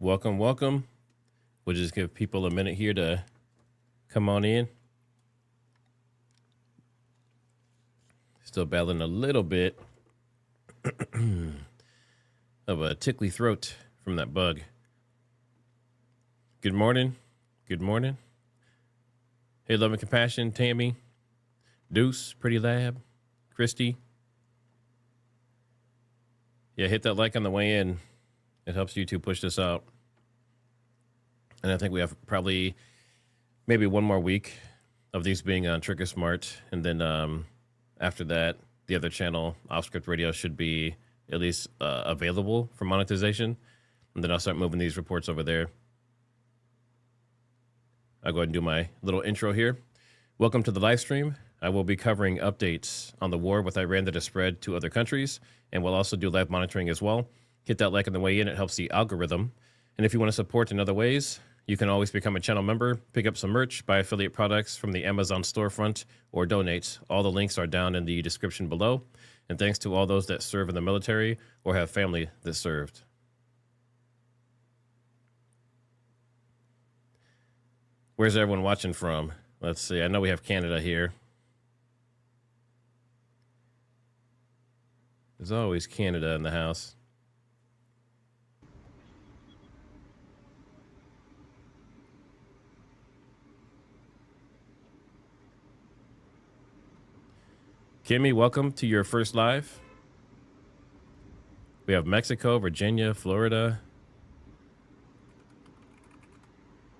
Welcome, welcome. We'll just give people a minute here to come on in. Still battling a little bit of a tickly throat from that bug. Good morning. Good morning. Hey, Love and Compassion, Tammy, Deuce, Pretty Lab, Christy. Yeah, hit that like on the way in. It helps YouTube push this out. And I think we have probably maybe one more week of these being on TriggerSmart. And then after that, the other channel, Offscript Radio, should be at least available for monetization. And then I'll start moving these reports over there. I'll go ahead and do my little intro here. Welcome to the live stream. I will be covering updates on the war with Iran that has spread to other countries. And we'll also do live monitoring as well. Hit that like on the way in. It helps the algorithm. And if you want to support in other ways, you can always become a channel member, pick up some merch, buy affiliate products from the Amazon storefront, or donate. All the links are down in the description below. And thanks to all those that serve in the military or have family that served. Where's everyone watching from? Let's see. I know we have Canada here. There's always Canada in the house. Kimmy, welcome to your first live. We have Mexico, Virginia, Florida,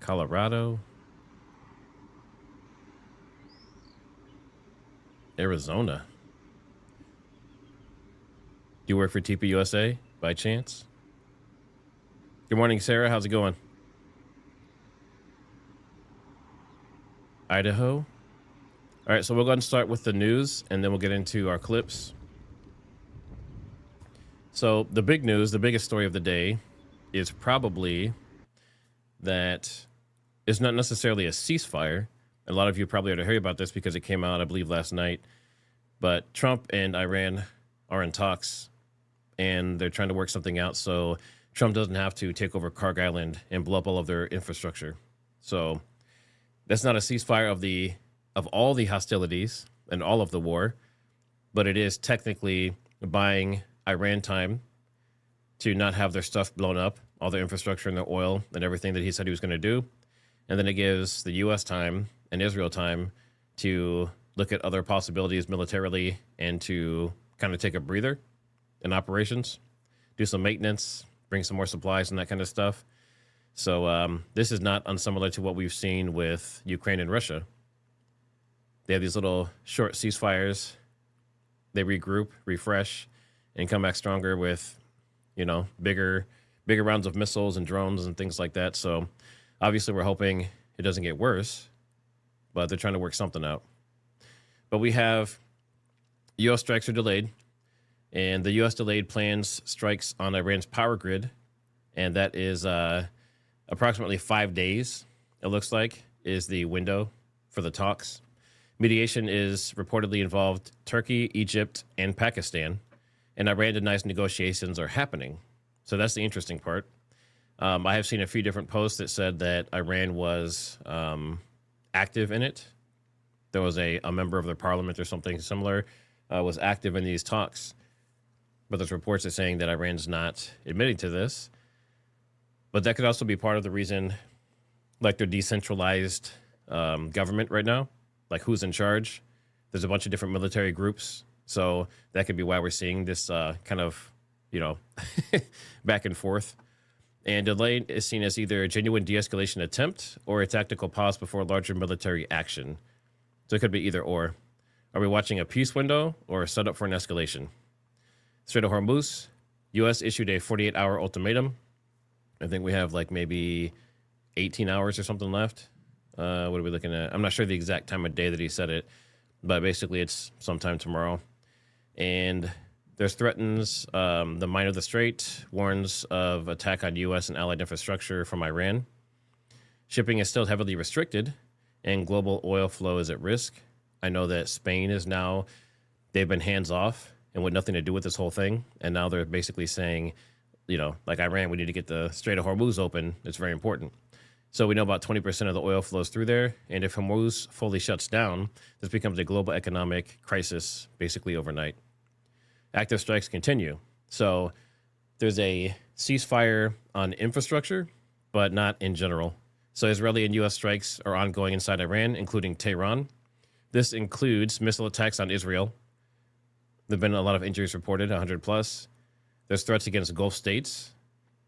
Colorado, Arizona. Do you work for TPUSA by chance? Good morning, Sarah. How's it going? Idaho. All right, so we'll go ahead and start with the news, and then we'll get into our clips. So the big news, the biggest story of the day, is probably that it's not necessarily a ceasefire. A lot of you probably already heard about this because it came out, I believe, last night. But Trump and Iran are in talks, and they're trying to work something out so Trump doesn't have to take over Kharg Island and blow up all of their infrastructure. So that's not a ceasefire of all the hostilities and all of the war, but it is technically buying Iran time to not have their stuff blown up, all their infrastructure and their oil and everything that he said he was going to do. And then it gives the U.S. time and Israel time to look at other possibilities militarily and to kind of take a breather in operations, do some maintenance, bring some more supplies and that kind of stuff. So this is not unsimilar to what we've seen with Ukraine and Russia. They have these little short ceasefires. They regroup, refresh, and come back stronger with, you know, bigger rounds of missiles and drones and things like that. So obviously we're hoping it doesn't get worse, but they're trying to work something out. But we have U.S. strikes are delayed, and the U.S. delayed plans strikes on Iran's power grid, and that is approximately 5 days, it looks like, is the window for the talks. Mediation is reportedly involved Turkey, Egypt, and Pakistan, and Iran denies negotiations are happening. So that's the interesting part. I have seen a few different posts that said that Iran was active in it. There was a member of their parliament or something similar was active in these talks. But there's reports that saying that Iran's not admitting to this. But that could also be part of the reason, like their decentralized government right now. Like who's in charge. There's a bunch of different military groups. So that could be why we're seeing this kind of, you know, back and forth. And delay is seen as either a genuine de-escalation attempt or a tactical pause before larger military action. So it could be either or. Are we watching a peace window or a setup for an escalation? Strait of Hormuz, U.S. issued a 48-hour ultimatum. I think we have like maybe 18 hours or something left. What are we looking at? I'm not sure the exact time of day that he said it, but basically it's sometime tomorrow. And there's threatens the mine of the strait, warns of attack on U.S. and allied infrastructure from Iran. Shipping is still heavily restricted, and global oil flow is at risk. I know that Spain is now, they've been hands off and with nothing to do with this whole thing. And now they're basically saying like Iran, we need to get the Strait of Hormuz open. It's very important. So we know about 20% of the oil flows through there. And if Hormuz fully shuts down, this becomes a global economic crisis basically overnight. Active strikes continue. So there's a ceasefire on infrastructure, but not in general. So Israeli and U.S. strikes are ongoing inside Iran, including Tehran. This includes missile attacks on Israel. There have been a lot of injuries reported, 100 plus. There's threats against Gulf states.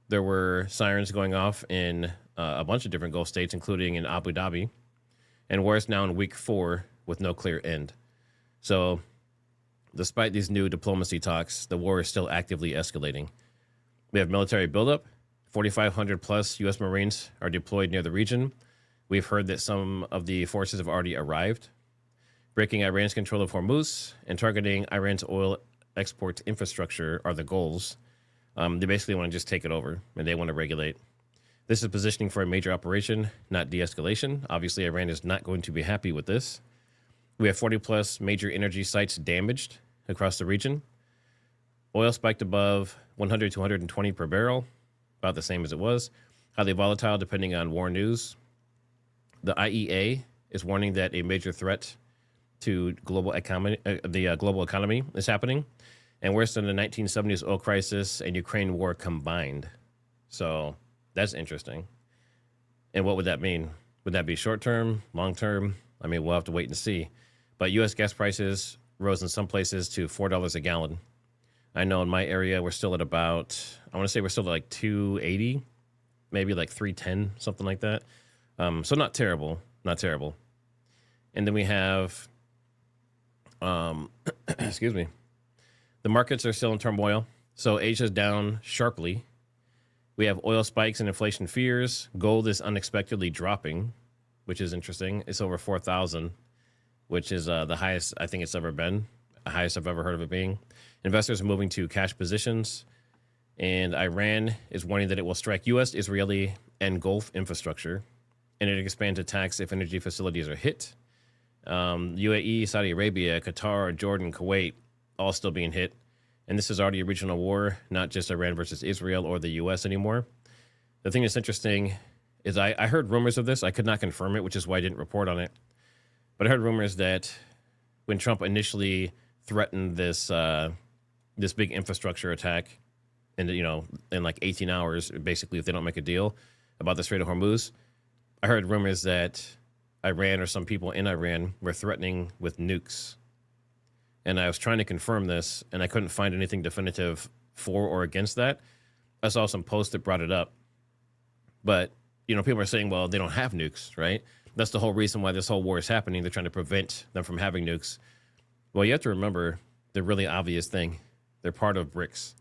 There were sirens going off in a bunch of different Gulf states, including in Abu Dhabi. And war is now in week 4 with no clear end. So despite these new diplomacy talks, the war is still actively escalating. We have military buildup. 4,500 plus U.S. Marines are deployed near the region. We've heard that some of the forces have already arrived. Breaking Iran's control of Hormuz and targeting Iran's oil export infrastructure are the goals. They basically want to just take it over, and they want to regulate. This is positioning for a major operation, not de-escalation. Obviously, Iran is not going to be happy with this. We have 40 plus major energy sites damaged across the region. Oil spiked above 100 to 120 per barrel, about the same as it was. Highly volatile depending on war news. The IEA is warning that a major threat to global economy, global economy is happening, and worse than the 1970s oil crisis and Ukraine war combined. So that's interesting. And what would that mean? Would that be short term, long term? I mean, we'll have to wait and see. But U.S. gas prices rose in some places to $4 a gallon. I know in my area we're still at about, I want to say we're still at like 280, maybe like 310, something like that. So not terrible, not terrible. And then we have, excuse me, the markets are still in turmoil. So Asia's down sharply. We have oil spikes and inflation fears. Gold is unexpectedly dropping, which is interesting. It's over 4,000, which is the highest I think it's ever been, the highest I've ever heard of it being. Investors are moving to cash positions, and Iran is warning that it will strike U.S., Israeli, and Gulf infrastructure, and it expands attacks if energy facilities are hit. UAE, Saudi Arabia, Qatar, Jordan, Kuwait, all still being hit. And this is already a regional war, not just Iran versus Israel or the U.S. anymore. The thing that's interesting is I heard rumors of this. I could not confirm it, which is why I didn't report on it. But I heard rumors that when Trump initially threatened this this big infrastructure attack, and in like 18 hours, basically, if they don't make a deal about the Strait of Hormuz, I heard rumors that Iran or some people in Iran were threatening with nukes. And I was trying to confirm this, and I couldn't find anything definitive for or against that. I saw some posts that brought it up. But, people are saying, well, they don't have nukes, right? That's the whole reason why this whole war is happening. They're trying to prevent them from having nukes. Well, you have to remember the really obvious thing. They're part of BRICS.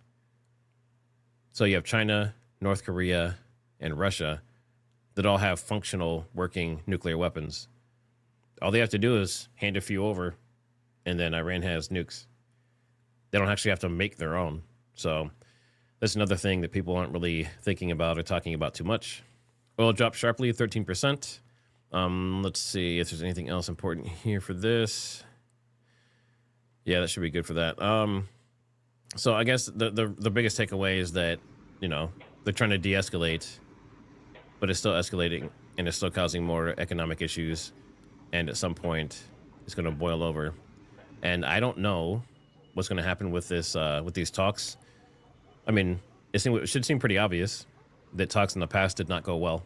So you have China, North Korea, and Russia that all have functional, working nuclear weapons. All they have to do is hand a few over, and then Iran has nukes. They don't actually have to make their own. So that's another thing that people aren't really thinking about or talking about too much. Oil dropped sharply, 13%. Let's see if there's anything else important here for this. Yeah, that should be good for that. So I guess the biggest takeaway is that, they're trying to de-escalate, but it's still escalating, and it's still causing more economic issues. And at some point, it's going to boil over. And I don't know what's going to happen with this, with these talks. I mean, it should seem pretty obvious that talks in the past did not go well,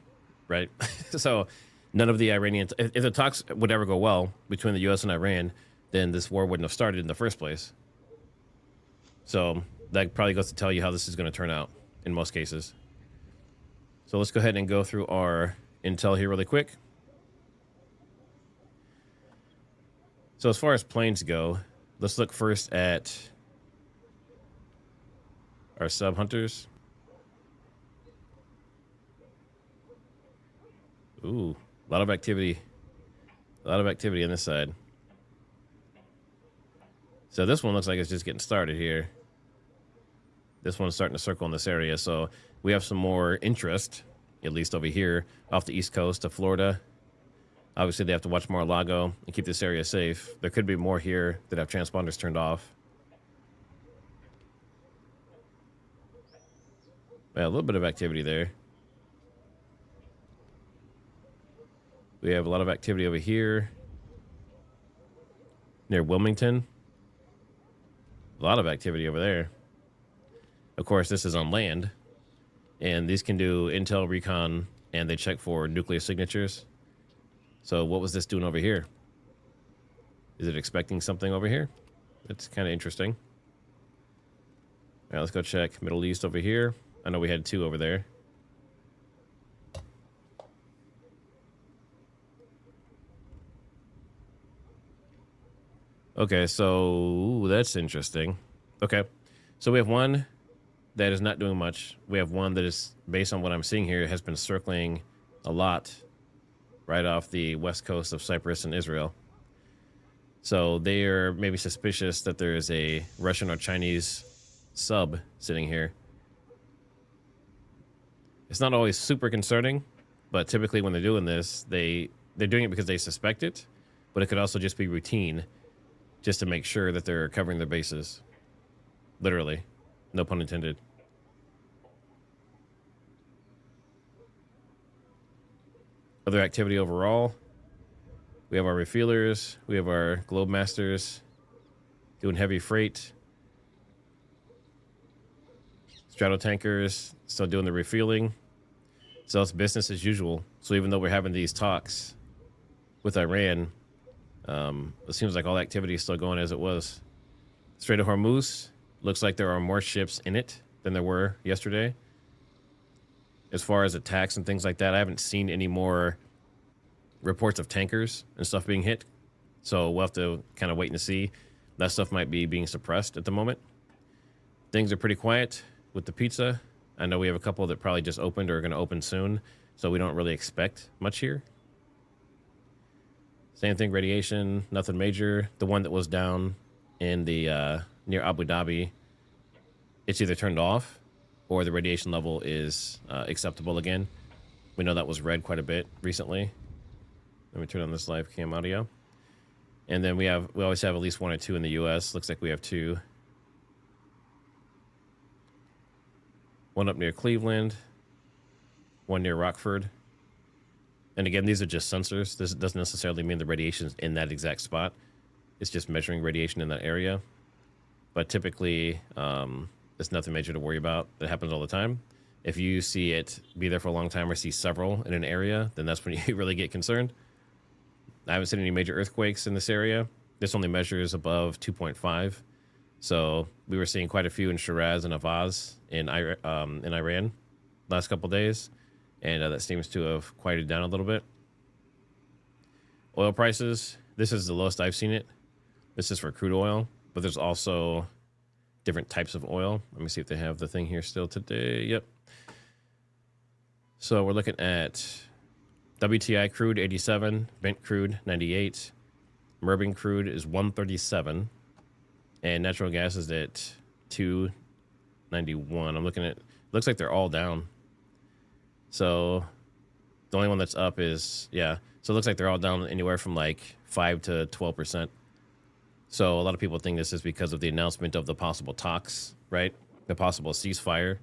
right? So none of the Iranians, if the talks would ever go well between the U.S. and Iran, then this war wouldn't have started in the first place. So that probably goes to tell you how this is going to turn out in most cases. So let's go ahead and go through our intel here really quick. So as far as planes go, let's look first at our sub hunters. Ooh, a lot of activity. A lot of activity on this side. So this one looks like it's just getting started here. This one's starting to circle in this area. So we have some more interest, at least over here, off the East Coast of Florida. Obviously, they have to watch Mar-a-Lago and keep this area safe. There could be more here that have transponders turned off. Yeah, a little bit of activity there. We have a lot of activity over here near Wilmington. A lot of activity over there. Of course, this is on land, and these can do intel recon, and they check for nuclear signatures. So what was this doing over here? Is it expecting something over here? It's kind of interesting. All right, let's go check Middle East over here. I know we had 2 over there. Okay, so ooh, that's interesting. Okay, so we have one that is not doing much. We have one that is, based on what I'm seeing here, has been circling a lot right off the west coast of Cyprus and Israel. So they are maybe suspicious that there is a Russian or Chinese sub sitting here. It's not always super concerning, but typically when they're doing this, they're doing it because they suspect it, but it could also just be routine, just to make sure that they're covering their bases. Literally. No pun intended. Other activity overall. We have our refuelers. We have our globe masters doing heavy freight. Stratotankers still doing the refueling. So it's business as usual. So even though we're having these talks with Iran, it seems like all activity is still going as it was. Strait of Hormuz looks like there are more ships in it than there were yesterday. As far as attacks and things like that, I haven't seen any more reports of tankers and stuff being hit. So we'll have to kind of wait and see. That stuff might be being suppressed at the moment. Things are pretty quiet with the pizza. I know we have a couple that probably just opened or are going to open soon, so we don't really expect much here. Same thing, radiation, nothing major. The one that was down in the near Abu Dhabi, it's either turned off or the radiation level is acceptable again. We know that was red quite a bit recently. Let me turn on this live cam audio. And then we always have at least 1 or 2 in the US. Looks like we have 2. One up near Cleveland, one near Rockford. And again, these are just sensors. This doesn't necessarily mean the radiation's in that exact spot. It's just measuring radiation in that area. But typically, it's nothing major to worry about. That happens all the time. If you see it be there for a long time or see several in an area, then that's when you really get concerned. I haven't seen any major earthquakes in this area. This only measures above 2.5. So we were seeing quite a few in Shiraz and Avaz in Iran last couple days. And that seems to have quieted down a little bit. Oil prices, this is the lowest I've seen it. This is for crude oil, but there's also different types of oil. Let me see if they have the thing here still today. Yep. So we're looking at WTI crude 87, Brent crude 98, Murban crude is 137, and natural gas is at 291. I'm looking at, looks like they're all down. So the only one that's up is, yeah. So it looks like they're all down anywhere from like 5 to 12%. So a lot of people think this is because of the announcement of the possible talks, right? The possible ceasefire.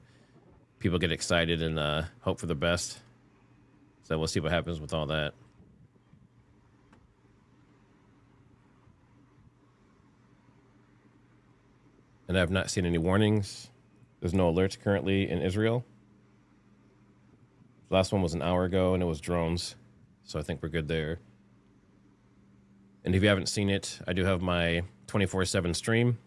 People get excited and hope for the best. So we'll see what happens with all that. And I've not seen any warnings. There's no alerts currently in Israel. The last one was an hour ago, and it was drones. So I think we're good there. And if you haven't seen it, I do have my 24/7 stream.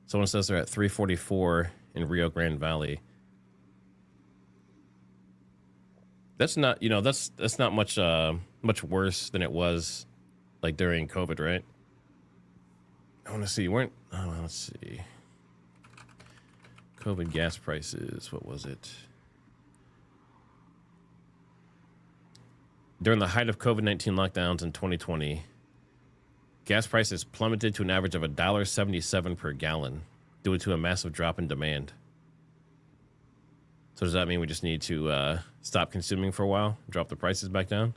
Someone says they're at 344 in Rio Grande Valley. That's not, you know, that's not much much worse than it was like during COVID, right? I want to see, let's see. COVID gas prices, what was it? During the height of COVID-19 lockdowns in 2020, gas prices plummeted to an average of $1.77 per gallon due to a massive drop in demand. So does that mean we just need to stop consuming for a while, drop the prices back down?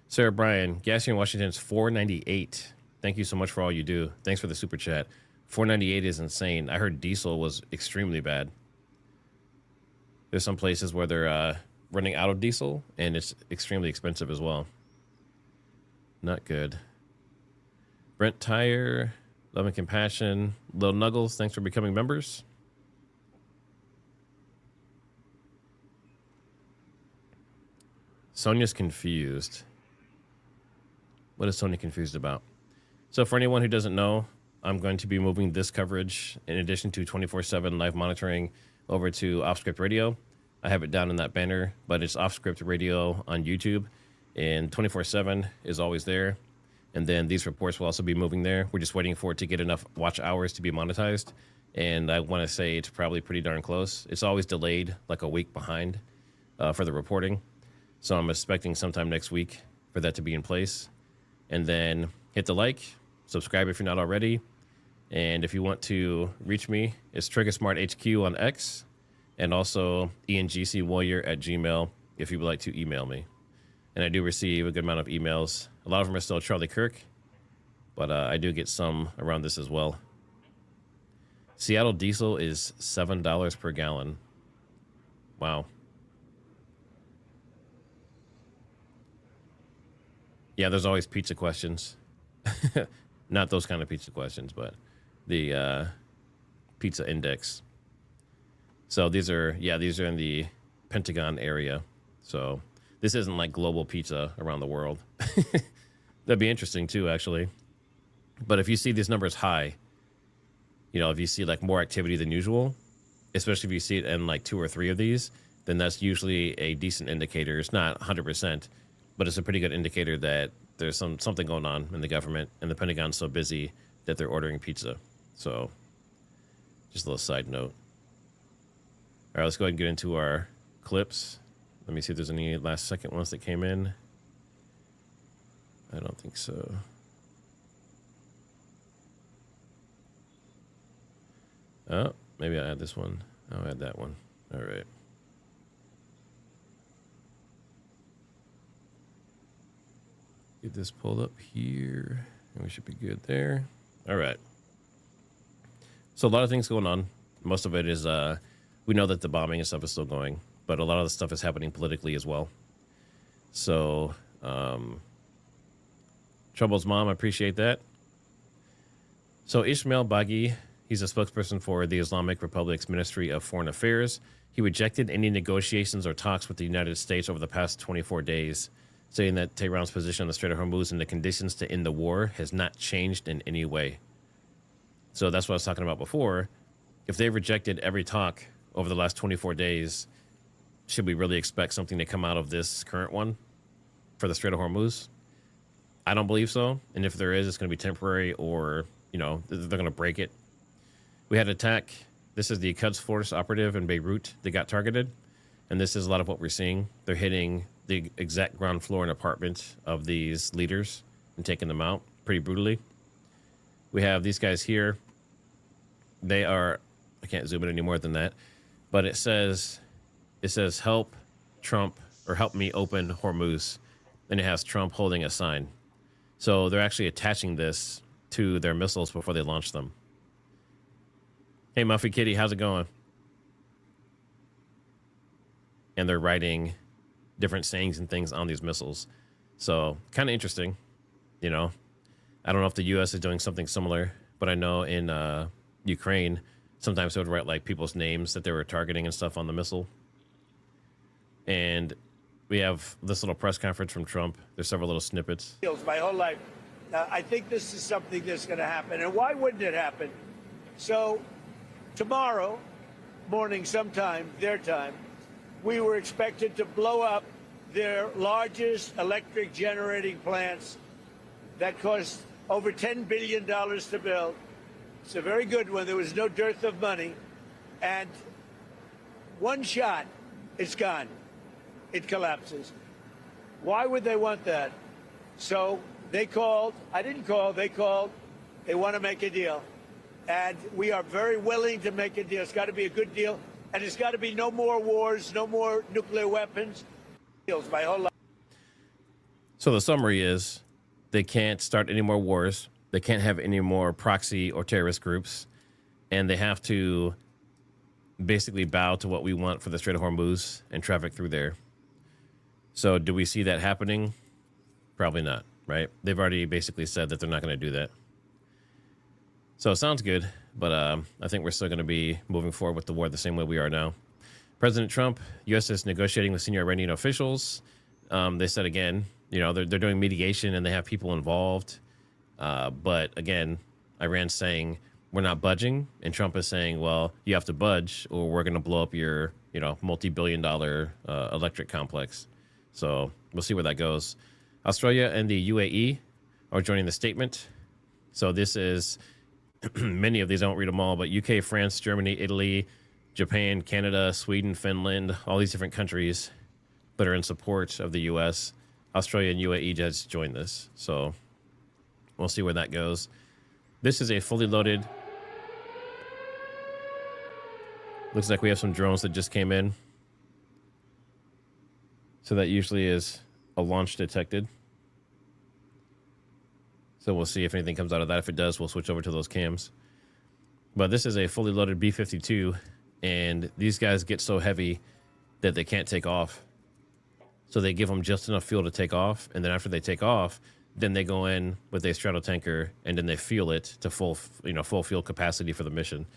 Sarah Bryan, gas here in Washington is $4.98. Thank you so much for all you do. Thanks for the super chat. 498 is insane. I heard diesel was extremely bad. There's some places where they're running out of diesel, and it's extremely expensive as well. Not good. Brent Tire, Love and Compassion, Lil Nuggles, thanks for becoming members. Sonia's confused. What is Sonia confused about? So for anyone who doesn't know, I'm going to be moving this coverage, in addition to 24/7 live monitoring, over to Off-Script Radio. I have it down in that banner, but it's Off-Script Radio on YouTube, and 24/7 is always there. And then these reports will also be moving there. We're just waiting for it to get enough watch hours to be monetized, and I want to say it's probably pretty darn close. It's always delayed, like a week behind for the reporting. So I'm expecting sometime next week for that to be in place. And then hit the like, subscribe if you're not already. And if you want to reach me, it's TriggerSmart HQ on X, and also engcwarrior@gmail if you would like to email me. And I do receive a good amount of emails. A lot of them are still Charlie Kirk, but I do get some around this as well. Seattle diesel is $7 per gallon. Wow. Yeah, there's always pizza questions. Not those kind of pizza questions, but the pizza index. So these are in the Pentagon area. So this isn't like global pizza around the world. That'd be interesting too, actually. But if you see these numbers high, you know, if you see like more activity than usual, especially if you see it in like 2 or 3 of these, then that's usually a decent indicator. It's not 100%, but it's a pretty good indicator that there's something going on in the government, and the Pentagon's so busy that they're ordering pizza. So just a little side note. All right, let's go ahead and get into our clips. Let me see if there's any last second ones that came in. I don't think so. Oh, maybe I'll add this one. I'll add that one. All right. Get this pulled up here, and we should be good there. All right. So a lot of things going on. Most of it is, we know that the bombing and stuff is still going, but a lot of the stuff is happening politically as well. So, Trouble's mom, I appreciate that. So Ismail Baghi, he's a spokesperson for the Islamic Republic's Ministry of Foreign Affairs. He rejected any negotiations or talks with the United States over the past 24 days, saying that Tehran's position on the Strait of Hormuz and the conditions to end the war has not changed in any way. So that's what I was talking about before. If they've rejected every talk over the last 24 days, should we really expect something to come out of this current one for the Strait of Hormuz? I don't believe so. And if there is, it's going to be temporary, or, you know, they're going to break it. We had an attack. This is the Quds Force operative in Beirut that got targeted. And this is a lot of what we're seeing. They're hitting the exact ground floor and apartment of these leaders and taking them out pretty brutally. We have these guys here. They are, I can't zoom in any more than that, but it says help Trump, or help me open Hormuz. And it has Trump holding a sign. So they're actually attaching this to their missiles before they launch them. Hey, Muffy Kitty, how's it going? And they're writing different sayings and things on these missiles. So kind of interesting, you know. I don't know if the U.S. is doing something similar, but I know in Ukraine, sometimes they would write like people's names that they were targeting and stuff on the missile. And we have this little press conference from Trump. There's several little snippets. My whole life. I think this is something that's going to happen. And why wouldn't it happen? So tomorrow morning sometime, their time, we were expected to blow up their largest electric generating plants that cost over $10 billion to build. It's a very good one. There was no dearth of money. And one shot, it's gone. It collapses. Why would they want that? So they called. I didn't call. They called. They want to make a deal. And we are very willing to make a deal. It's got to be a good deal. And it's got to be no more wars, no more nuclear weapons. My whole life. So the summary is they can't start any more wars. They can't have any more proxy or terrorist groups, and they have to basically bow to what we want for the Strait of Hormuz and traffic through there. So do we see that happening? Probably not, right? They've already basically said that they're not going to do that. So it sounds good, but I think we're still going to be moving forward with the war the same way we are now. President Trump, U.S. is negotiating with senior Iranian officials. They said again, you know, they're doing mediation and they have people involved. But again, Iran's saying we're not budging, and Trump is saying, well, you have to budge or we're going to blow up your, you know, multi-billion-dollar electric complex. So we'll see where that goes. Australia and the UAE are joining the statement. So this is many of these, I won't read them all, but UK, France, Germany, Italy, Japan, Canada, Sweden, Finland, all these different countries that are in support of the U.S. Australia and UAE just joined this. So we'll see where that goes. This is a fully loaded. Looks like we have some drones that just came in. So that usually is a launch detected. So we'll see if anything comes out of that. If it does, we'll switch over to those cams. But this is a fully loaded B-52, and these guys get so heavy that they can't take off. So they give them just enough fuel to take off, and then after they take off, then they go in with a straddle tanker, and then they fuel it to full fuel capacity for the mission.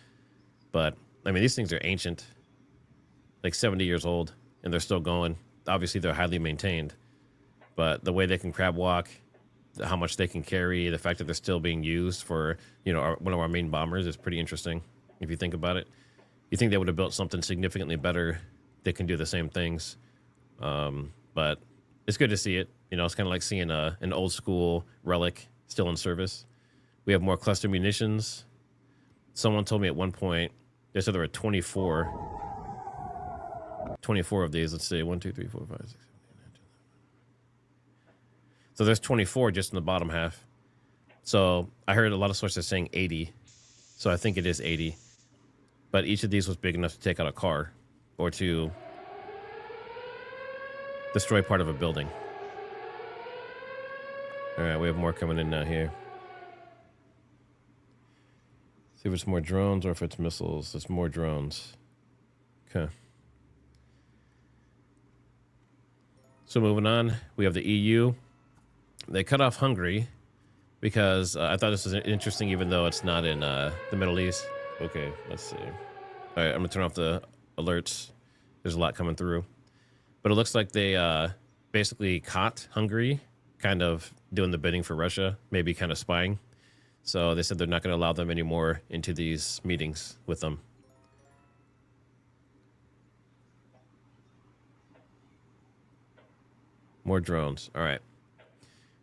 But I mean, these things are ancient, like 70 years old, and they're still going. Obviously, they're highly maintained, but the way they can crab walk, how much they can carry, the fact that they're still being used for, you know, one of our main bombers is pretty interesting. If you think about it, you think they would have built something significantly better that can do the same things. But it's good to see it. You know, it's kind of like seeing an old school relic still in service. We have more cluster munitions. Someone told me at one point, they said there were 24 of these. Let's see, 1, 2, 3, 4, 5, 6, 7, 8, 9, 10. So there's 24 just in the bottom half. So I heard a lot of sources saying 80. So I think it is 80. But each of these was big enough to take out a car or to destroy part of a building. All right, we have more coming in now here. See if it's more drones or if it's missiles. It's more drones. Okay. So moving on, we have the EU. They cut off Hungary because I thought this was interesting, even though it's not in the Middle East. Okay, let's see. All right, I'm going to turn off the alerts. There's a lot coming through. But it looks like they basically caught Hungary kind of doing the bidding for Russia, maybe kind of spying. So they said they're not going to allow them anymore into these meetings with them. More drones. All right.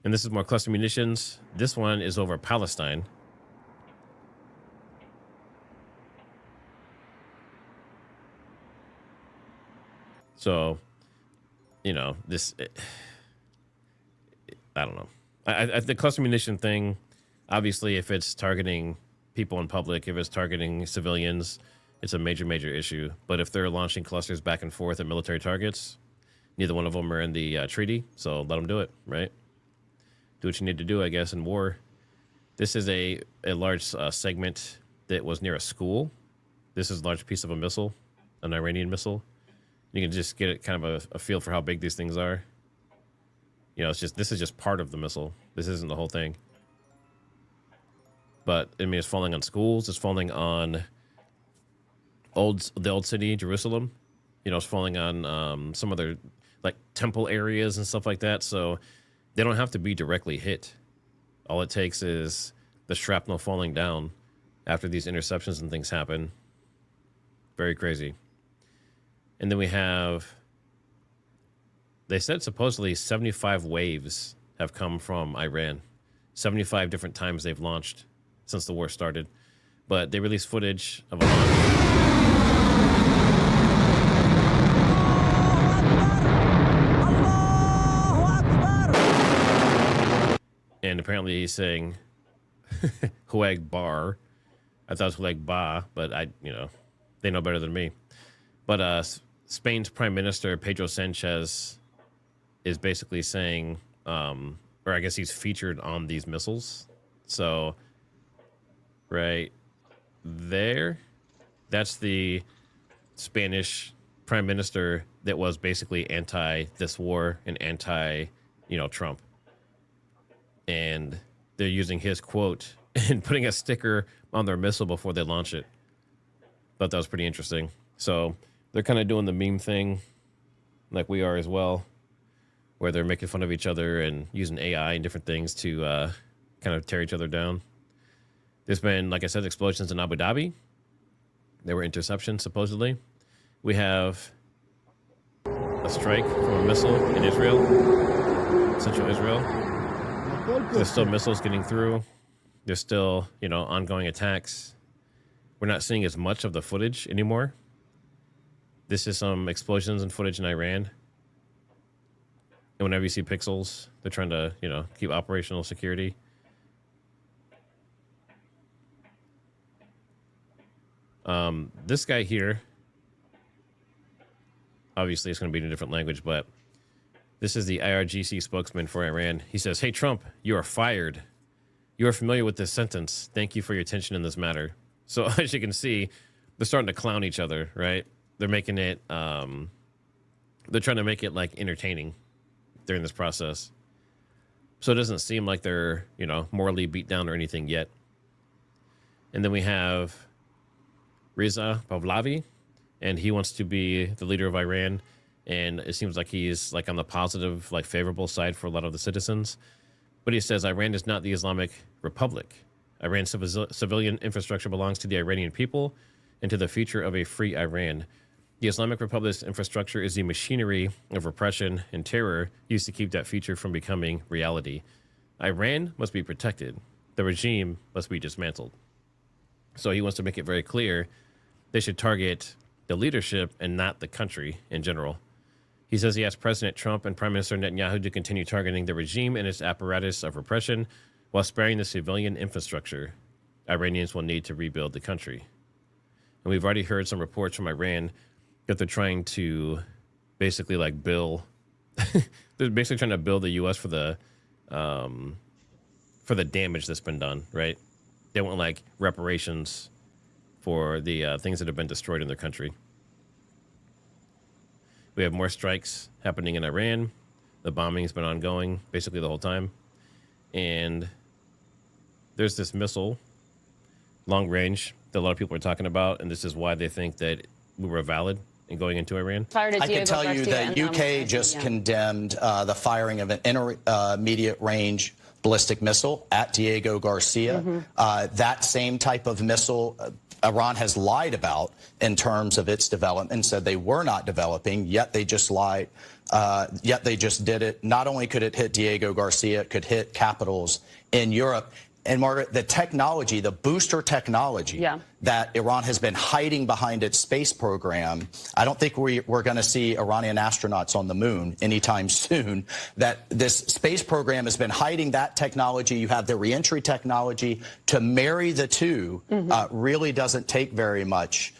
And this is more cluster munitions. This one is over Palestine. So, you know, this, I don't know. The cluster munition thing, obviously, if it's targeting people in public, if it's targeting civilians, it's a major, major issue. But if they're launching clusters back and forth at military targets, neither one of them are in the treaty, so let them do it, right? Do what you need to do, I guess, in war. This is a large segment that was near a school. This is a large piece of a missile, an Iranian missile. You can just get kind of a feel for how big these things are. You know, this is just part of the missile. This isn't the whole thing. But I mean, it's falling on schools. It's falling on the old city, Jerusalem. You know, it's falling on some other like temple areas and stuff like that. So they don't have to be directly hit. All it takes is the shrapnel falling down after these interceptions and things happen. Very crazy. And then we have, they said supposedly 75 waves have come from Iran. 75 different times they've launched since the war started. But they released footage of a launch. And apparently he's saying Huag Bar. I thought it was Huag Ba, but they know better than me. But Spain's Prime Minister Pedro Sanchez is basically saying, or I guess he's featured on these missiles. So right there, that's the Spanish prime minister that was basically anti this war and anti, Trump. And they're using his quote and putting a sticker on their missile before they launch it. Thought that was pretty interesting. So they're kind of doing the meme thing like we are as well, where they're making fun of each other and using AI and different things to kind of tear each other down. There's been, like I said, explosions in Abu Dhabi. There were interceptions, supposedly. We have a strike from a missile in Israel, central Israel. There's still missiles getting through. There's still, ongoing attacks. We're not seeing as much of the footage anymore. This is some explosions and footage in Iran. And whenever you see pixels, they're trying to, keep operational security. This guy here, obviously it's going to be in a different language, but this is the IRGC spokesman for Iran. He says, "Hey, Trump, you are fired. You are familiar with this sentence. Thank you for your attention in this matter." So as you can see, they're starting to clown each other, right? They're making it, they're trying to make it like entertaining during this process. So it doesn't seem like they're, morally beat down or anything yet. And then we have Reza Pahlavi, and he wants to be the leader of Iran. And it seems like he's like on the positive, like favorable side for a lot of the citizens. But he says Iran is not the Islamic Republic. Iran's civilian infrastructure belongs to the Iranian people and to the future of a free Iran. The Islamic Republic's infrastructure is the machinery of repression and terror used to keep that future from becoming reality. Iran must be protected. The regime must be dismantled. So he wants to make it very clear they should target the leadership and not the country in general. He says he asked President Trump and Prime Minister Netanyahu to continue targeting the regime and its apparatus of repression while sparing the civilian infrastructure. Iranians will need to rebuild the country. And we've already heard some reports from Iran that they're trying to basically like bill, they're basically trying to bill the U.S. for the damage that's been done, right? They want like reparations for the things that have been destroyed in their country. We have more strikes happening in Iran. The bombing's been ongoing basically the whole time. And there's this missile, long range, that a lot of people are talking about. And this is why they think that we were valid in going into Iran. I can tell you that UK just condemned the firing of an intermediate range ballistic missile at Diego Garcia. That same type of missile Iran has lied about in terms of its development and said they were not developing, yet they just lied. Yet they just did it. Not only could it hit Diego Garcia, it could hit capitals in Europe. And Margaret, the technology, the booster technology that Iran has been hiding behind its space program, I don't think we're going to see Iranian astronauts on the moon anytime soon. That this space program has been hiding that technology. You have the reentry technology. To marry the two really doesn't take very much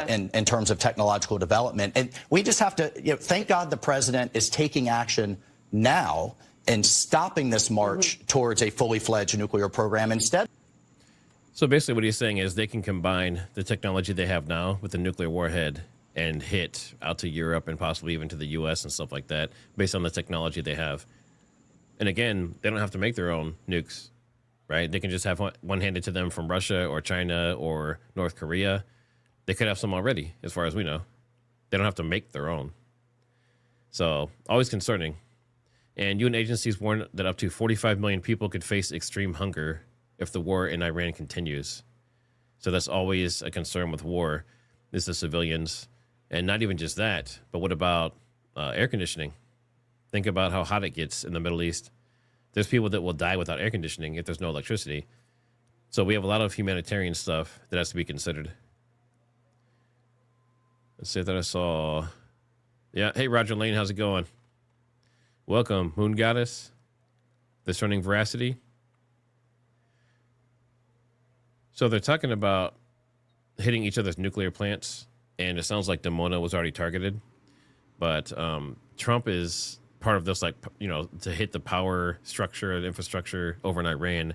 in terms of technological development. And we just have to, thank God the president is taking action now and stopping this march towards a fully fledged nuclear program instead. So basically what he's saying is they can combine the technology they have now with the nuclear warhead and hit out to Europe and possibly even to the U.S. and stuff like that based on the technology they have. And again, they don't have to make their own nukes, right? They can just have one handed to them from Russia or China or North Korea. They could have some already, as far as we know. They don't have to make their own. So always concerning. And UN agencies warn that up to 45 million people could face extreme hunger if the war in Iran continues. So that's always a concern with war, is the civilians. And not even just that, but what about air conditioning? Think about how hot it gets in the Middle East. There's people that will die without air conditioning if there's no electricity. So we have a lot of humanitarian stuff that has to be considered. Let's see that I saw. Yeah. Hey, Roger Lane, how's it going? Welcome, Moon Goddess. Discerning Veracity. So they're talking about hitting each other's nuclear plants, and it sounds like Demona was already targeted. But Trump is part of this, like, to hit the power structure and infrastructure over in Iran.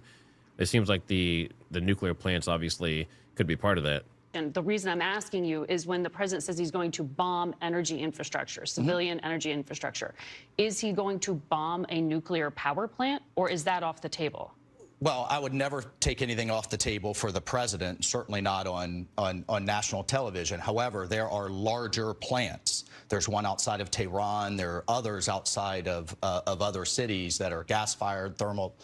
it seems like the nuclear plants obviously could be part of that. And the reason I'm asking you is when the president says he's going to bomb energy infrastructure, civilian energy infrastructure, is he going to bomb a nuclear power plant, or is that off the table? Well, I would never take anything off the table for the president, certainly not on national television. However, there are larger plants. There's one outside of Tehran. There are others outside of other cities that are gas-fired, thermal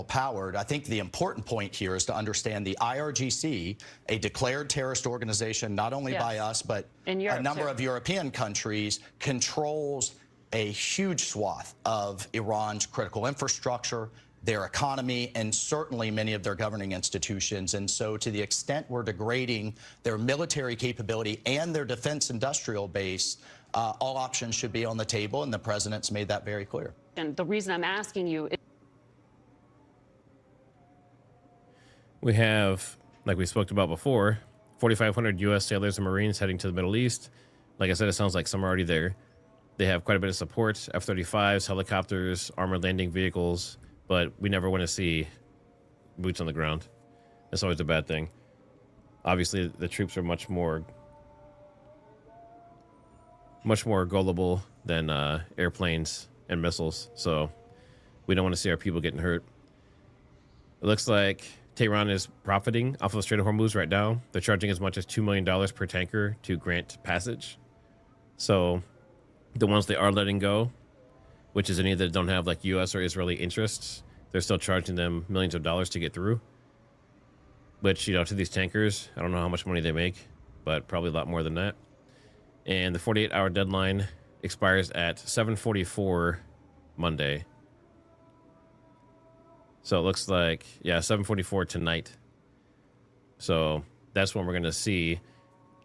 powered. I think the important point here is to understand the IRGC, a declared terrorist organization, not only by us, but in Europe, a number of European countries, controls a huge swath of Iran's critical infrastructure, their economy, and certainly many of their governing institutions. And so to the extent we're degrading their military capability and their defense industrial base, all options should be on the table, and the president's made that very clear. And the reason I'm asking you is We have, like we spoke about before, 4,500 U.S. sailors and Marines heading to the Middle East. Like I said, it sounds like some are already there. They have quite a bit of support, F-35s, helicopters, armored landing vehicles, but we never want to see boots on the ground. That's always a bad thing. Obviously, the troops are much more gullible than airplanes and missiles, so we don't want to see our people getting hurt. It looks like Tehran is profiting off of the Strait of Hormuz right now. They're charging as much as $2 million per tanker to grant passage. So the ones they are letting go, which is any that don't have like U.S. or Israeli interests, they're still charging them millions of dollars to get through. Which, you know, to these tankers, I don't know how much money they make, but probably a lot more than that. And the 48-hour deadline expires at 7:44 Monday. So it looks like, yeah, 7:44 tonight. So that's when we're going to see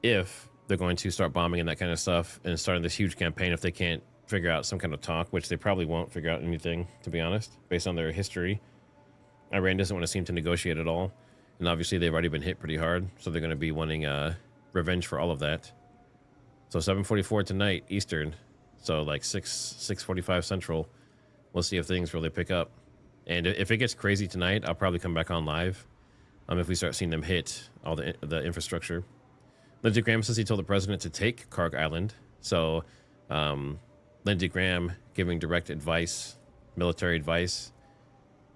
if they're going to start bombing and that kind of stuff and starting this huge campaign if they can't figure out some kind of talk, which they probably won't figure out anything, to be honest, based on their history. Iran doesn't want to seem to negotiate at all. And obviously they've already been hit pretty hard, so they're going to be wanting revenge for all of that. So 7:44 tonight, Eastern. So like 6:45 Central. We'll see if things really pick up. And if it gets crazy tonight, I'll probably come back on live if we start seeing them hit all the infrastructure. Lindsey Graham says he told the president to take Karg Island. So Lindsey Graham giving direct advice, military advice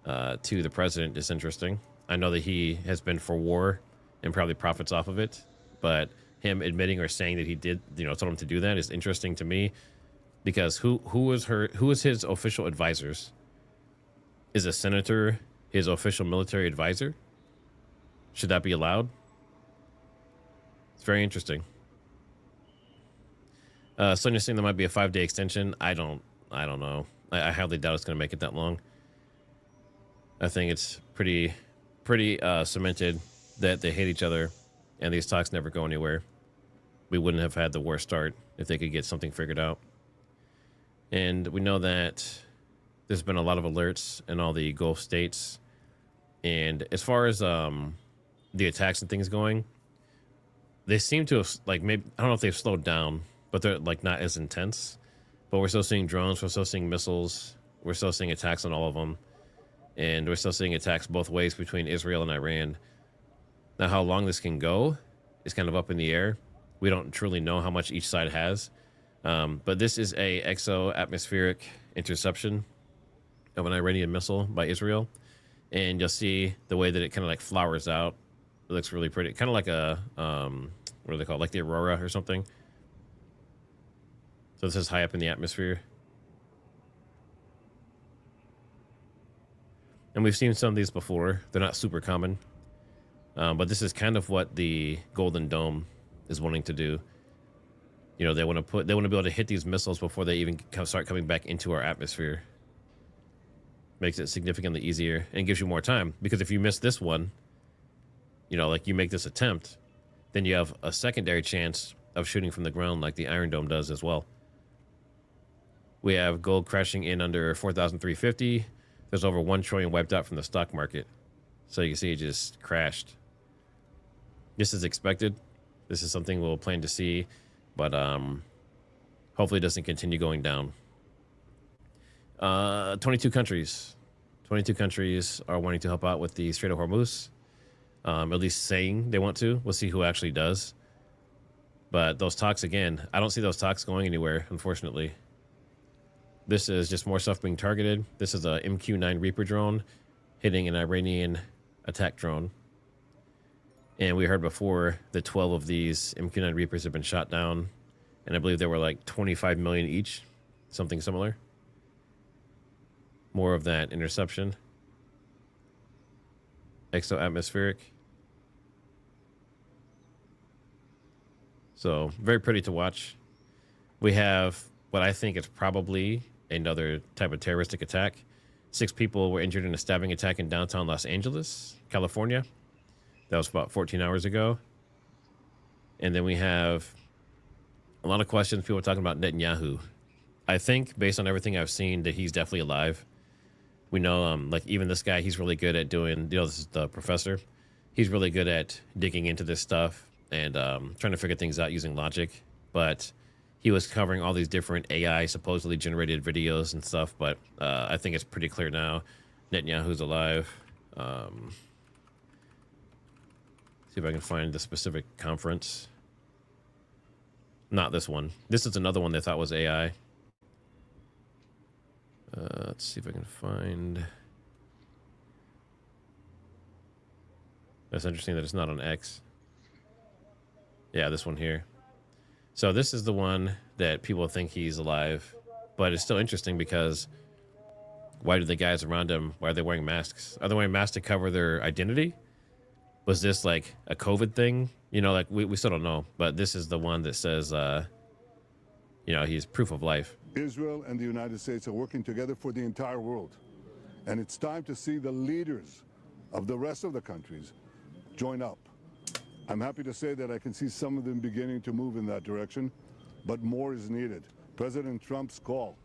to the president is interesting. I know that he has been for war and probably profits off of it, but him admitting or saying that he did, told him to do that is interesting to me, because who was his official advisors? Is a senator his official military advisor? Should that be allowed? It's very interesting. Sonia's saying there might be a 5-day extension. I don't know. I highly doubt it's going to make it that long. I think it's pretty cemented that they hate each other, and these talks never go anywhere. We wouldn't have had the war start if they could get something figured out. And we know that there's been a lot of alerts in all the Gulf states. And as far as the attacks and things going, they seem to have, maybe, I don't know if they've slowed down, but they're not as intense. But we're still seeing drones, we're still seeing missiles, we're still seeing attacks on all of them. And we're still seeing attacks both ways between Israel and Iran. Now, how long this can go is kind of up in the air. We don't truly know how much each side has. But this is a exo-atmospheric interception of an Iranian missile by Israel. And you'll see the way that it kind of flowers out. It looks really pretty. Kind of like a, what do they call it? Like the aurora or something. So this is high up in the atmosphere. And we've seen some of these before. They're not super common. But this is kind of what the Golden Dome is wanting to do. They want to be able to hit these missiles before they even start coming back into our atmosphere. Makes it significantly easier and gives you more time. Because if you miss this one, you make this attempt, then you have a secondary chance of shooting from the ground like the Iron Dome does as well. We have gold crashing in under 4,350. There's over 1 trillion wiped out from the stock market. So you can see it just crashed. This is expected. This is something we'll plan to see, but hopefully it doesn't continue going down. 22 countries. 22 countries are wanting to help out with the Strait of Hormuz, at least saying they want to. We'll see who actually does. But those talks, again, I don't see those talks going anywhere, unfortunately. This is just more stuff being targeted. This is a MQ-9 Reaper drone hitting an Iranian attack drone. And we heard before that 12 of these MQ-9 Reapers have been shot down. And I believe they were like 25 million each, something similar. More of that interception. Exo-atmospheric. So, very pretty to watch. We have what I think is probably another type of terroristic attack. 6 people were injured in a stabbing attack in downtown Los Angeles, California. That was about 14 hours ago. And then we have a lot of questions. People talking about Netanyahu. I think, based on everything I've seen, that he's definitely alive. We know, like, even this guy, he's really good at doing, you know, this is the professor. He's really good at digging into this stuff and trying to figure things out using logic. But he was covering all these different AI supposedly generated videos and stuff. But I think it's pretty clear now Netanyahu's alive. See if I can find the specific conference. Not this one. This is another one they thought was AI. Let's see if I can find. That's interesting that it's not on X. Yeah, this one here. So this is the one that people think he's alive, but it's still interesting because why do the guys around him, why are they wearing masks? Are they wearing masks to cover their identity? Was this like a COVID thing? You know, like we still don't know, but this is the one that says, you know, he's proof of life. Israel and the United States are working together for the entire world. And it's time to see the leaders of the rest of the countries join up. I'm happy to say that I can see some of them beginning to move in that direction, but more is needed. President Trump's call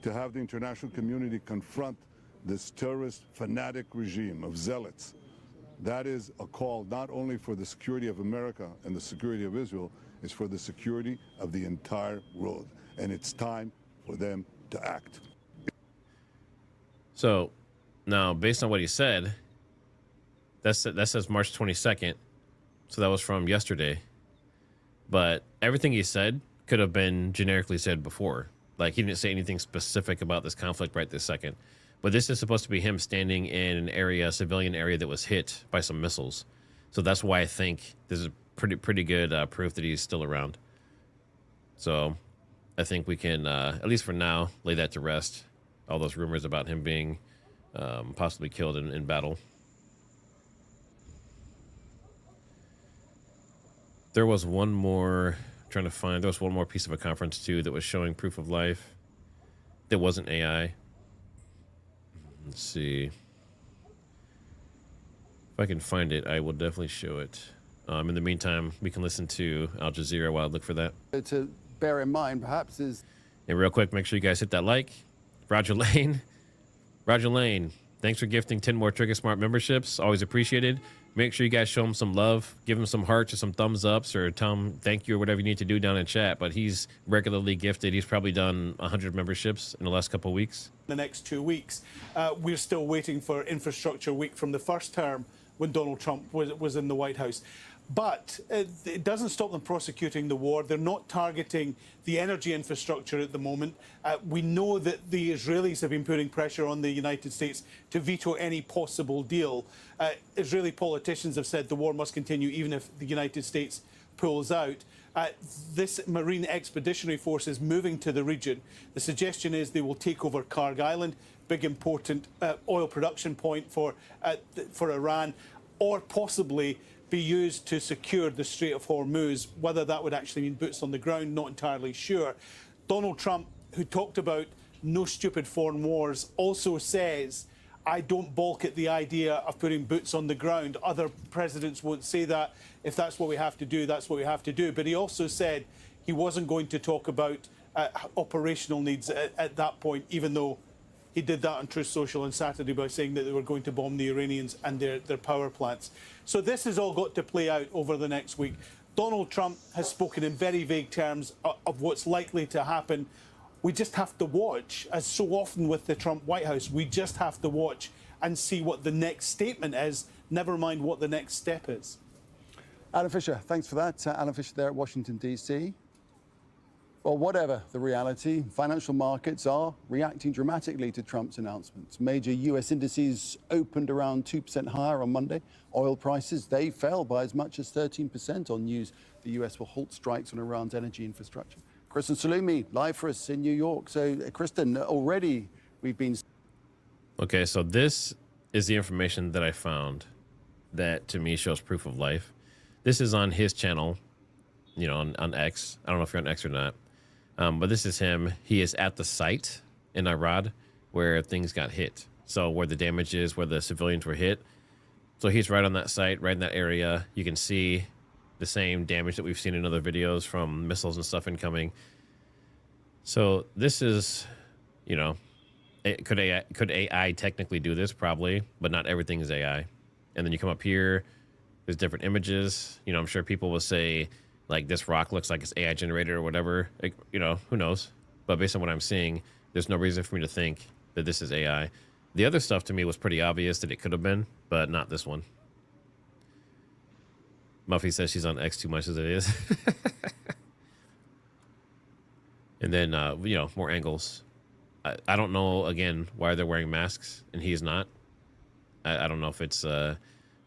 to have the international community confront this terrorist fanatic regime of zealots, that is a call not only for the security of America and the security of Israel, it's for the security of the entire world. And it's time for them to act. So now, based on what he said, that says March 22nd. So that was from yesterday. But everything he said could have been generically said before. Like, he didn't say anything specific about this conflict right this second. But this is supposed to be him standing in an area, a civilian area that was hit by some missiles. So that's why I think this is pretty good proof that he's still around. So I think we can, at least for now, lay that to rest. All those rumors about him being possibly killed in battle. There was one more, there was one more piece of a conference too that was showing proof of life. That wasn't AI. Let's see. If I can find it, I will definitely show it. In the meantime, we can listen to Al Jazeera while I look for that. To bear in mind, perhaps, is... And real quick, make sure you guys hit that like. Roger Lane. Roger Lane, thanks for gifting 10 more TriggerSmart memberships. Always appreciated. Make sure you guys show him some love. Give him some hearts or some thumbs ups or tell him thank you or whatever you need to do down in chat. But he's regularly gifted. He's probably done 100 memberships in the last couple of weeks. The next 2 weeks. We're still waiting for Infrastructure Week from the first term when Donald Trump was in the White House. But it doesn't stop them prosecuting the war. They're not targeting the energy infrastructure at the moment. We know that the Israelis have been putting pressure on the United States to veto any possible deal. Israeli politicians have said the war must continue even if the United States pulls out. This Marine Expeditionary Force is moving to the region. The suggestion is they will take over Karg Island, big important oil production point for Iran, or possibly be used to secure the Strait of Hormuz. Whether that would actually mean boots on the ground, not entirely sure. Donald Trump, who talked about no stupid foreign wars, also says, I don't balk at the idea of putting boots on the ground. Other presidents won't say that. If that's what we have to do, that's what we have to do. But he also said he wasn't going to talk about operational needs at that point, even though he did that on Truth Social on Saturday by saying that they were going to bomb the Iranians and their power plants. So this has all got to play out over the next week. Donald Trump has spoken in very vague terms of what's likely to happen. We just have to watch, as so often with the Trump White House, we just have to watch and see what the next statement is, never mind what the next step is. Alan Fisher, thanks for that. Alan Fisher there at Washington, D.C. Well, whatever the reality, financial markets are reacting dramatically to Trump's announcements. Major U.S. indices opened around 2% higher on Monday. Oil prices, they fell by as much as 13% on news the U.S. will halt strikes on Iran's energy infrastructure. Kristen Salumi, live for us in New York. So, Kristen, already we've been... Okay, so this is the information that I found that to me shows proof of life. This is on his channel, you know, on X. I don't know if you're on X or not. But this is him. He is at the site in Iraq where things got hit. So where the damage is, where the civilians were hit. So he's right on that site, right in that area. You can see the same damage that we've seen in other videos from missiles and stuff incoming. So this is, you know, could AI technically do this? Probably, but not everything is AI. And then you come up here, there's different images. You know, I'm sure people will say, like, this rock looks like it's AI generated or whatever. Like, you know, who knows? But based on what I'm seeing, there's no reason for me to think that this is AI. The other stuff to me was pretty obvious that it could have been, but not this one. Muffy says she's on X too much as it is. And then, you know, more angles. I don't know, again, why they're wearing masks and he's not. I don't know if it's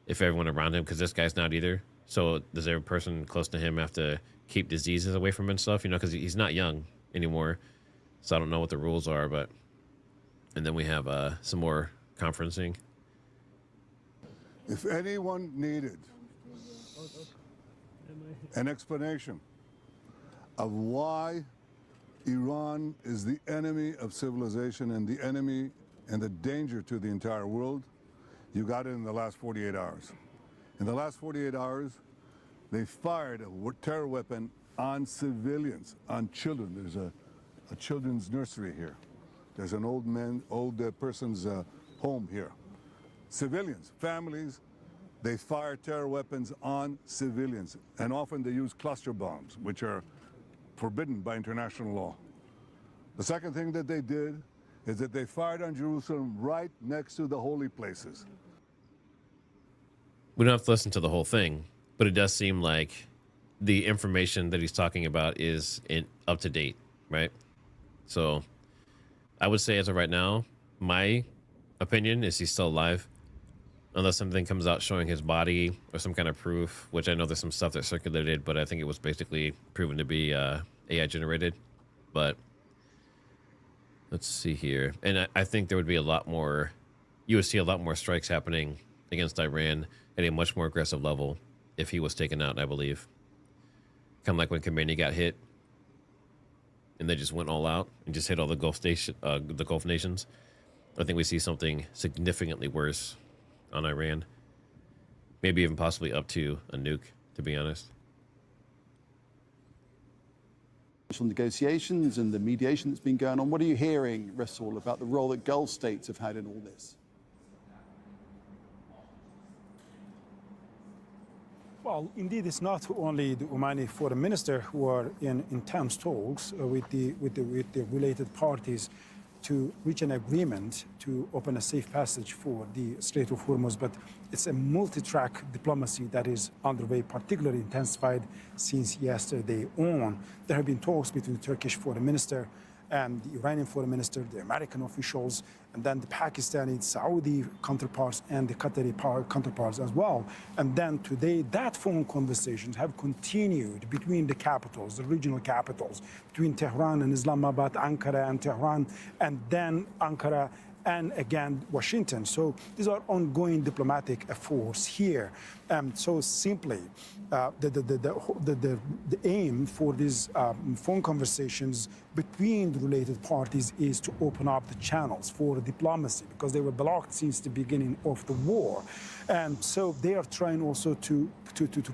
if everyone around him, because this guy's not either. So does every person close to him have to keep diseases away from him and stuff? You know, because he's not young anymore. So I don't know what the rules are, but... And then we have some more conferencing. If anyone needed an explanation of why Iran is the enemy of civilization and the enemy and the danger to the entire world, you got it in the last 48 hours. In the last 48 hours, they fired a terror weapon on civilians, on children. There's a children's nursery here. There's an old person's home here. Civilians, families, they fire terror weapons on civilians. And often they use cluster bombs, which are forbidden by international law. The second thing that they did is that they fired on Jerusalem right next to the holy places. We don't have to listen to the whole thing, but it does seem like the information that he's talking about is up to date, right? So I would say as of right now, my opinion is he's still alive. Unless something comes out showing his body or some kind of proof, which I know there's some stuff that circulated, but I think it was basically proven to be AI generated. But let's see here. And I think there would be a lot more, you would see a lot more strikes happening against Iran at a much more aggressive level if he was taken out, I believe. Kind of like when Khomeini got hit and they just went all out and just hit all the Gulf nations. I think we see something significantly worse on Iran. Maybe even possibly up to a nuke, to be honest. Negotiations and the mediation that's been going on. What are you hearing, Rasul, about the role that Gulf states have had in all this? Well, indeed, it's not only the Omani foreign minister who are in intense talks with the related parties to reach an agreement to open a safe passage for the Strait of Hormuz, but it's a multi-track diplomacy that is underway, particularly intensified since yesterday on. There have been talks between the Turkish foreign minister and the Iranian foreign minister, the American officials, and then the Pakistani, Saudi counterparts, and the Qatari counterparts as well. And then today, that phone conversations have continued between the capitals, the regional capitals, between Tehran and Islamabad, Ankara and Tehran, and then Ankara and again Washington. So these are ongoing diplomatic efforts here. So simply, the aim for these phone conversations between the related parties is to open up the channels for diplomacy, because they were blocked since the beginning of the war. And so they are trying also to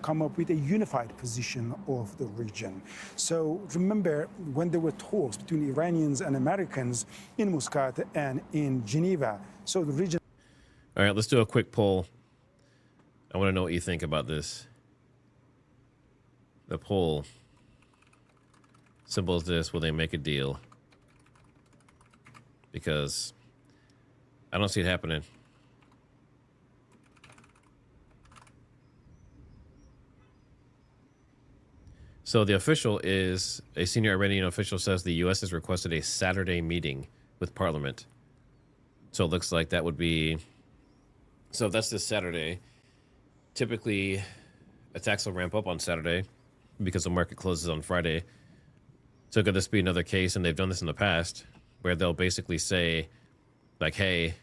come up with a unified position of the region. So remember, when there were talks between Iranians and Americans in Muscat and in Geneva, so the region... All right, let's do a quick poll. I want to know what you think about this. The poll. Simple as this: will they make a deal? Because I don't see it happening. So the official is a senior Iranian official says the U.S. has requested a Saturday meeting with Parliament. So it looks like that would be. So if that's this Saturday, typically attacks will ramp up on Saturday because the market closes on Friday. So could this be another case? And they've done this in the past where they'll basically say, like, hey,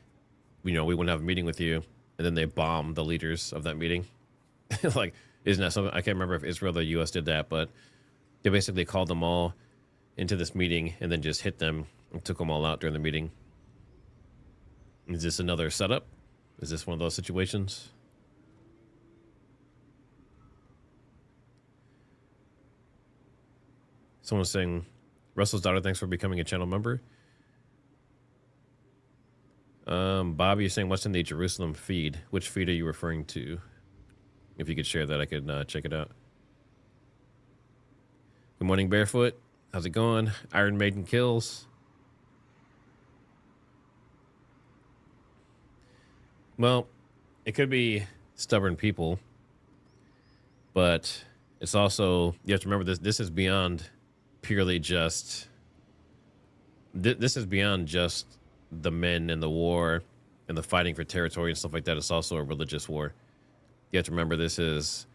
we want to have a meeting with you. And then they bomb the leaders of that meeting. Like, isn't that something? I can't remember if Israel or the U.S. did that, but they basically called them all into this meeting and then just hit them and took them all out during the meeting. Is this another setup? Is this one of those situations? Someone's saying, Russell's daughter, thanks for becoming a channel member. Bob, you're saying what's in the Jerusalem feed? Which feed are you referring to? If you could share that, I could check it out. Good morning, Barefoot. How's it going? Iron Maiden kills. Well, it could be stubborn people, but it's also, you have to remember this is beyond purely just, this is beyond just the men and the war and the fighting for territory and stuff like that. It's also a religious war. You have to remember this is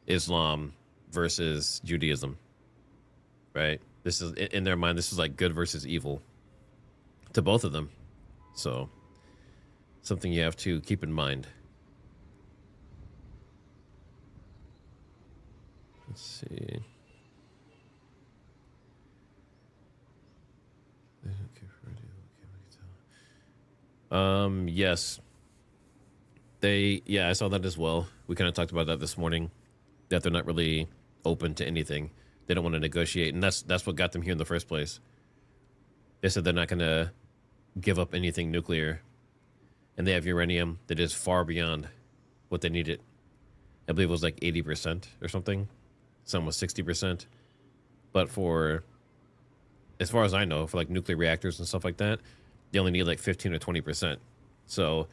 Islam versus Judaism, right? This is, in their mind, this is like good versus evil to both of them. So something you have to keep in mind. Let's see. Yes. I saw that as well. We kind of talked about that this morning, that they're not really open to anything. They don't want to negotiate, and that's what got them here in the first place. They said they're not going to give up anything nuclear, and they have uranium that is far beyond what they needed. I believe it was like 80% or something. Some was 60%. But for, as far as I know, for like nuclear reactors and stuff like that, they only need like 15 or 20%. So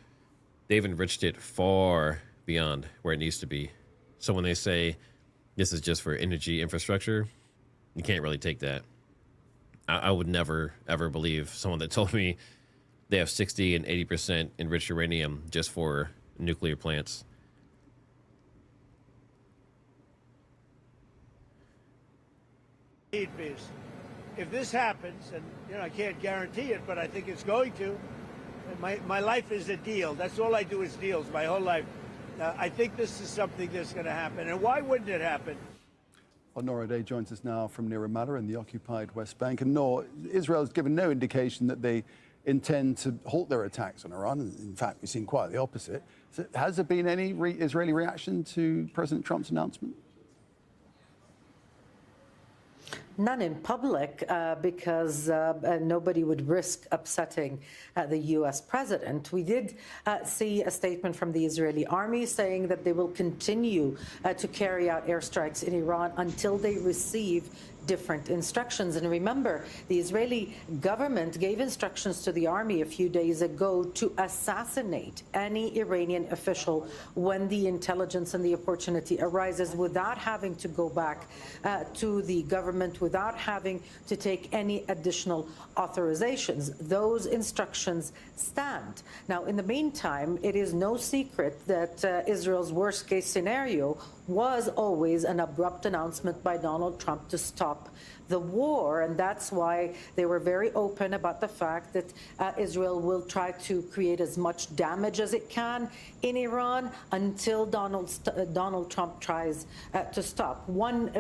they've enriched it far beyond where it needs to be. So when they say this is just for energy infrastructure, you can't really take that. I would never, ever believe someone that told me they have 60 and 80% enriched uranium just for nuclear plants. If this happens, and I can't guarantee it, but I think it's going to. My life is a deal. That's all I do is deals my whole life. I think this is something that's going to happen. And why wouldn't it happen? Well, Nora Day joins us now from near Ramallah in the occupied West Bank. And Nora, Israel has given no indication that they intend to halt their attacks on Iran. In fact, we've seen quite the opposite. So has there been any Israeli reaction to President Trump's announcement? None in public, because nobody would risk upsetting the U.S. president. We did see a statement from the Israeli army saying that they will continue to carry out airstrikes in Iran until they receive different instructions. And remember, the Israeli government gave instructions to the army a few days ago to assassinate any Iranian official when the intelligence and the opportunity arises, without having to go back to the government, without having to take any additional authorizations. Those instructions stand. Now, in the meantime, it is no secret that Israel's worst case scenario was always an abrupt announcement by Donald Trump to stop the war, and that's why they were very open about the fact that Israel will try to create as much damage as it can in Iran until Donald Trump tries to stop. One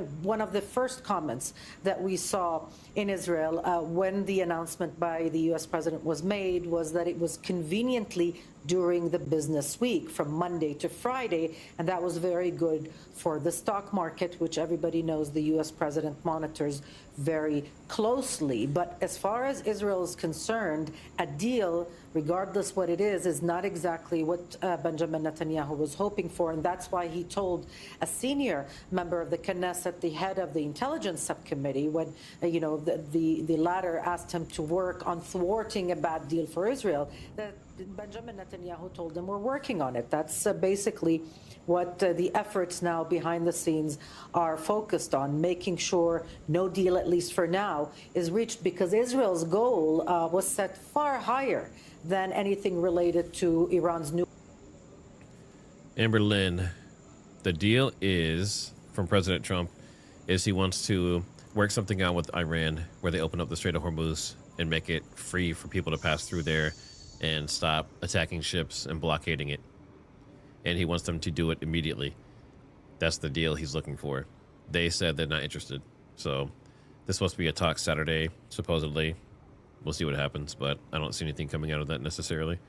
of the first comments that we saw in Israel when the announcement by the U.S. president was made was that it was conveniently during the business week from Monday to Friday, and that was very good for the stock market, which everybody knows the U.S. president monitors very closely. But as far as Israel is concerned, a deal regardless what it is not exactly what Benjamin Netanyahu was hoping for. And that's why he told a senior member of the Knesset, the head of the intelligence subcommittee, when the latter asked him to work on thwarting a bad deal for Israel, that Benjamin Netanyahu told them, we're working on it. That's basically what the efforts now behind the scenes are focused on, making sure no deal, at least for now, is reached, because Israel's goal was set far higher than anything related to Iran's new. Amber Lynn, the deal is, from President Trump, is he wants to work something out with Iran where they open up the Strait of Hormuz and make it free for people to pass through there and stop attacking ships and blockading it. And he wants them to do it immediately. That's the deal he's looking for. They said they're not interested. So this is supposed to be a talk Saturday, supposedly. We'll see what happens, but I don't see anything coming out of that necessarily.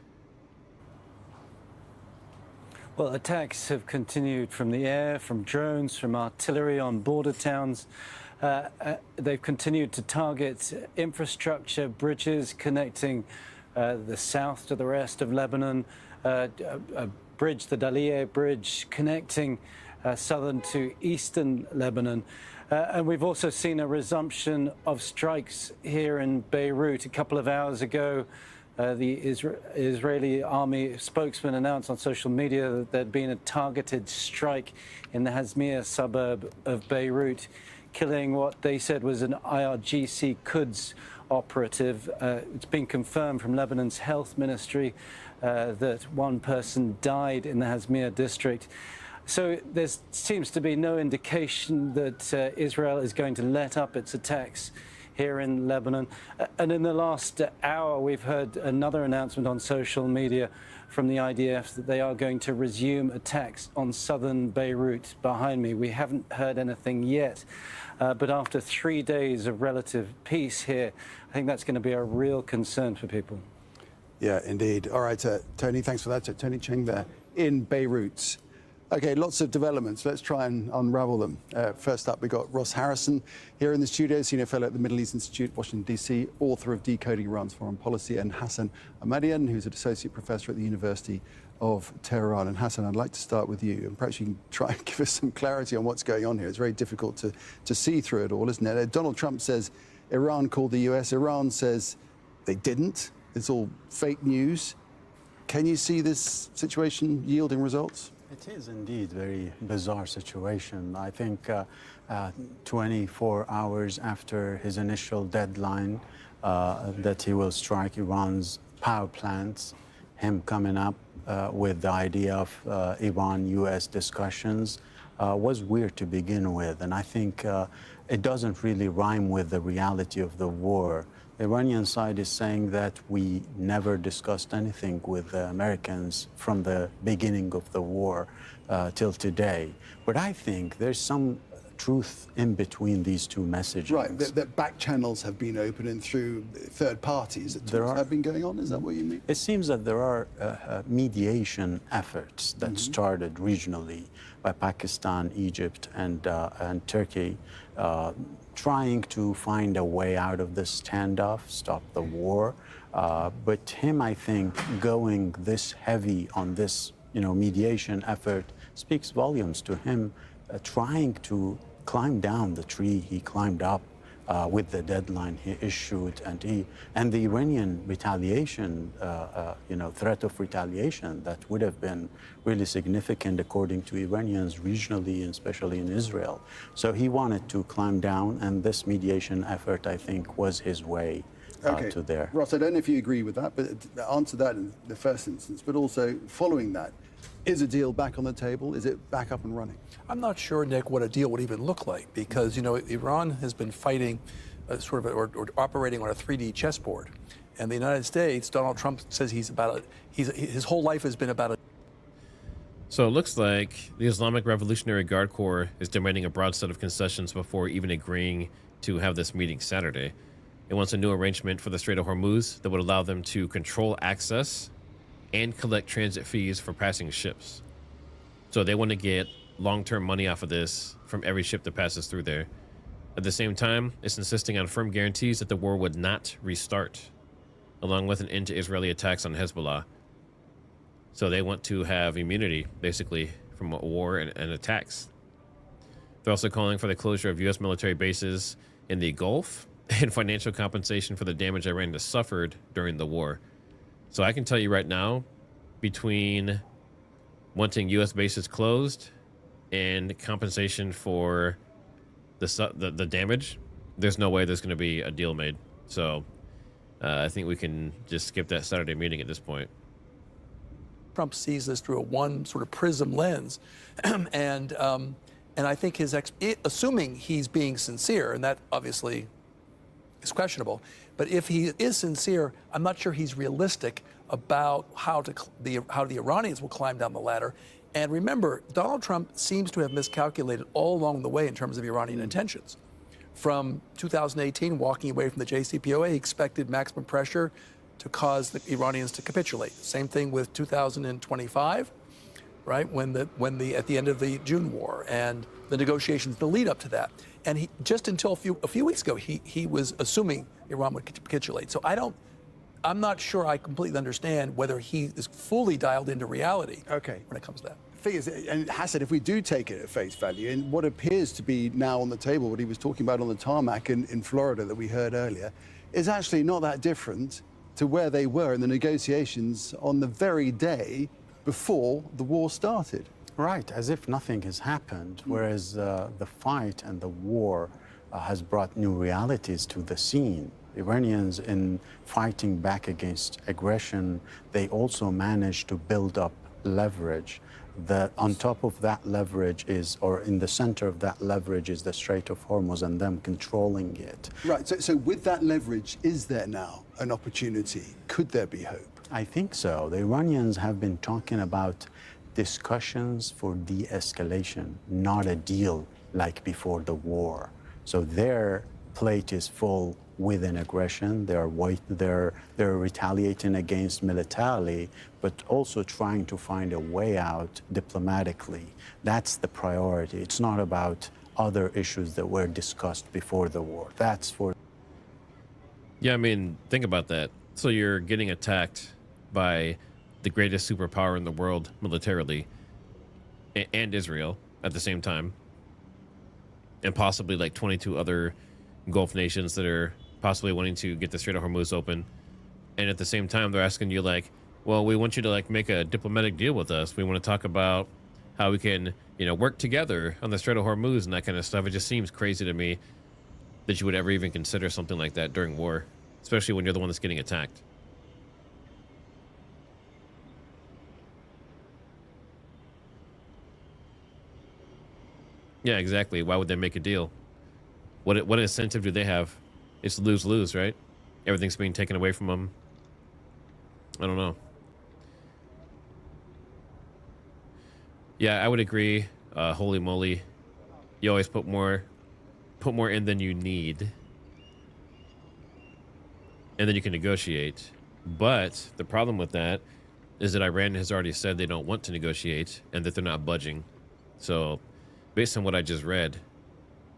Well, attacks have continued from the air, from drones, from artillery on border towns. They've continued to target infrastructure, bridges connecting the south to the rest of Lebanon, a bridge, the Dalia Bridge, connecting southern to eastern Lebanon. And we've also seen a resumption of strikes here in Beirut. A couple of hours ago, the Israeli army spokesman announced on social media that there'd been a targeted strike in the Hazmir suburb of Beirut, killing what they said was an IRGC Quds operative. It's been confirmed from Lebanon's health ministry that one person died in the Hazmir district. So there seems to be no indication that Israel is going to let up its attacks here in Lebanon. And in the last hour, we've heard another announcement on social media from the IDF that they are going to resume attacks on southern Beirut behind me. We haven't heard anything yet, but after 3 days of relative peace here, I think that's going to be a real concern for people. Yeah, indeed. All right, Tony, thanks for that. Tony Cheng there in Beirut. Okay, lots of developments. Let's try and unravel them. First up, we got Ross Harrison here in the studio, senior fellow at the Middle East Institute, Washington, D.C., author of Decoding Iran's Foreign Policy, and Hassan Ahmadian, who's an associate professor at the University of Tehran. And Hassan, I'd like to start with you, and perhaps you can try and give us some clarity on what's going on here. It's very difficult to see through it all, isn't it? Donald Trump says Iran called the U.S. Iran says they didn't. It's all fake news. Can you see this situation yielding results? It is indeed a very bizarre situation. I think 24 hours after his initial deadline that he will strike Iran's power plants, him coming up with the idea of Iran-U.S. discussions was weird to begin with. And I think it doesn't really rhyme with the reality of the war. The Iranian side is saying that we never discussed anything with the Americans from the beginning of the war till today. But I think there's some truth in between these two messages. Right, that back channels have been opened and through third parties that have been going on. Is that what you mean? It seems that there are mediation efforts that started regionally by Pakistan, Egypt, and Turkey, trying to find a way out of this standoff, stop the war. But him, I think, going this heavy on this, mediation effort speaks volumes to him trying to climb down the tree he climbed up with the deadline he issued, and the Iranian retaliation, threat of retaliation that would have been really significant according to Iranians regionally and especially in Israel. So he wanted to climb down, and this mediation effort, I think, was his way to there. Ross, I don't know if you agree with that, but answer that in the first instance, but also following that, is a deal back on the table? Is it back up and running? I'm not sure, Nick, what a deal would even look like, because, Iran has been fighting or operating on a 3D chessboard. And the United States, Donald Trump says his whole life has been about it. So it looks like the Islamic Revolutionary Guard Corps is demanding a broad set of concessions before even agreeing to have this meeting Saturday. It wants a new arrangement for the Strait of Hormuz that would allow them to control access and collect transit fees for passing ships. So they want to get long-term money off of this from every ship that passes through there. At the same time, it's insisting on firm guarantees that the war would not restart along with an end to Israeli attacks on Hezbollah. So they want to have immunity, basically, from war and attacks. They're also calling for the closure of U.S. military bases in the Gulf and financial compensation for the damage Iran has suffered during the war. So I can tell you right now, between wanting U.S. bases closed and compensation for the damage, there's no way there's going to be a deal made. So I think we can just skip that Saturday meeting at this point. Trump sees this through a one sort of prism lens, and I think assuming he's being sincere, and that obviously is questionable, but if he is sincere, I'm not sure he's realistic about how the Iranians will climb down the ladder. And remember, Donald Trump seems to have miscalculated all along the way in terms of Iranian intentions. From 2018, walking away from the JCPOA, he expected maximum pressure to cause the Iranians to capitulate. Same thing with 2025, right? When at the end of the June war and the negotiations, the lead up to that. And he just until a few weeks ago, he was assuming Iran would capitulate. So I'm not sure I completely understand whether he is fully dialed into reality. Okay. When it comes to that. Figures, and Hassan, if we do take it at face value, and what appears to be now on the table, what he was talking about on the tarmac in Florida that we heard earlier, is actually not that different to where they were in the negotiations on the very day before the war started. Right, as if nothing has happened, whereas the fight and the war has brought new realities to the scene. Iranians, in fighting back against aggression, they also managed to build up leverage. That on top of that leverage is, or in the center of that leverage is the Strait of Hormuz and them controlling it. Right, so with that leverage, is there now an opportunity? Could there be hope? I think so. The Iranians have been talking about discussions for de-escalation, not a deal like before the war. So their plate is full with an aggression. They're retaliating against militarily, but also trying to find a way out diplomatically. That's the priority. It's not about other issues that were discussed before the war. That's for... Yeah, I mean, think about that. So you're getting attacked by the greatest superpower in the world militarily, and Israel at the same time, and possibly like 22 other Gulf nations that are possibly wanting to get the Strait of Hormuz open. And at the same time, they're asking you like, well, we want you to like make a diplomatic deal with us. We want to talk about how we can, work together on the Strait of Hormuz and that kind of stuff. It just seems crazy to me that you would ever even consider something like that during war, especially when you're the one that's getting attacked. Yeah, exactly. Why would they make a deal? What incentive do they have? It's lose-lose, right? Everything's being taken away from them. I don't know. Yeah, I would agree. Holy moly. You always put more in than you need. And then you can negotiate. But the problem with that is that Iran has already said they don't want to negotiate and that they're not budging. So based on what I just read,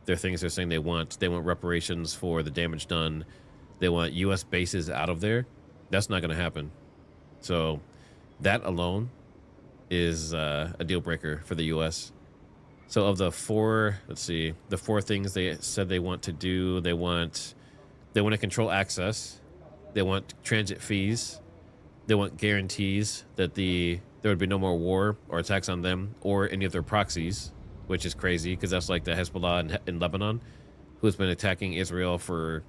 there are things they're saying they want. They want reparations for the damage done. They want U.S. bases out of there. That's not going to happen. So that alone is a deal breaker for the U.S. So of the four, the four things they said they want to do, they want to control access. They want transit fees. They want guarantees that there would be no more war or attacks on them or any of their proxies, which is crazy because that's like the Hezbollah in Lebanon, who's been attacking Israel for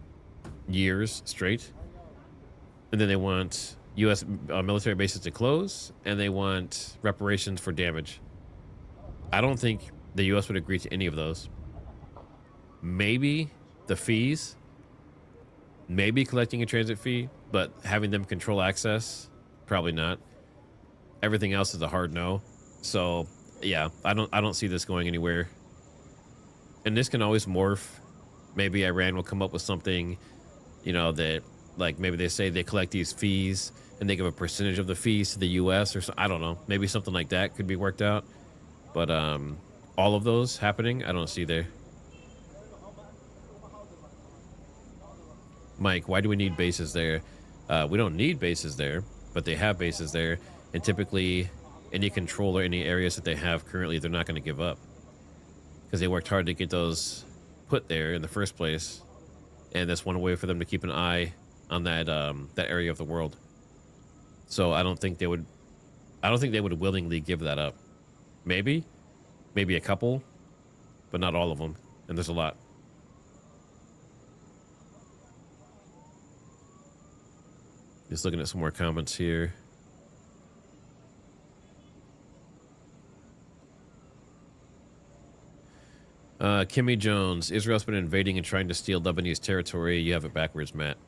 years straight. And then they want U.S. Military bases to close, and they want reparations for damage. I don't think the U.S. would agree to any of those. Maybe the fees, maybe collecting a transit fee, but having them control access, probably not. Everything else is a hard no. So yeah, I don't see this going anywhere. And this can always morph. Maybe Iran will come up with something, that like maybe they say they collect these fees and they give a percentage of the fees to the U.S. or so. I don't know. Maybe something like that could be worked out. But all of those happening, I don't see there. Mike, why do we need bases there? We don't need bases there, but they have bases there, and typically any control or any areas that they have currently, they're not going to give up because they worked hard to get those put there in the first place, and that's one way for them to keep an eye on that that area of the world. So I don't think they would willingly give that up. Maybe a couple, but not all of them, and there's a lot. Just looking at some more comments here. Kimmy Jones, Israel's been invading and trying to steal Lebanese territory. You have it backwards, Matt.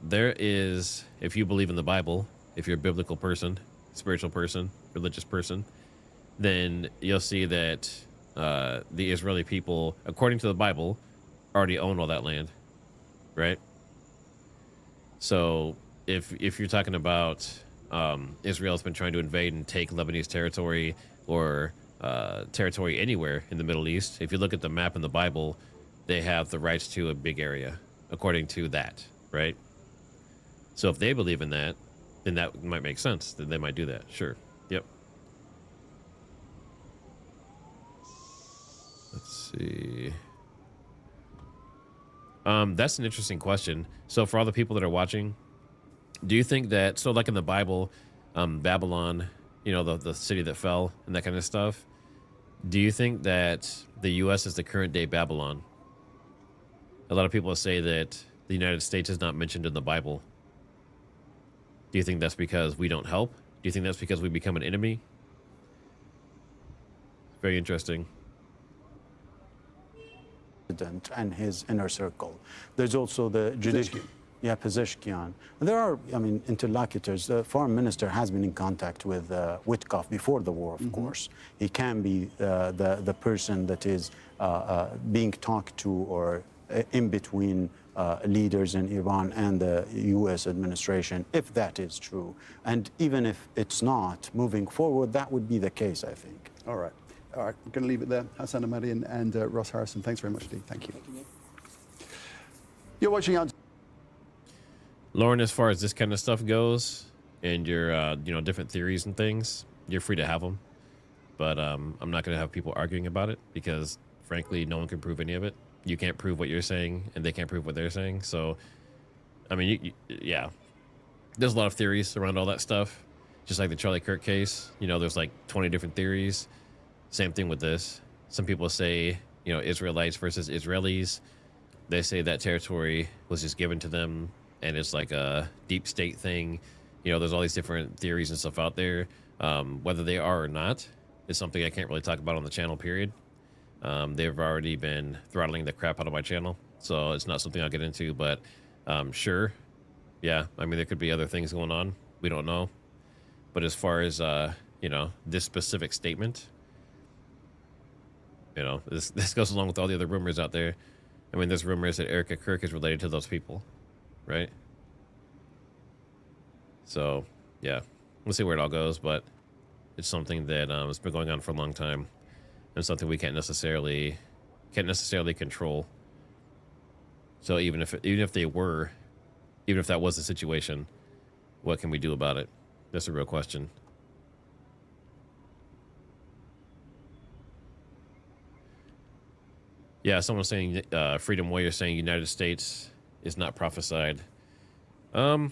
There is, if you believe in the Bible, if you're a biblical person, spiritual person, religious person, then you'll see that the Israeli people, according to the Bible, already own all that land, right? So if you're talking about Israel's been trying to invade and take Lebanese territory or territory anywhere in the Middle East, if you look at the map in the Bible, they have the rights to a big area, according to that, right? So if they believe in that, then that might make sense. Then they might do that. Sure. Yep. Let's see. That's an interesting question. So for all the people that are watching, do you think that, so like in the Bible, Babylon, you know, the city that fell and that kind of stuff, do you think that the U.S. is the current day Babylon? A lot of people say that the United States is not mentioned in the Bible. Do you think that's because we don't help? Do you think that's because we become an enemy? Very interesting. And his inner circle. There's also the judicial. Yeah, Pezeshkian. There are, I mean, interlocutors. The foreign minister has been in contact with Witkoff before the war, of course. He can be the person that is being talked to or in between leaders in Iran and the U.S. administration, if that is true. And even if it's not, moving forward, that would be the case, I think. All right. All right, I'm going to leave it there. Hassan Ahmadian and Ross Harrison, thanks very much indeed. Thank you. You're watching on. Lauren, as far as this kind of stuff goes, and your, you know, different theories and things, you're free to have them. But I'm not going to have people arguing about it because, frankly, no one can prove any of it. You can't prove what you're saying, and they can't prove what they're saying. So, I mean, yeah, there's a lot of theories around all that stuff. Just like the Charlie Kirk case, you know, there's like 20 different theories. Same thing with this. Some people say, you know, Israelites versus Israelis. They say that territory was just given to them, and it's like a deep state thing. You know, there's all these different theories and stuff out there. Whether they are or not is something I can't really talk about on the channel, period. They've already been throttling the crap out of my channel, so it's not something I'll get into, but sure, yeah, I mean, there could be other things going on. We don't know. But as far as, you know, this specific statement, you know, this goes along with all the other rumors out there. I mean, there's rumors that Erica Kirk is related to those people, right? So, yeah, we'll see where it all goes, but it's something that has been going on for a long time, and something we can't necessarily control. So even if that was the situation, what can we do about it? That's a real question. Yeah, someone's saying, Freedom Warrior saying United States is not prophesied. Yeah,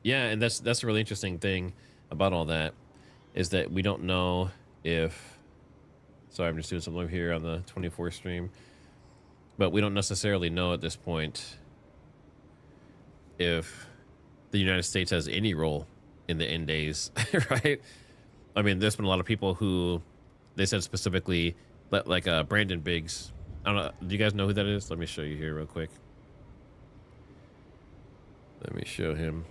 and that's a really interesting thing about all that, is that we don't know if... Sorry, I'm just doing something here on the 24 stream. But we don't necessarily know at this point if the United States has any role in the end days, right? I mean, there's been a lot of people who, they said specifically, like Brandon Biggs. I don't know. Do you guys know who that is? Let me show you here real quick. Let me show him.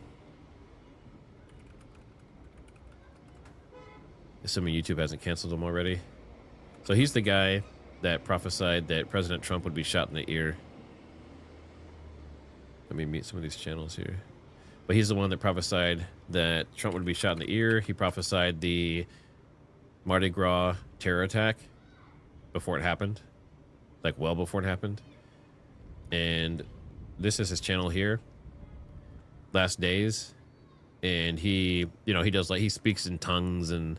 Assuming YouTube hasn't canceled him already. So he's the guy that prophesied that President Trump would be shot in the ear. Let me meet some of these channels here. But he's the one that prophesied that Trump would be shot in the ear. He prophesied the Mardi Gras terror attack before it happened, like well before it happened. And this is his channel here. last days, and he does he speaks in tongues and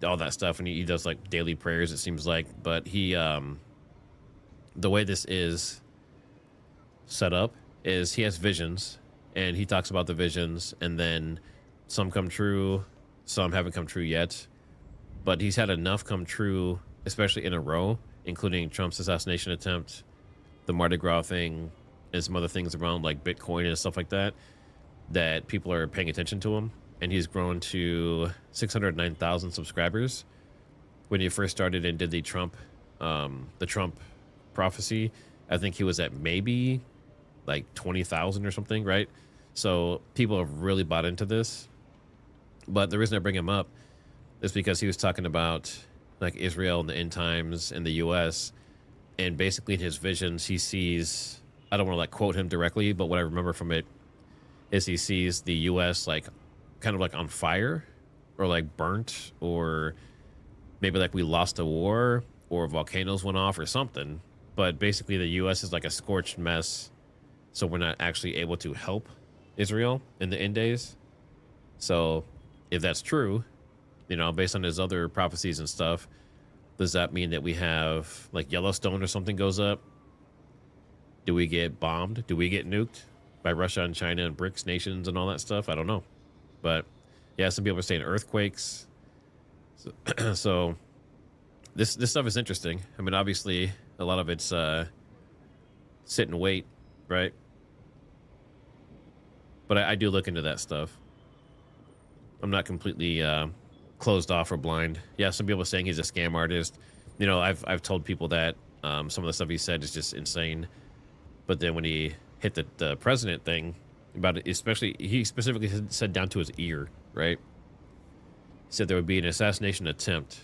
all that stuff, and he does like daily prayers, it seems like. But he the way this is set up is he has visions, and he talks about the visions, and then some come true, some haven't come true yet, but he's had enough come true, especially in a row, including Trump's assassination attempt, the Mardi Gras thing, and some other things around like Bitcoin and stuff like that, that people are paying attention to him. And he's grown to 609,000 subscribers. When he first started and did the Trump prophecy, I think he was at maybe like 20,000 or something, right? So people have really bought into this. But the reason I bring him up is because he was talking about like Israel and the end times and the U.S. And basically in his visions, he sees, I don't want to like quote him directly, but what I remember from it is he sees the U.S. like kind of like on fire or like burnt, or maybe like we lost a war or volcanoes went off or something. But basically the U.S. is like a scorched mess. So we're not actually able to help Israel in the end days. So if that's true, you know, based on his other prophecies and stuff, does that mean that we have like Yellowstone or something goes up? Do we get bombed? Do we get nuked by Russia and China and BRICS nations and all that stuff? I don't know. But yeah, some people are saying earthquakes. So this stuff is interesting. I mean, obviously a lot of it's sit and wait, right? But I do look into that stuff. I'm not completely closed off or blind. Yeah, some people are saying he's a scam artist. You know, I've told people that some of the stuff he said is just insane. But then when he hit the president thing about it, especially, he specifically said down to his ear, right? He said there would be an assassination attempt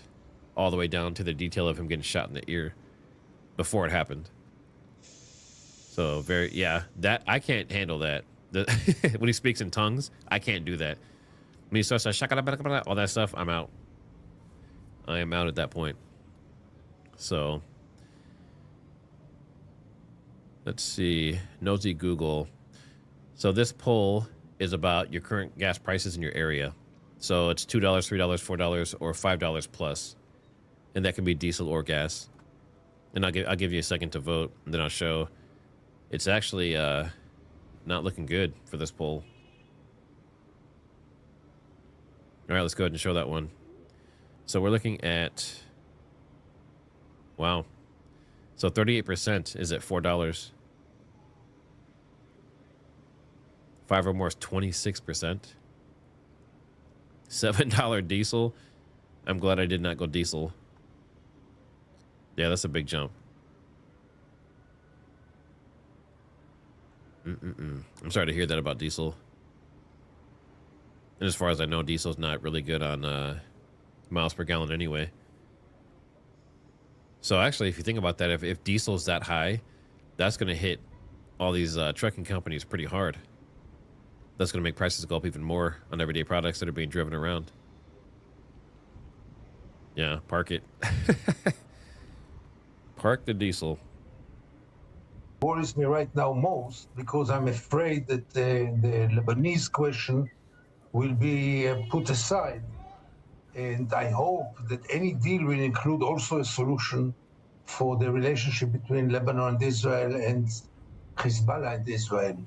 all the way down to the detail of him getting shot in the ear before it happened. So that I can't handle that. When he speaks in tongues, I can't do that. When he starts to all that stuff, I'm out. I am out at that point. So let's see. Nosy Google. So this poll is about your current gas prices in your area. So it's $2, $3, $4, or $5 plus, and that can be diesel or gas. And I'll give you a second to vote, and then I'll show. It's actually not looking good for this poll. All right, let's go ahead and show that one. So we're looking at, wow. So 38% is at $4. 5 or more is 26%. $7 diesel. I'm glad I did not go diesel. Yeah, that's a big jump. I'm sorry to hear that about diesel. And as far as I know, diesel's not really good on miles per gallon anyway. So actually, if you think about that, if diesel's that high, that's going to hit all these trucking companies pretty hard. That's going to make prices go up even more on everyday products that are being driven around. Yeah, park it. Park the diesel. Worries me right now most because I'm afraid that the Lebanese question will be put aside. And I hope that any deal will include also a solution for the relationship between Lebanon and Israel and Hezbollah and Israel.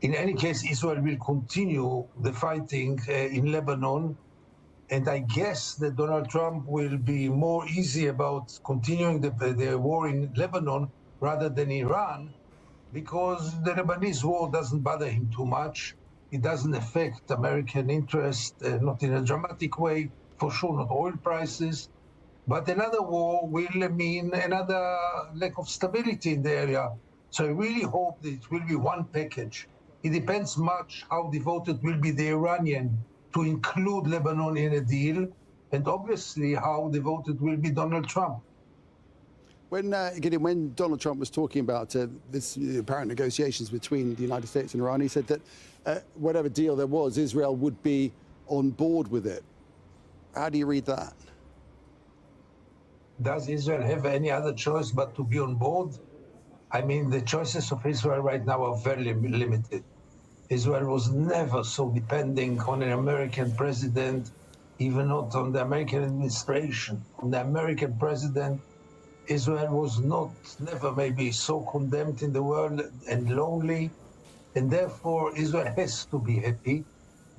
In any case, Israel will continue the fighting in Lebanon. And I guess that Donald Trump will be more easy about continuing the war in Lebanon rather than Iran, because the Lebanese war doesn't bother him too much. It doesn't affect American interest, not in a dramatic way, for sure, not oil prices. But another war will mean another lack of stability in the area. So I really hope that it will be one package. It depends much how devoted will be the Iranian to include Lebanon in a deal, and obviously how devoted will be Donald Trump. When Donald Trump was talking about this apparent negotiations between the United States and Iran, he said that whatever deal there was, Israel would be on board with it. How do you read that? Does Israel have any other choice but to be on board? I mean, the choices of Israel right now are very limited. Israel was never so depending on an American president, even not on the American administration. On the American president, Israel was never maybe so condemned in the world and lonely. And therefore, Israel has to be happy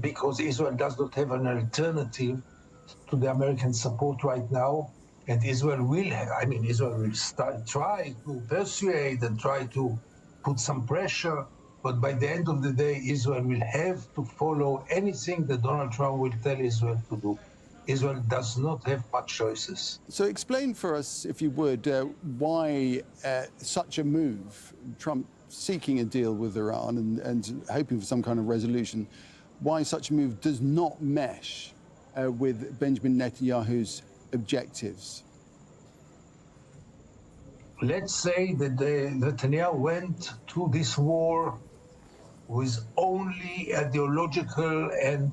because Israel does not have an alternative to the American support right now. And Israel will have, Israel will try to persuade and try to put some pressure. But by the end of the day, Israel will have to follow anything that Donald Trump will tell Israel to do. Israel does not have much choices. So explain for us, if you would, why such a move, Trump seeking a deal with Iran and hoping for some kind of resolution, why such a move does not mesh with Benjamin Netanyahu's objectives? Let's say that Netanyahu went to this war with only ideological and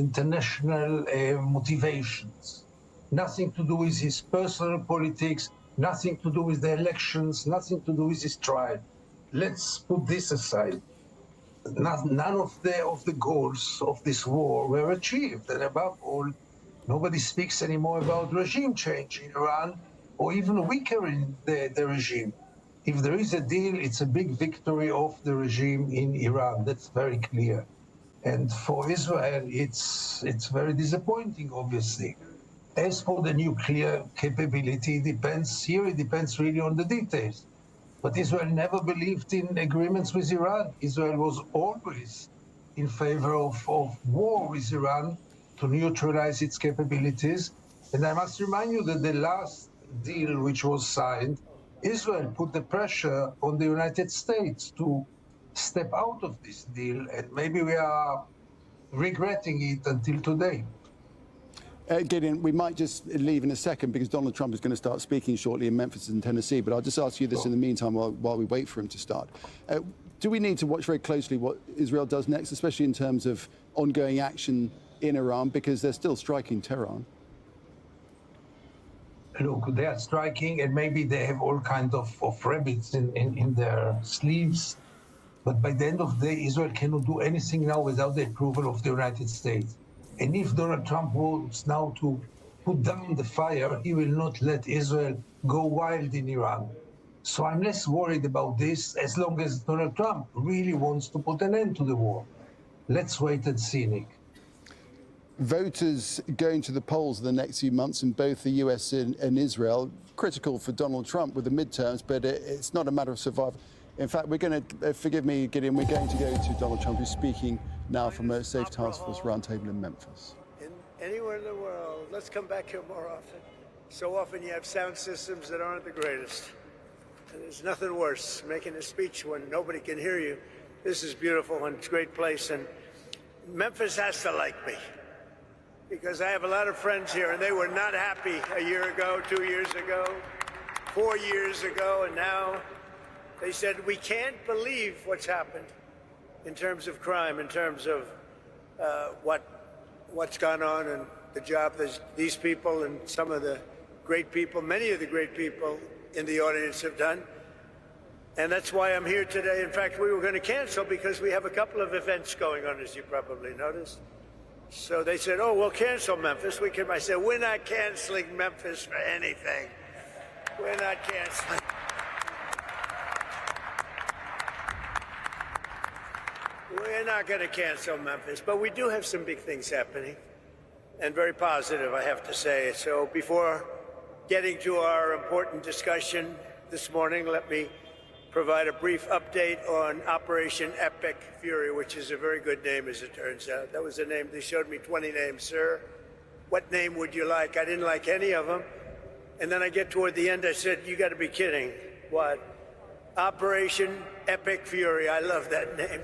international motivations. Nothing to do with his personal politics, nothing to do with the elections, nothing to do with his tribe. Let's put this aside. None of the goals of this war were achieved. And above all, nobody speaks anymore about regime change in Iran or even weaker in the regime. If there is a deal, it's a big victory of the regime in Iran. That's very clear. And for Israel, it's very disappointing, obviously. As for the nuclear capability, it depends really on the details. But Israel never believed in agreements with Iran. Israel was always in favor of war with Iran to neutralize its capabilities. And I must remind you that the last deal which was signed, Israel put the pressure on the United States to step out of this deal, and maybe we are regretting it until today. Gideon, we might just leave in a second because Donald Trump is going to start speaking shortly in Memphis and Tennessee, but I'll just ask you this in the meantime while we wait for him to start. Do we need to watch very closely what Israel does next, especially in terms of ongoing action in Iran, because they're still striking Tehran? Look, they are striking, and maybe they have all kinds of rabbits in their sleeves. But by the end of the day, Israel cannot do anything now without the approval of the United States. And if Donald Trump wants now to put down the fire, he will not let Israel go wild in Iran. So I'm less worried about this as long as Donald Trump really wants to put an end to the war. Let's wait and see, Nick. Voters going to the polls in the next few months in both the US and Israel, critical for Donald Trump with the midterms, but it's not a matter of survival. In fact, we're going to, forgive me, Gideon, we're going to go to Donald Trump, who's speaking now from a Safe Task Force roundtable in Memphis. Anywhere in the world, let's come back here more often. So often you have sound systems that aren't the greatest. And there's nothing worse, making a speech when nobody can hear you. This is beautiful and it's a great place. And Memphis has to like me, because I have a lot of friends here, and they were not happy a year ago, 2 years ago, 4 years ago, and now they said, we can't believe what's happened in terms of crime, in terms of what's gone on and the job that these people and some of the great people, many of the great people in the audience have done. And that's why I'm here today. In fact, we were going to cancel because we have a couple of events going on, as you probably noticed. So they said, oh, we'll cancel Memphis. I said, we're not canceling Memphis for anything. We're not canceling. We're not going to cancel Memphis, but we do have some big things happening, and very positive, I have to say. So before getting to our important discussion this morning, let me provide a brief update on Operation Epic Fury, which is a very good name, as it turns out. That was the name. They showed me 20 names. Sir, what name would you like? I didn't like any of them. And then I get toward the end, I said, you got to be kidding. What? Operation Epic Fury. I love that name.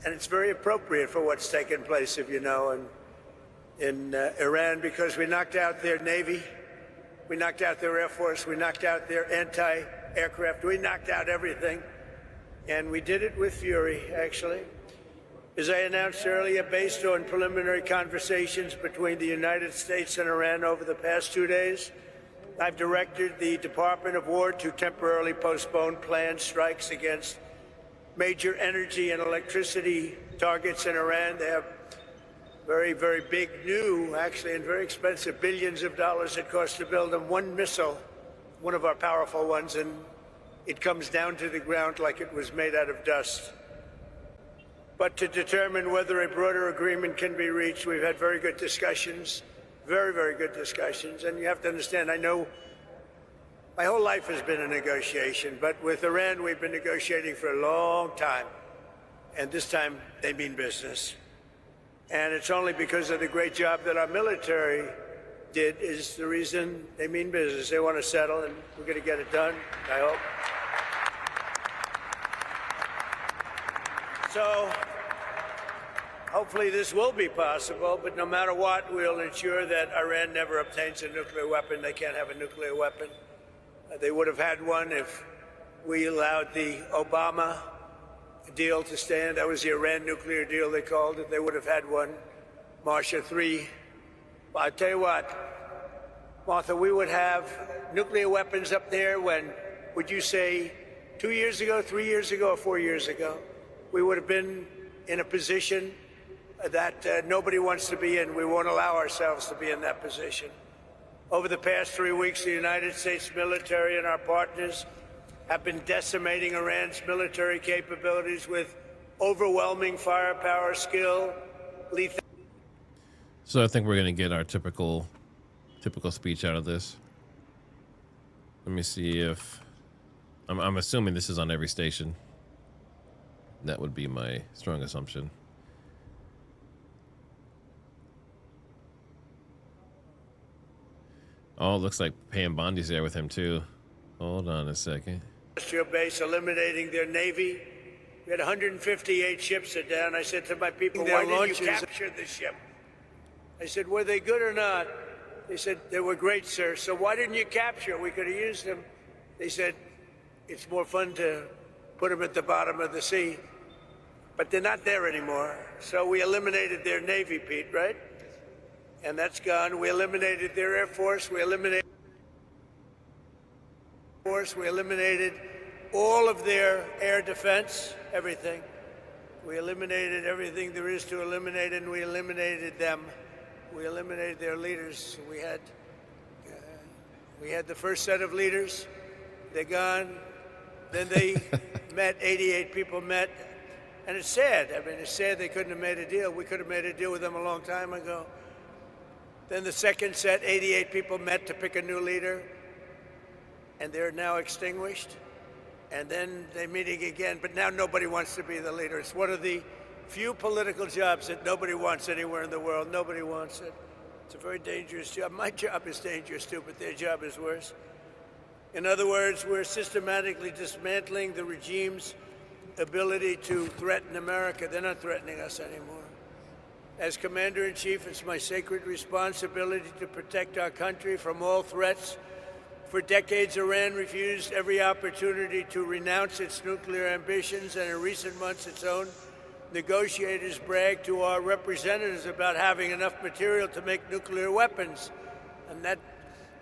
And it's very appropriate for what's taken place, if you know, in Iran, because we knocked out their Navy, we knocked out their Air Force, we knocked out their anti-aircraft, we knocked out everything. And we did it with fury, actually. As I announced earlier, based on preliminary conversations between the United States and Iran over the past 2 days, I've directed the Department of War to temporarily postpone planned strikes against major energy and electricity targets in Iran. They have very, very big, new, actually, and very expensive, billions of dollars it costs to build them. One missile, one of our powerful ones, and it comes down to the ground like it was made out of dust. But to determine whether a broader agreement can be reached, we've had very good discussions, very, very good discussions. And you have to understand, I know my whole life has been a negotiation, but with Iran, we've been negotiating for a long time. And this time, they mean business. And it's only because of the great job that our military did is the reason they mean business. They want to settle, and we're going to get it done, I hope. So hopefully this will be possible, but no matter what, we'll ensure that Iran never obtains a nuclear weapon. They can't have a nuclear weapon. They would have had one if we allowed the Obama deal to stand. That was the Iran nuclear deal, they called it. They would have had one. Marcia 3. Well, I'll tell you what, Martha, we would have nuclear weapons up there when, would you say, 2 years ago, 3 years ago, or 4 years ago? We would have been in a position that nobody wants to be in. We won't allow ourselves to be in that position. Over the past 3 weeks, the United States military and our partners have been decimating Iran's military capabilities with overwhelming firepower, skill, lethal. So I think we're going to get our typical speech out of this. Let me see if I'm assuming this is on every station. That would be my strong assumption. Oh, looks like Pam Bondi's there with him too. Hold on a second. Industrial base, eliminating their navy. We had 158 ships are down. I said to my people, why didn't you capture the ship? I said, were they good or not? They said, they were great, sir. So why didn't you capture? We could have used them. They said, it's more fun to put them at the bottom of the sea. But they're not there anymore. So we eliminated their navy, Pete, right? And that's gone. We eliminated their Air Force. We eliminated all of their air defense, everything. We eliminated everything there is to eliminate, and we eliminated them. We eliminated their leaders. We had the first set of leaders. They're gone. Then they met, 88 people met. And it's sad. I mean, it's sad they couldn't have made a deal. We could have made a deal with them a long time ago. Then the second set, 88 people met to pick a new leader, and they're now extinguished. And then they're meeting again, but now nobody wants to be the leader. It's one of the few political jobs that nobody wants anywhere in the world. Nobody wants it. It's a very dangerous job. My job is dangerous too, but their job is worse. In other words, we're systematically dismantling the regime's ability to threaten America. They're not threatening us anymore. As Commander-in-Chief, it's my sacred responsibility to protect our country from all threats. For decades, Iran refused every opportunity to renounce its nuclear ambitions, and in recent months, its own negotiators bragged to our representatives about having enough material to make nuclear weapons. And that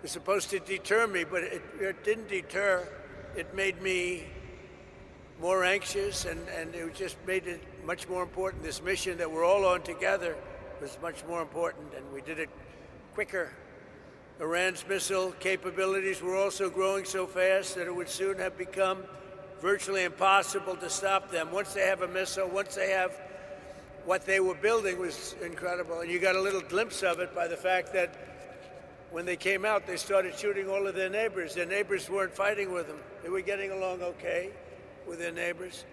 was supposed to deter me, but it didn't deter. It made me more anxious, and it just made it much more important. This mission that we're all on together was much more important, and we did it quicker. Iran's missile capabilities were also growing so fast that it would soon have become virtually impossible to stop them. Once they have a missile, once they have what they were building was incredible. And you got a little glimpse of it by the fact that when they came out, they started shooting all of their neighbors. Their neighbors weren't fighting with them. They were getting along okay with their neighbors.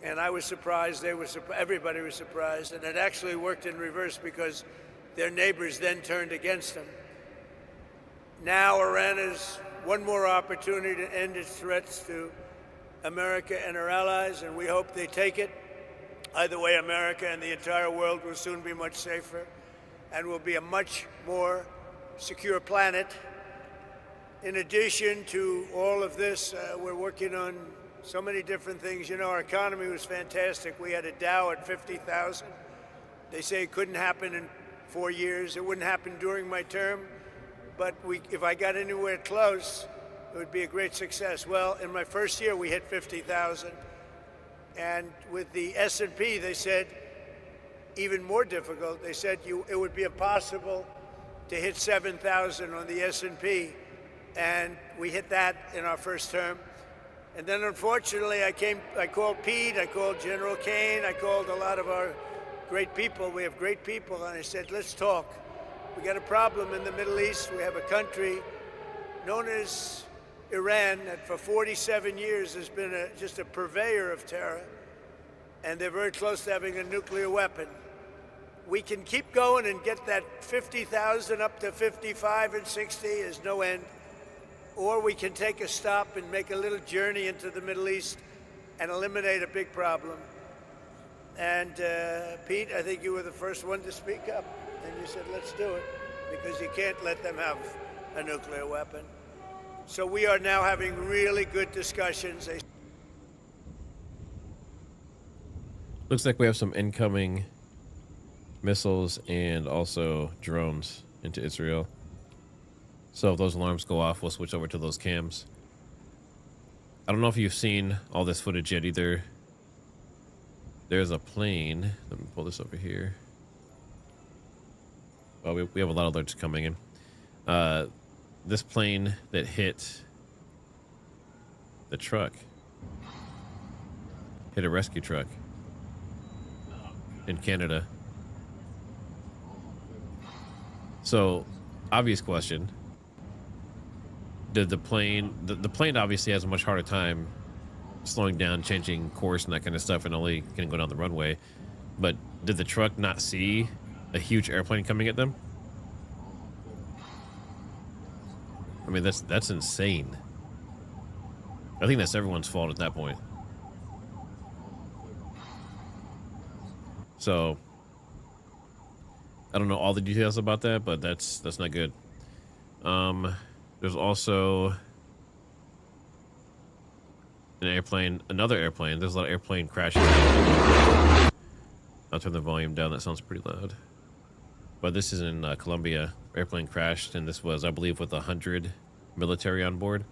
And I was surprised. Everybody was surprised. And it actually worked in reverse because their neighbors then turned against them. Now Iran has one more opportunity to end its threats to America and our allies, and we hope they take it. Either way, America and the entire world will soon be much safer and will be a much more secure planet. In addition to all of this, we're working on so many different things. You know, our economy was fantastic. We had a Dow at 50,000. They say it couldn't happen in 4 years. It wouldn't happen during my term. But if I got anywhere close, it would be a great success. Well, in my first year, we hit 50,000. And with the S&P, they said, even more difficult. They said it would be impossible to hit 7,000 on the S&P, and we hit that in our first term. And then, unfortunately, I called Pete, I called General Kane, I called a lot of our great people. We have great people, and I said, let's talk. We got a problem in the Middle East. We have a country known as Iran that for 47 years has been just a purveyor of terror, and they're very close to having a nuclear weapon. We can keep going and get that 50,000 up to 55 and 60 is no end. Or we can take a stop and make a little journey into the Middle East and eliminate a big problem. And Pete, I think you were the first one to speak up. And you said, let's do it, because you can't let them have a nuclear weapon. So we are now having really good discussions. Looks like we have some incoming missiles and also drones into Israel. So if those alarms go off, we'll switch over to those cams. I don't know if you've seen all this footage yet either. There's a plane. Let me pull this over here. Well, we have a lot of alerts coming in. This plane that hit the truck, hit a rescue truck in Canada. So, obvious question. Did the plane... The plane obviously has a much harder time slowing down, changing course and that kind of stuff, and only can go down the runway. But did the truck not see a huge airplane coming at them? I mean, that's insane. I think that's everyone's fault at that point. So... I don't know all the details about that, but that's not good. There's also an airplane, another airplane. There's a lot of airplane crashes. I'll turn the volume down. That sounds pretty loud. But this is in Colombia. Airplane crashed, and this was, I believe, with 100 military on board.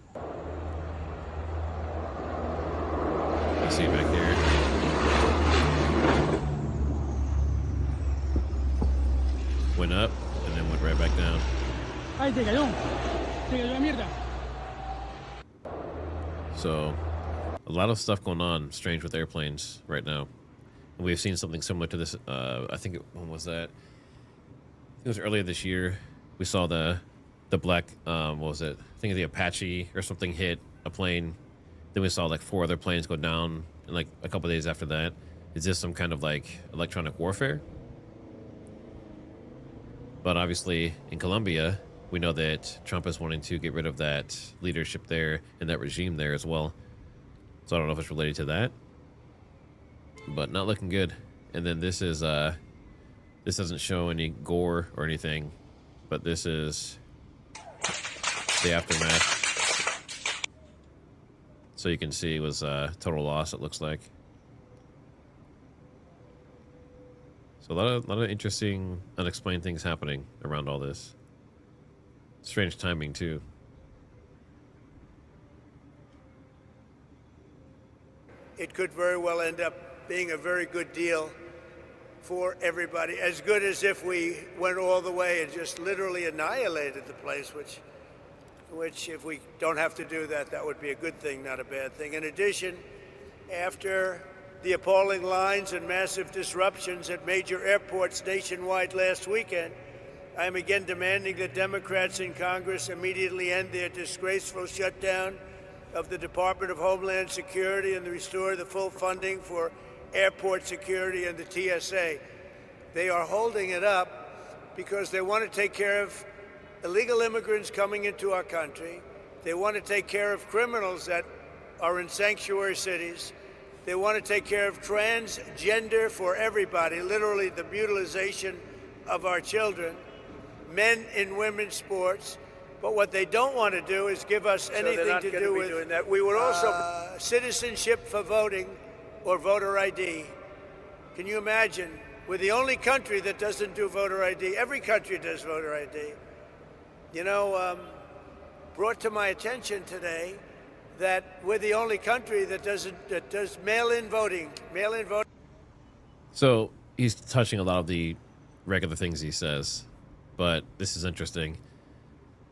You see it back here. Went up and then went right back down. So, a lot of stuff going on, strange, with airplanes right now. And we've seen something similar to this. I think when was that? It was earlier this year. We saw the black, what was it? I think the Apache or something hit a plane. Then we saw like 4 other planes go down, and like a couple days after that. Is this some kind of like electronic warfare? But obviously, in Colombia, we know that Trump is wanting to get rid of that leadership there and that regime there as well. So I don't know if it's related to that, but not looking good. And then this is this doesn't show any gore or anything, but this is the aftermath. So you can see it was total loss, it looks like. So a lot of interesting, unexplained things happening around all this. Strange timing, too. It could very well end up being a very good deal for everybody. As good as if we went all the way and just literally annihilated the place, which if we don't have to do that, that would be a good thing, not a bad thing. In addition, after the appalling lines and massive disruptions at major airports nationwide last weekend, I am again demanding that Democrats in Congress immediately end their disgraceful shutdown of the Department of Homeland Security and restore the full funding for airport security and the TSA. They are holding it up because they want to take care of illegal immigrants coming into our country. They want to take care of criminals that are in sanctuary cities. They want to take care of transgender for everybody, literally the mutilization of our children, men in women's sports. But what they don't want to do is give us anything to do with doing that. We would also citizenship for voting or voter ID. Can you imagine? We're the only country that doesn't do voter ID. Every country does voter ID. You know, brought to my attention today that we're the only country that does mail-in voting. Mail-in voting. So he's touching a lot of the regular things he says, but this is interesting.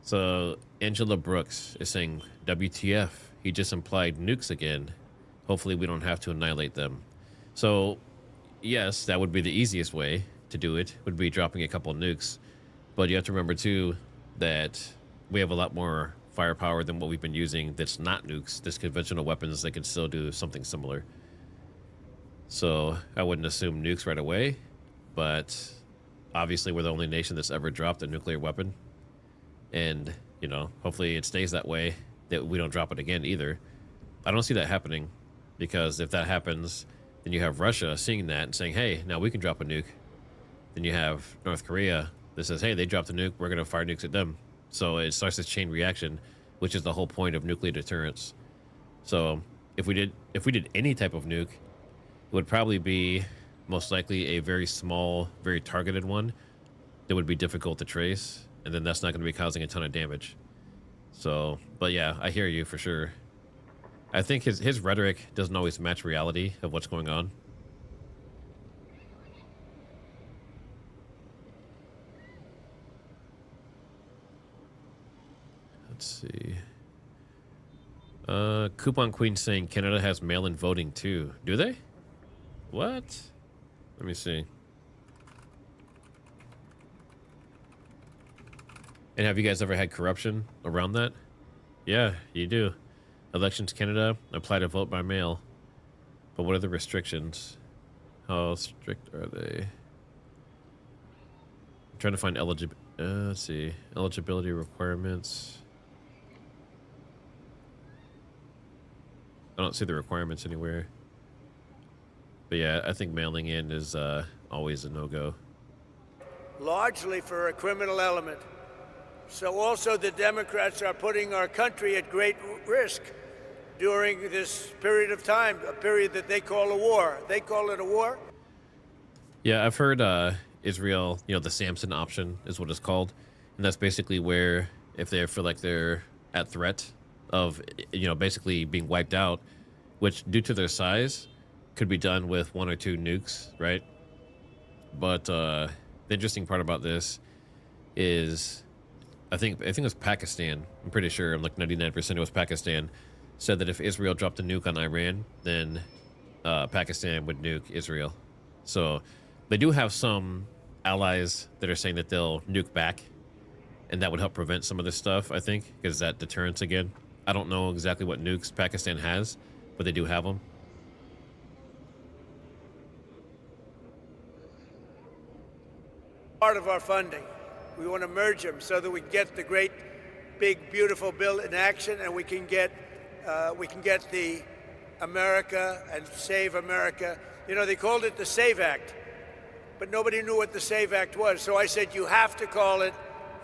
So Angela Brooks is saying, WTF, he just implied nukes again. Hopefully we don't have to annihilate them. So yes, that would be the easiest way to do it, would be dropping a couple nukes. But you have to remember too that we have a lot more firepower than what we've been using that's not nukes. There's conventional weapons that can still do something similar. So I wouldn't assume nukes right away, but obviously we're the only nation that's ever dropped a nuclear weapon. And, you know, hopefully it stays that way, that we don't drop it again either. I don't see that happening, because if that happens, then you have Russia seeing that and saying, hey, now we can drop a nuke. Then you have North Korea that says, hey, they dropped a nuke, we're going to fire nukes at them. So it starts this chain reaction, which is the whole point of nuclear deterrence. So if we did any type of nuke, it would probably be most likely a very small, very targeted one that would be difficult to trace, and then that's not going to be causing a ton of damage. So, but yeah, I hear you for sure. I think his rhetoric doesn't always match reality of what's going on. Let's see. Coupon Queen saying Canada has mail-in voting too. Do they? What? Let me see. And have you guys ever had corruption around that? Yeah, you do. Elections Canada, apply to vote by mail. But what are the restrictions? How strict are they? I'm trying to find let's see. Eligibility requirements. I don't see the requirements anywhere. But yeah, I think mailing in is always a no-go. Largely for a criminal element. So also the Democrats are putting our country at great risk during this period of time, a period that they call a war. They call it a war. Yeah, I've heard Israel, you know, the Samson option is what it's called. And that's basically where if they feel like they're at threat of, you know, basically being wiped out, which due to their size could be done with 1 or 2 nukes, right? But the interesting part about this is I think it was Pakistan. I'm pretty sure, I'm like 99% it was Pakistan, said that if Israel dropped a nuke on Iran, then Pakistan would nuke Israel. So they do have some allies that are saying that they'll nuke back, and that would help prevent some of this stuff, I think, because that deterrence again. I don't know exactly what nukes Pakistan has, but they do have them. Part of our funding. We want to merge them so that we get the great, big, beautiful bill in action, and we can get the America and Save America. You know, they called it the SAVE Act, but nobody knew what the SAVE Act was. So I said, you have to call it,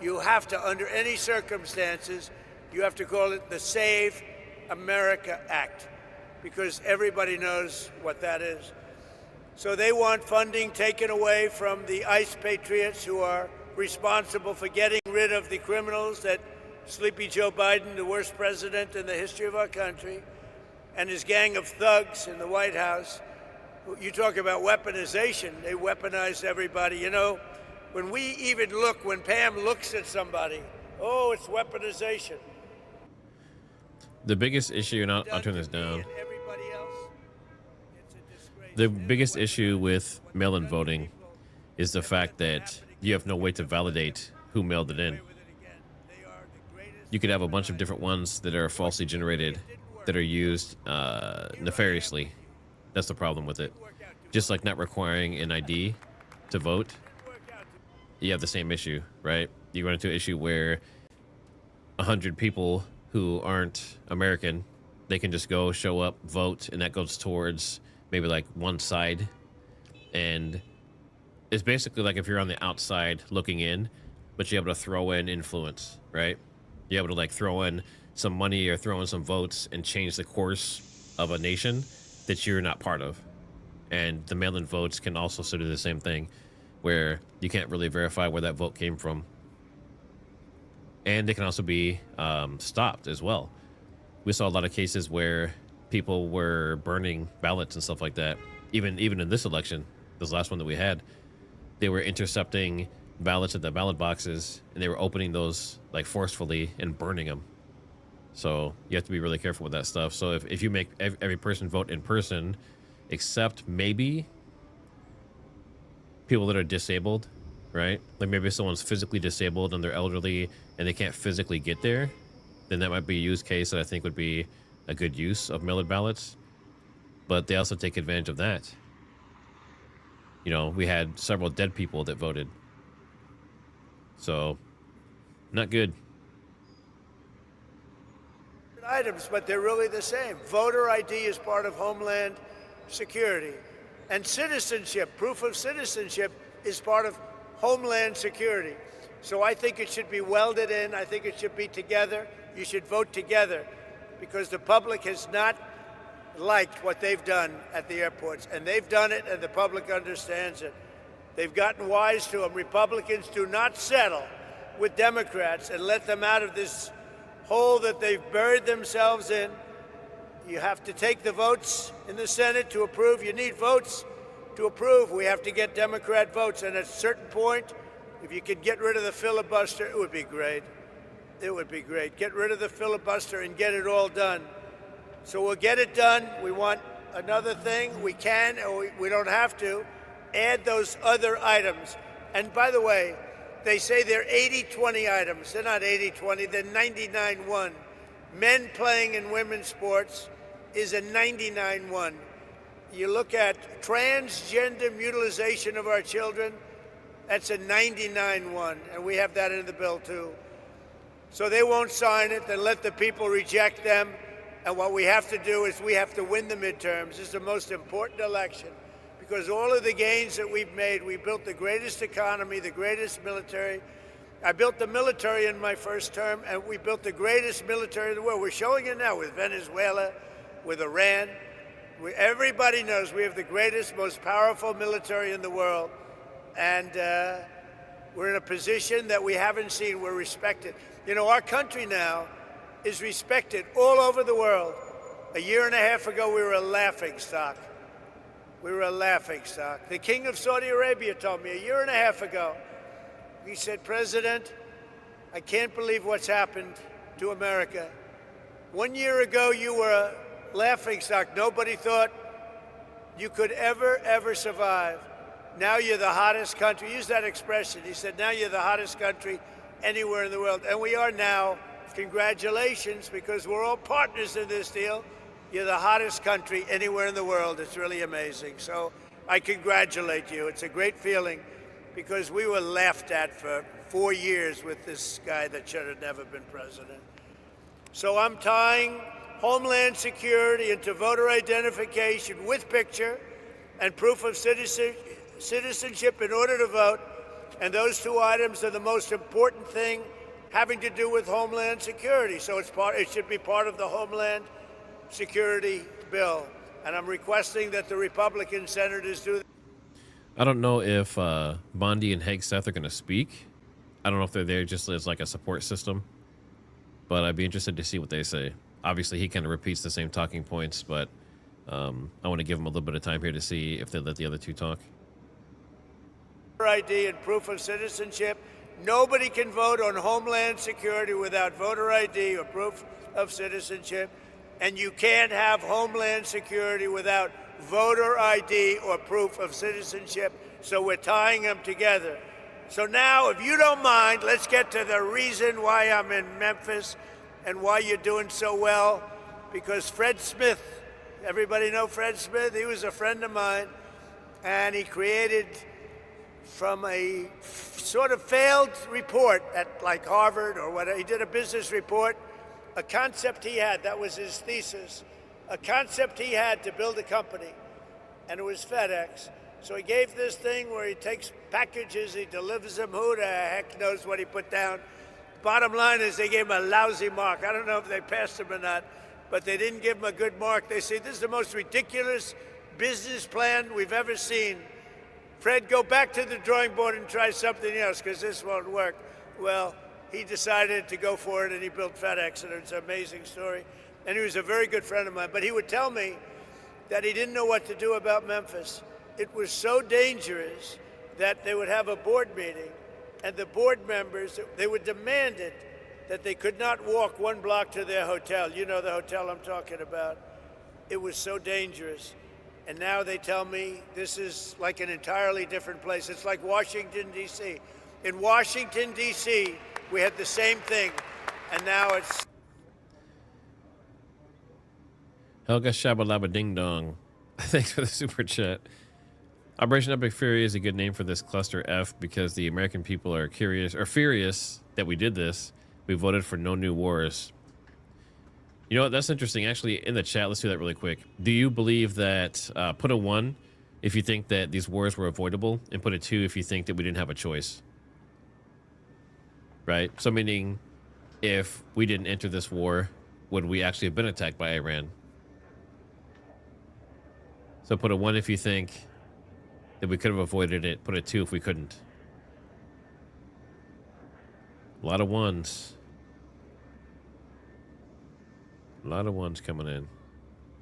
you have to, under any circumstances, you have to call it the Save America Act, because everybody knows what that is. So they want funding taken away from the ICE patriots who are responsible for getting rid of the criminals that Sleepy Joe Biden, the worst president in the history of our country, and his gang of thugs in the White House. You talk about weaponization, they weaponized everybody. You know, when when Pam looks at somebody, oh, it's weaponization. The biggest issue, and I'll turn this down. The biggest issue with mail-in voting is the fact that you have no way to validate who mailed it in. You could have a bunch of different ones that are falsely generated that are used nefariously. That's the problem with it. Just like not requiring an ID to vote, you have the same issue, right? You run into an issue where 100 people who aren't American, they can just go, show up, vote, and that goes towards maybe like one side. And it's basically like if you're on the outside looking in, but you're able to throw in influence, right? You're able to like throw in some money or throw in some votes and change the course of a nation that you're not part of. And the mail-in votes can also sort of do the same thing, where you can't really verify where that vote came from. And they can also be stopped as well. we saw a lot of cases where people were burning ballots and stuff like that. Even in this election, this last one that we had, they were intercepting ballots at the ballot boxes, and they were opening those like forcefully and burning them. So you have to be really careful with that stuff. So if you make every person vote in person, except maybe people that are disabled, right? Like maybe someone's physically disabled and they're elderly and they can't physically get there, then that might be a use case that I think would be a good use of mail-in ballots. But they also take advantage of that. You know, we had several dead people that voted. So, not good. Items, but they're really the same. Voter ID is part of Homeland Security. And citizenship, proof of citizenship, is part of Homeland Security. So I think it should be welded in. I think it should be together. You should vote together because the public has not liked what they've done at the airports. And they've done it, and the public understands it. They've gotten wise to them. Republicans do not settle with Democrats and let them out of this hole that they've buried themselves in. You have to take the votes in the Senate to approve. You need votes to approve. We have to get Democrat votes. And at a certain point, if you could get rid of the filibuster, it would be great. It would be great. Get rid of the filibuster and get it all done. So we'll get it done. We want another thing. We can, or we don't have to, add those other items. And by the way, they say they're 80-20 items. They're not 80-20, they're 99-1. Men playing in women's sports is a 99-1. You look at transgender mutilization of our children, that's a 99-1, and we have that in the bill too. So they won't sign it, then let the people reject them, and what we have to do is we have to win the midterms. This is the most important election, because all of the gains that we've made, we built the greatest economy, the greatest military. I built the military in my first term, and we built the greatest military in the world. We're showing it now with Venezuela, with Iran. Everybody knows we have the greatest, most powerful military in the world. And we're in a position that we haven't seen. We're respected. You know, our country now is respected all over the world. A year and a half ago, we were a laughingstock. We were a laughingstock. The King of Saudi Arabia told me a year and a half ago, he said, "President, I can't believe what's happened to America. 1 year ago, you were a laughingstock. Nobody thought you could ever survive. Now you're the hottest country." Use that expression. He said, now you're the hottest country anywhere in the world. And we are now. Congratulations, because we're all partners in this deal. You're the hottest country anywhere in the world. It's really amazing. So I congratulate you. It's a great feeling, because we were laughed at for 4 years with this guy that should have never been president. So I'm tying Homeland Security into voter identification with picture and proof of citizenship in order to vote. And those two items are the most important thing having to do with Homeland Security. So it should be part of the Homeland Security bill. And I'm requesting that the Republican senators do that. I don't know if Bondi and Hegseth are going to speak. I don't know if they're there just as like a support system, but I'd be interested to see what they say. Obviously, he kind of repeats the same talking points, but I want to give him a little bit of time here to see if they let the other two talk. ID and proof of citizenship. Nobody can vote on Homeland Security without voter ID or proof of citizenship. And you can't have Homeland Security without voter ID or proof of citizenship. So we're tying them together. So now, if you don't mind, let's get to the reason why I'm in Memphis and why you're doing so well. Because Fred Smith, everybody know Fred Smith? He was a friend of mine, and he created, from a sort of failed report at like Harvard or whatever, he did a business report, a concept he had, that was his thesis, a concept he had to build a company, and it was FedEx. So he gave this thing where he takes packages, he delivers them, who the heck knows what he put down. Bottom line is they gave him a lousy mark. I don't know if they passed him or not, but they didn't give him a good mark. They say, this is the most ridiculous business plan we've ever seen. Fred, go back to the drawing board and try something else, because this won't work. Well, he decided to go for it, and he built FedEx, and it's an amazing story. and he was a very good friend of mine, but he would tell me that he didn't know what to do about Memphis. It was so dangerous that they would have a board meeting, and the board members, they would demand it, that they could not walk 1 block to their hotel. You know the hotel I'm talking about. It was so dangerous. And now they tell me this is like an entirely different place. It's like Washington, D.C. In Washington, D.C., we had the same thing, and now it's... Helga Shabalaba Ding Dong. Thanks for the super chat. Operation Epic Fury is a good name for this cluster F because the American people are furious that we did this. We voted for no new wars. You know what? That's interesting. Actually, in the chat, let's do that really quick. Do you believe that, put a 1 if you think that these wars were avoidable, and put a 2 if you think that we didn't have a choice? Right? So meaning, if we didn't enter this war, would we actually have been attacked by Iran? So put a 1 if you think that we could have avoided it. Put a 2 if we couldn't. A lot of 1s. A lot of 1s coming in.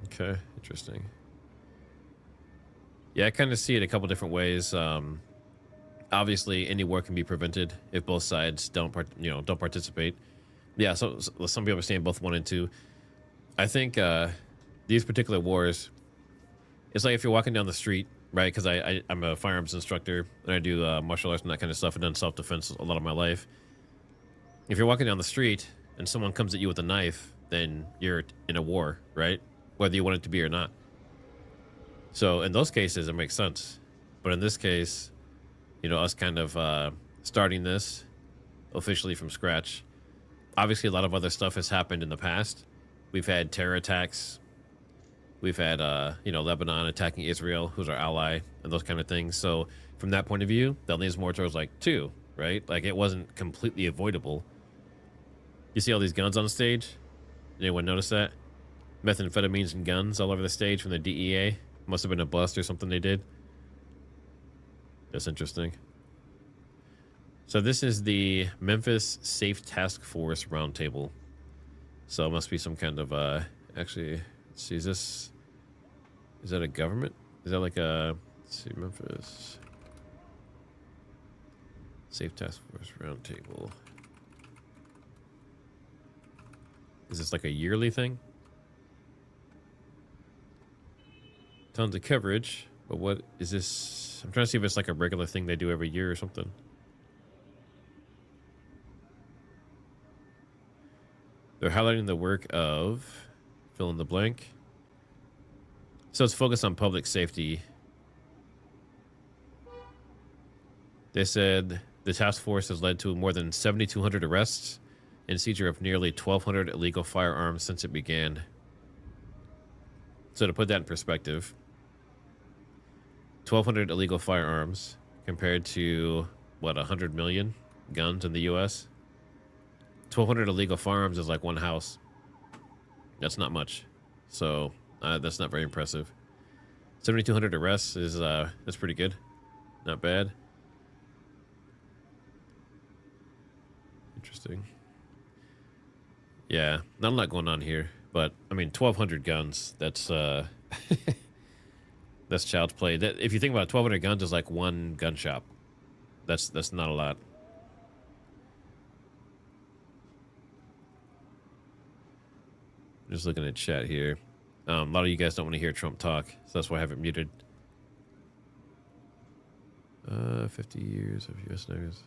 Okay, interesting. Yeah, I kind of see it a couple different ways. Obviously, any war can be prevented if both sides don't participate. Yeah, so some people are saying both 1 and 2. I think these particular wars, it's like if you're walking down the street, right? Because I'm a firearms instructor and I do martial arts and that kind of stuff. I've done self-defense a lot of my life. If you're walking down the street and someone comes at you with a knife, then you're in a war, right? Whether you want it to be or not. So in those cases, it makes sense. But in this case, you know, us kind of starting this officially from scratch. Obviously, a lot of other stuff has happened in the past. We've had terror attacks. We've had, Lebanon attacking Israel, who's our ally, and those kind of things. So from that point of view, that leans more towards like 2, right? Like it wasn't completely avoidable. You see all these guns on stage? Did anyone notice that? Methamphetamines and guns all over the stage from the DEA. Must have been a bust or something they did. That's interesting. So this is the Memphis Safe Task Force Roundtable. So it must be some kind of, actually, let's see, is that a government? Is that like a, let's see, Memphis Safe Task Force Roundtable. Is this like a yearly thing? Tons of coverage, but what is this? I'm trying to see if it's like a regular thing they do every year or something. They're highlighting the work of fill in the blank. So it's focused on public safety. They said the task force has led to more than 7,200 arrests and seizure of nearly 1,200 illegal firearms since it began. So to put that in perspective, 1,200 illegal firearms compared to, what, 100 million guns in the U.S.? 1,200 illegal firearms is like one house. That's not much. So that's not very impressive. 7,200 arrests is that's pretty good. Not bad. Interesting. Yeah, not a lot going on here, but I mean, 1,200 guns. That's that's child's play. That, if you think about it, 1,200 guns is like one gun shop. That's not a lot. Just looking at chat here. A lot of you guys don't want to hear Trump talk, so that's why I have it muted. 50 years of U.S. negotiation.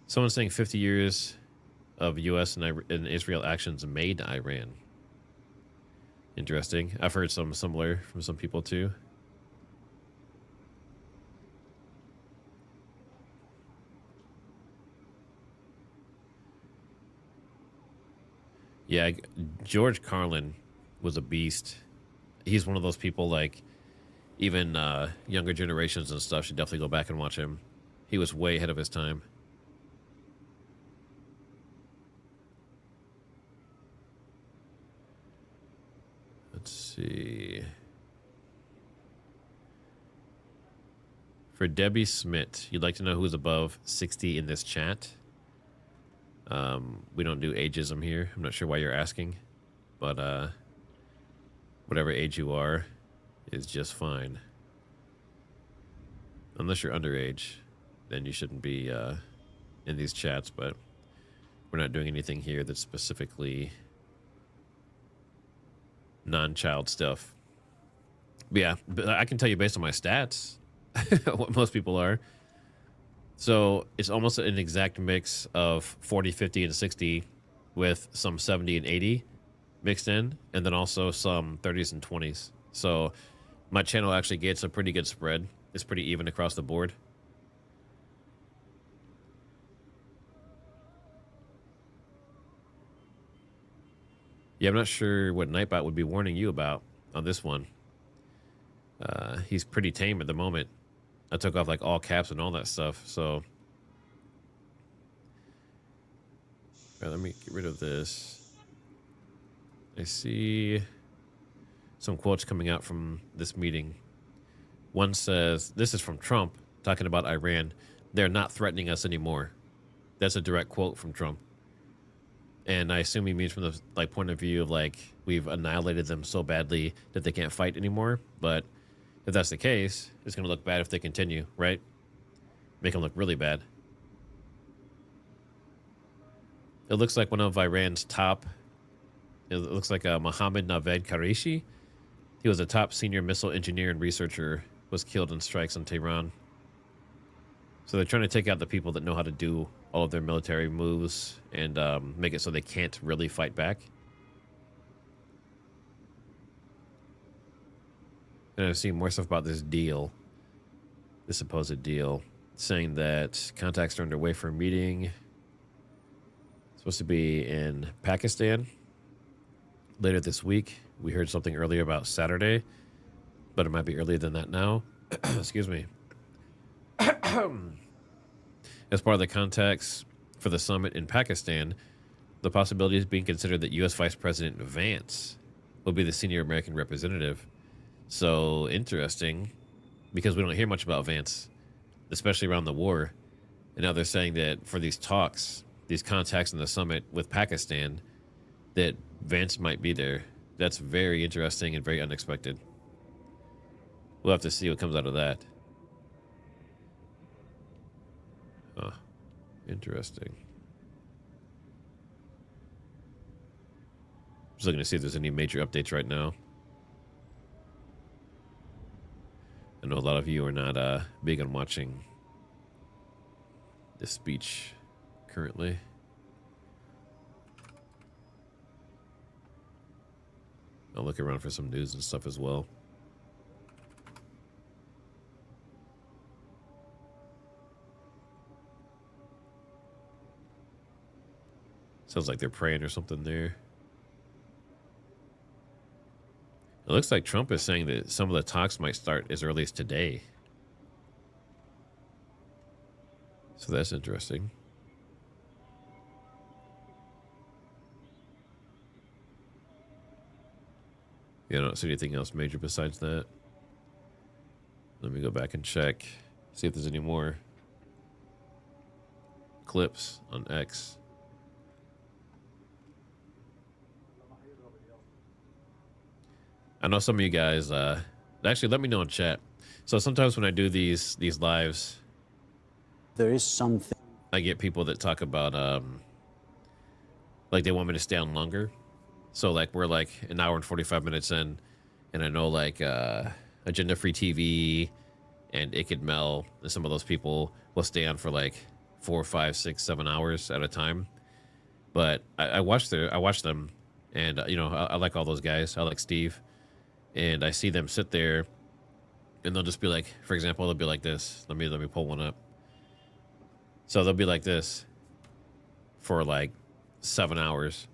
Someone's saying 50 years of U.S. and Israel actions made Iran. Interesting. I've heard some similar from some people too. Yeah, George Carlin was a beast. He's one of those people, like, even younger generations and stuff should definitely go back and watch him. He was way ahead of his time. Let's see. For Debbie Smith, you'd like to know who's above 60 in this chat? We don't do ageism here. I'm not sure why you're asking, but whatever age you are is just fine. Unless you're underage, then you shouldn't be in these chats, but we're not doing anything here that's specifically non-child stuff. But yeah, but I can tell you based on my stats what most people are. So it's almost an exact mix of 40, 50, and 60 with some 70 and 80 mixed in, and then also some 30s and 20s. So my channel actually gets a pretty good spread. It's pretty even across the board. Yeah, I'm not sure what Nightbot would be warning you about on this one. He's pretty tame at the moment. I took off like all caps and all that stuff, so... All right, let me get rid of this. I see some quotes coming out from this meeting. One says, this is from Trump, talking about Iran. They're not threatening us anymore. That's a direct quote from Trump. And I assume he means from the like point of view of like we've annihilated them so badly that they can't fight anymore. But if that's the case, it's going to look bad if they continue, right? Make them look really bad. It looks like one of Iran's top, it looks like Mohammad Naved Qureshi. He was a top senior missile engineer and researcher, was killed in strikes on Tehran. So they're trying to take out the people that know how to do all of their military moves and make it so they can't really fight back. And I've seen more stuff about this deal, this supposed deal, saying that contacts are underway for a meeting. It's supposed to be in Pakistan later this week. We heard something earlier about Saturday, but it might be earlier than that now. Excuse me. As part of the contacts for the summit in Pakistan, the possibility is being considered that U.S. Vice President Vance will be the senior American representative. So interesting, because we don't hear much about Vance, especially around the war. And now they're saying that for these talks, these contacts in the summit with Pakistan, that Vance might be there. That's very interesting and very unexpected. We'll have to see what comes out of that. Huh. Interesting. Just looking to see if there's any major updates right now. I know a lot of you are not big on watching this speech currently. I'll look around for some news and stuff as well. Sounds like they're praying or something there. It looks like Trump is saying that some of the talks might start as early as today. So that's interesting. Yeah, I don't see anything else major besides that. Let me go back and check. See if there's any more clips on X. I know some of you guys, actually let me know in chat. So sometimes when I do these lives, there is something. I get people that talk about, like they want me to stay on longer. So like we're like an hour and 45 minutes in, and I know like Agenda Free TV and Ikid Mel and some of those people will stay on for like 4, 5, 6, 7 hours at a time. But I watch them, and you know I like all those guys. I like Steve. And I see them sit there, and they'll just be like, for example, they'll be like this. Let me pull one up. So they'll be like this for like 7 hours,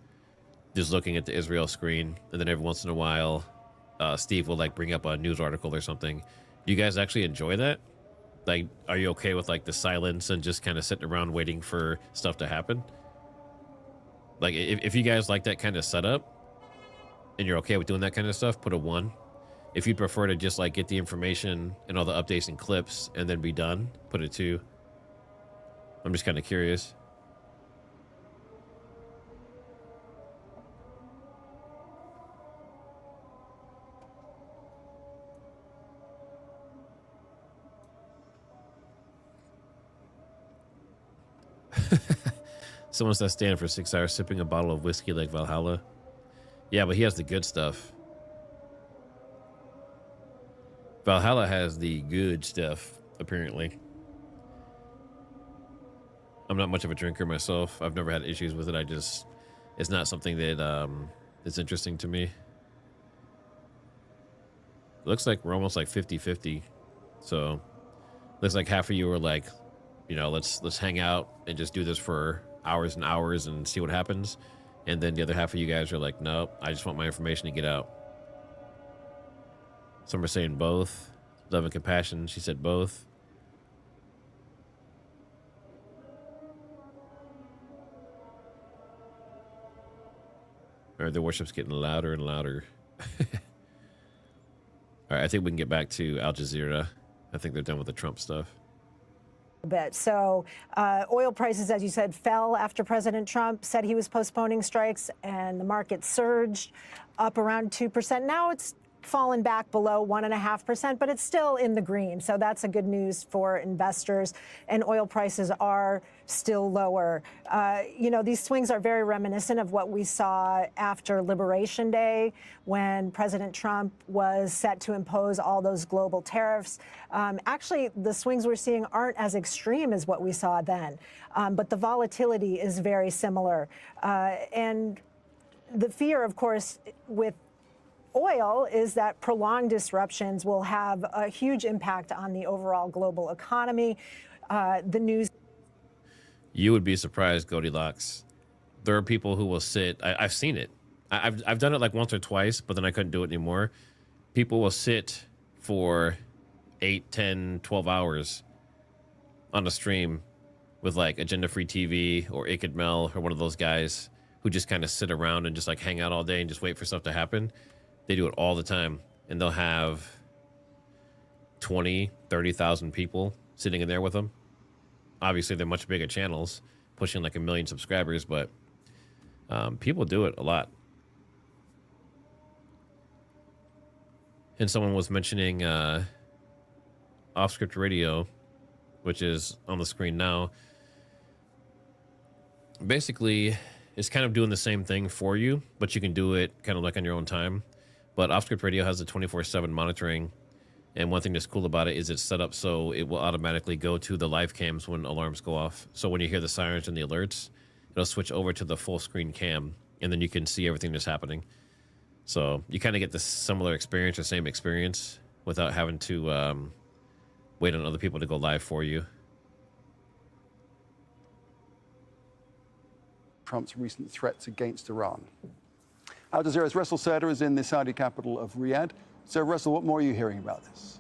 just looking at the Israel screen. And then every once in a while, Steve will like bring up a news article or something. Do you guys actually enjoy that? Like, are you okay with like the silence and just kind of sitting around waiting for stuff to happen? Like, if you guys like that kind of setup, and you're okay with doing that kind of stuff, put a 1. If you'd prefer to just like get the information and all the updates and clips and then be done, put a 2. I'm just kind of curious. Someone says stand for 6 hours sipping a bottle of whiskey like Valhalla. Yeah, but he has the good stuff. Valhalla has the good stuff, apparently. I'm not much of a drinker myself. I've never had issues with it. It's not something that is interesting to me. It looks like we're almost like 50-50. So looks like half of you are like, you know, let's hang out and just do this for hours and hours and see what happens. And then the other half of you guys are like, nope, I just want my information to get out. Some are saying both. Love and compassion, she said both. All right, the worship's getting louder and louder. All right, I think we can get back to Al Jazeera. I think they're done with the Trump stuff. Bit. So oil prices, as you said, fell after President Trump said he was postponing strikes, and the market surged up around 2%. Now it's fallen back below 1.5%, but it's still in the green. So that's a good news for investors. And oil prices are still lower. You know, these swings are very reminiscent of what we saw after Liberation Day, when President Trump was set to impose all those global tariffs. Actually, the swings we're seeing aren't as extreme as what we saw then, but the volatility is very similar. And the fear, of course, with oil is that prolonged disruptions will have a huge impact on the overall global economy. The news. You would be surprised, Goldilocks. There are people who will sit. I've seen it. I've done it like once or twice, but then I couldn't do it anymore. People will sit for 8, 10, 12 hours on a stream with like Agenda Free TV or Akid Mel or one of those guys who just kind of sit around and just like hang out all day and just wait for stuff to happen. They do it all the time, and they'll have 20, 30,000 people sitting in there with them. Obviously, they're much bigger channels, pushing like 1 million subscribers, but people do it a lot. And someone was mentioning Off-Script Radio, which is on the screen now. Basically, it's kind of doing the same thing for you, but you can do it kind of like on your own time. But Off-Script Radio has the 24/7 monitoring, and one thing that's cool about it is it's set up so it will automatically go to the live cams when alarms go off. So when you hear the sirens and the alerts, it'll switch over to the full screen cam, and then you can see everything that's happening. So you kind of get the similar experience or same experience without having to wait on other people to go live for you. Trump's recent threats against Iran. Al Jazeera's Russell Serder is in the Saudi capital of Riyadh. So, Russell, what more are you hearing about this?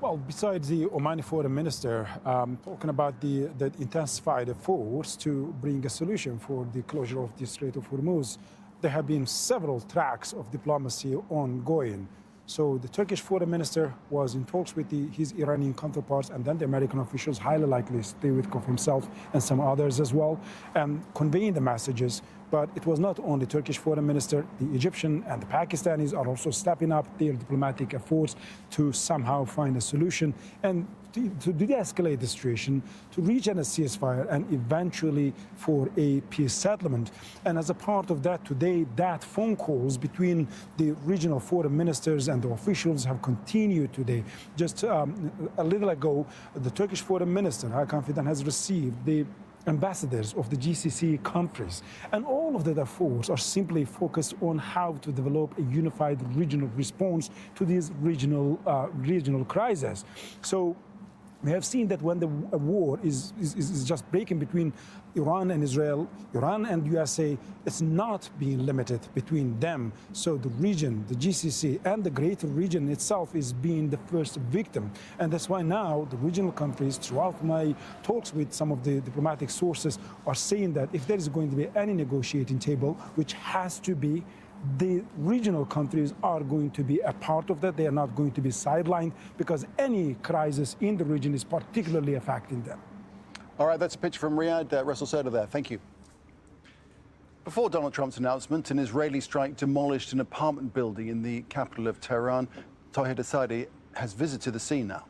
Well, besides the Omani foreign minister talking about the intensified efforts to bring a solution for the closure of the Strait of Hormuz, there have been several tracks of diplomacy ongoing. So the Turkish foreign minister was in talks with his Iranian counterparts, and then the American officials, highly likely Steve Witkoff himself and some others as well, conveying the messages. But it was not only Turkish foreign minister, the Egyptian and the Pakistanis are also stepping up their diplomatic efforts to somehow find a solution and to de-escalate the situation, to reach a ceasefire and eventually for a peace settlement. And as a part of that today, that phone calls between the regional foreign ministers and the officials have continued today. Just a little ago, the Turkish foreign minister, High Confidant, has received the ambassadors of the GCC countries. And all of the efforts are simply focused on how to develop a unified regional response to these regional crises. So we have seen that when a war is just breaking between Iran and Israel, Iran and USA, it's not being limited between them. So the region, the GCC, and the greater region itself is being the first victim. And that's why now the regional countries, throughout my talks with some of the diplomatic sources, are saying that if there is going to be any negotiating table, which has to be, the regional countries are going to be a part of that. They are not going to be sidelined because any crisis in the region is particularly affecting them. All right, that's a picture from Riyadh. Russell Serder there. Thank you. Before Donald Trump's announcement, an Israeli strike demolished an apartment building in the capital of Tehran. Tahir Desadi has visited the scene now.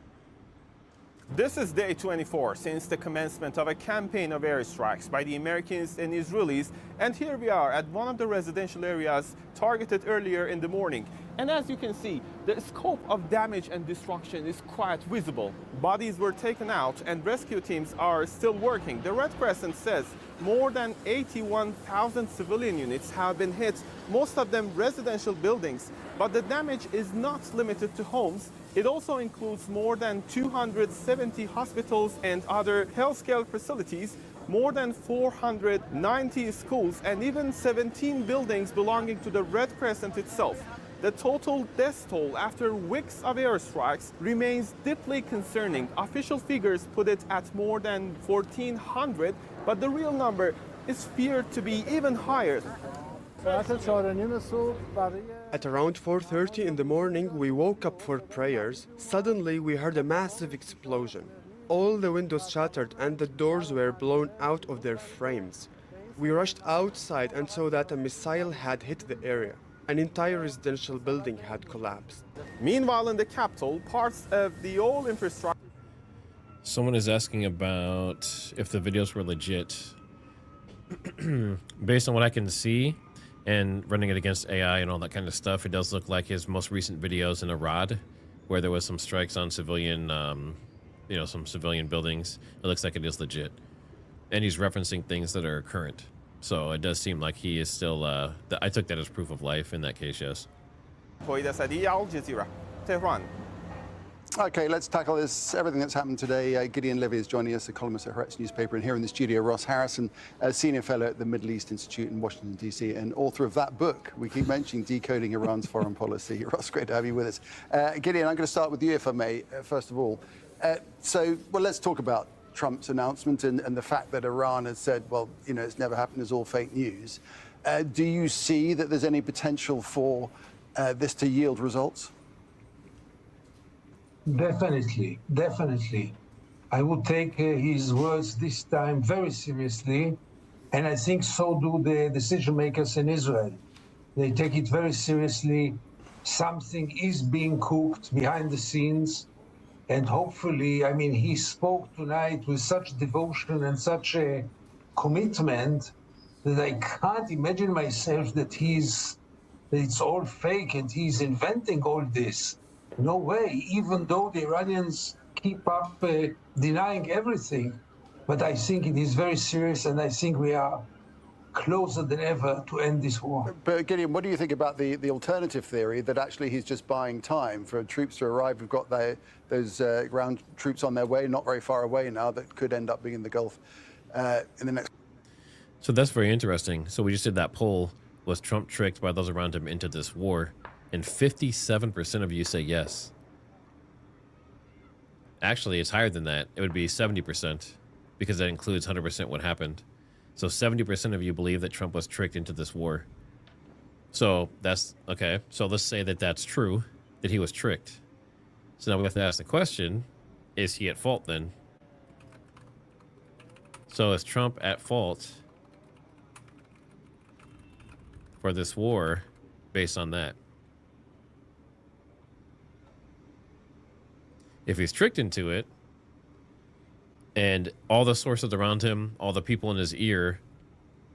This is day 24 since the commencement of a campaign of airstrikes by the Americans and Israelis, and here we are at one of the residential areas targeted earlier in the morning. And as you can see, the scope of damage and destruction is quite visible. Bodies were taken out and rescue teams are still working. The Red Crescent says more than 81,000 civilian units have been hit, most of them residential buildings. But the damage is not limited to homes. It also includes more than 270 hospitals and other healthcare facilities, more than 490 schools, and even 17 buildings belonging to the Red Crescent itself. The total death toll after weeks of airstrikes remains deeply concerning. Official figures put it at more than 1,400, but the real number is feared to be even higher. At around 4:30 in the morning, we woke up for prayers. Suddenly, we heard a massive explosion. All the windows shattered and the doors were blown out of their frames. We rushed outside and saw that a missile had hit the area. An entire residential building had collapsed. Meanwhile, in the capital, parts of the old infrastructure. Someone is asking about if the videos were legit. Based on what I can see, and running it against AI and all that kind of stuff, it does look like his most recent videos in Iraq, where there was some strikes on civilian, some civilian buildings. It looks like it is legit. And he's referencing things that are current. So it does seem like he is still, I took that as proof of life in that case, yes. Okay, let's tackle this, everything that's happened today. Gideon Levy is joining us, a columnist at Haaretz newspaper, and here in the studio, Ross Harrison, a senior fellow at the Middle East Institute in Washington, D.C., and author of that book. We keep mentioning Decoding Iran's Foreign Policy. Ross, great to have you with us. Gideon, I'm going to start with you, if I may, first of all. Let's talk about Trump's announcement and the fact that Iran has said, well, it's never happened, it's all fake news. Do you see that there's any potential for this to yield results? Definitely, definitely. I would take his words this time very seriously, and I think so do the decision makers in Israel. They take it very seriously. Something is being cooked behind the scenes, and hopefully, he spoke tonight with such devotion and such a commitment that I can't imagine myself that it's all fake and he's inventing all this. No way, even though the Iranians keep up denying everything. But I think it is very serious, and I think we are closer than ever to end this war. But Gideon, what do you think about the alternative theory that actually he's just buying time for troops to arrive? We've got those ground troops on their way, not very far away now, that could end up being in the Gulf in the next. So that's very interesting. So we just did that poll. Was Trump tricked by those around him into this war? And 57% of you say yes. Actually, it's higher than that. It would be 70% because that includes 100% what happened. So 70% of you believe that Trump was tricked into this war. So that's okay. So let's say that that's true, that he was tricked. So now we have to ask the question, is he at fault then? So is Trump at fault for this war based on that? If he's tricked into it, and all the sources around him, all the people in his ear,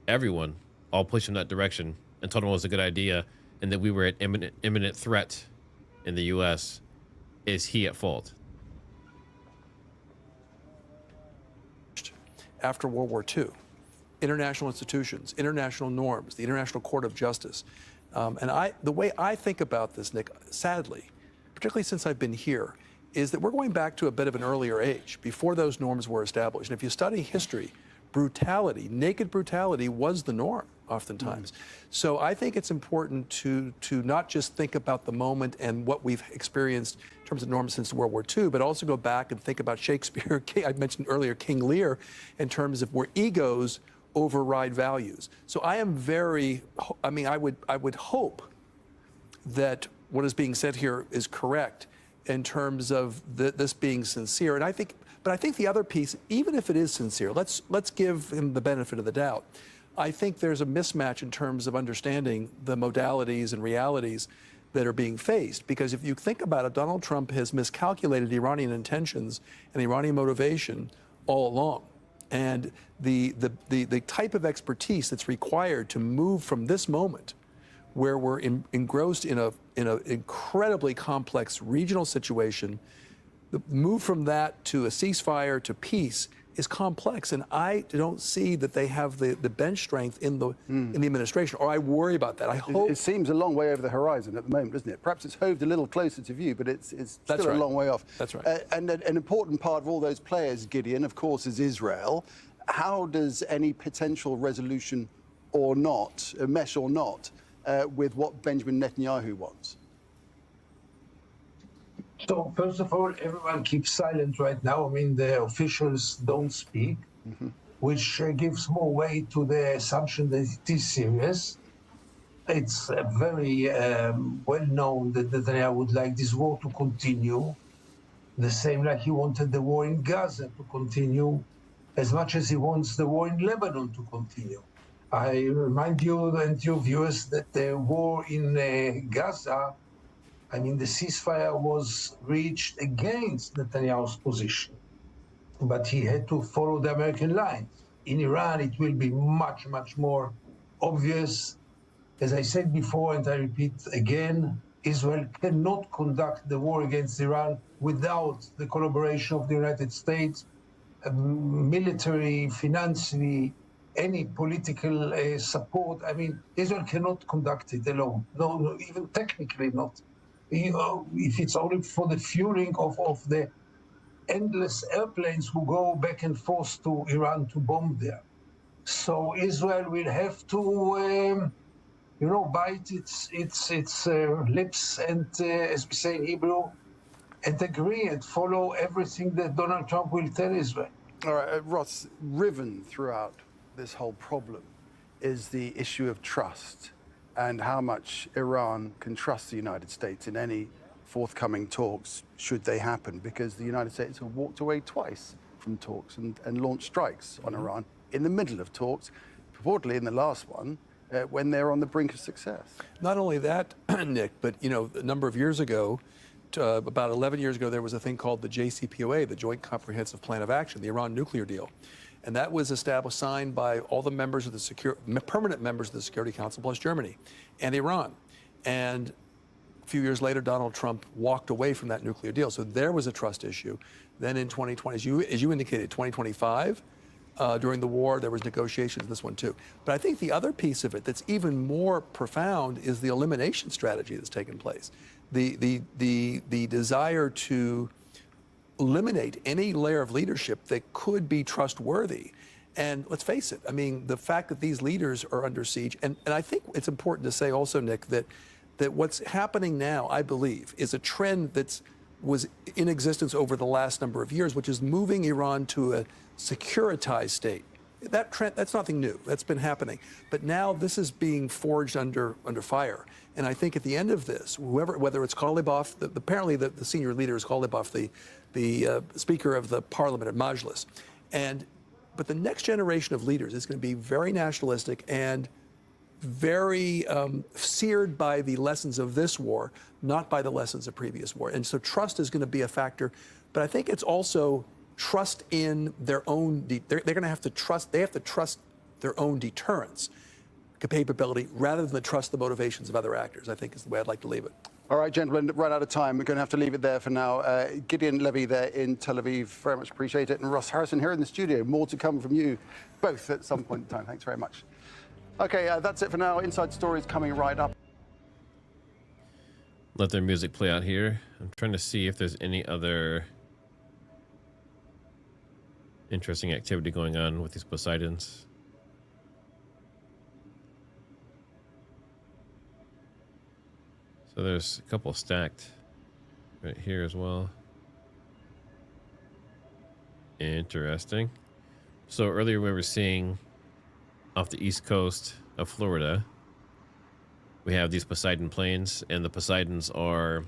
everyone, all pushed him that direction and told him it was a good idea and that we were at imminent threat in the U.S., is he at fault? After World War II, international institutions, international norms, the International Court of Justice. The way I think about this, Nick, sadly, particularly since I've been here, is that we're going back to a bit of an earlier age, before those norms were established. And if you study history, brutality, naked brutality was the norm oftentimes. So I think it's important to not just think about the moment and what we've experienced in terms of norms since World War II, but also go back and think about Shakespeare, I mentioned earlier King Lear, in terms of where egos override values. So I am I would hope that what is being said here is correct in terms of this being sincere. And I think the other piece, even if it is sincere, let's give him the benefit of the doubt. I think there's a mismatch in terms of understanding the modalities and realities that are being faced. Because if you think about it, Donald Trump has miscalculated Iranian intentions and Iranian motivation all along. And the type of expertise that's required to move from this moment, where we're engrossed in an incredibly complex regional situation, the move from that to a ceasefire to peace is complex, and I don't see that they have the bench strength in the administration, or I worry about that. I hope it seems a long way over the horizon at the moment, doesn't it? Perhaps it's hoved a little closer to view, but it's still a long way off. That's right. And an important part of all those players, Gideon, of course, is Israel. How does any potential resolution or not, mesh or not, with what Benjamin Netanyahu wants? So, first of all, everyone keeps silent right now. I mean, the officials don't speak, which gives more weight to the assumption that it is serious. It's very well known that Netanyahu would like this war to continue, the same like he wanted the war in Gaza to continue, as much as he wants the war in Lebanon to continue. I remind you and your viewers that the war in Gaza, I mean, the ceasefire was reached against Netanyahu's position, but he had to follow the American line. In Iran, it will be much, much more obvious. As I said before, and I repeat again, Israel cannot conduct the war against Iran without the collaboration of the United States, military, financially, any political support. I mean, Israel cannot conduct it alone. No, even technically not. If it's only for the fueling of the endless airplanes who go back and forth to Iran to bomb there. So Israel will have to, bite its lips and, as we say in Hebrew, and agree and follow everything that Donald Trump will tell Israel. All right, Ross, riven throughout this whole problem is the issue of trust and how much Iran can trust the United States in any forthcoming talks, should they happen, because the United States have walked away twice from talks and launched strikes on Iran in the middle of talks, purportedly in the last one, when they're on the brink of success. Not only that, Nick, but a number of years ago, about 11 years ago, there was a thing called the JCPOA, the Joint Comprehensive Plan of Action, the Iran nuclear deal. And that was established, signed by all the members of the permanent members of the Security Council, plus Germany and Iran. And a few years later, Donald Trump walked away from that nuclear deal. So there was a trust issue. Then in 2020, as you indicated, 2025, during the war, there was negotiations, this one too. But I think the other piece of it that's even more profound is the elimination strategy that's taken place. The desire to eliminate any layer of leadership that could be trustworthy. And let's face it, I mean, the fact that these leaders are under siege, and I think it's important to say also, Nick, that what's happening now, I believe, is a trend that was in existence over the last number of years, which is moving Iran to a securitized state. That trend, that's nothing new. That's been happening. But now this is being forged under fire. And I think at the end of this, whether it's Ghalibaf, apparently the senior leader is Ghalibaf, the Speaker of the Parliament at Majlis. But the next generation of leaders is going to be very nationalistic and very seared by the lessons of this war, not by the lessons of previous war. And so trust is going to be a factor. But I think it's also trust in their own, they're going to have to trust, they have to trust their own deterrence capability rather than trust the motivations of other actors, I think is the way I'd like to leave it. All right, gentlemen, run out of time. We're going to have to leave it there for now. Gideon Levy there in Tel Aviv, very much appreciate it. And Ross Harrison here in the studio. More to come from you both at some point in time. Thanks very much. Okay, that's it for now. Inside Stories coming right up. Let their music play out here. I'm trying to see if there's any other interesting activity going on with these Poseidons. So there's a couple stacked right here as well. Interesting. So earlier we were seeing off the east coast of Florida, we have these Poseidon planes, and the Poseidons are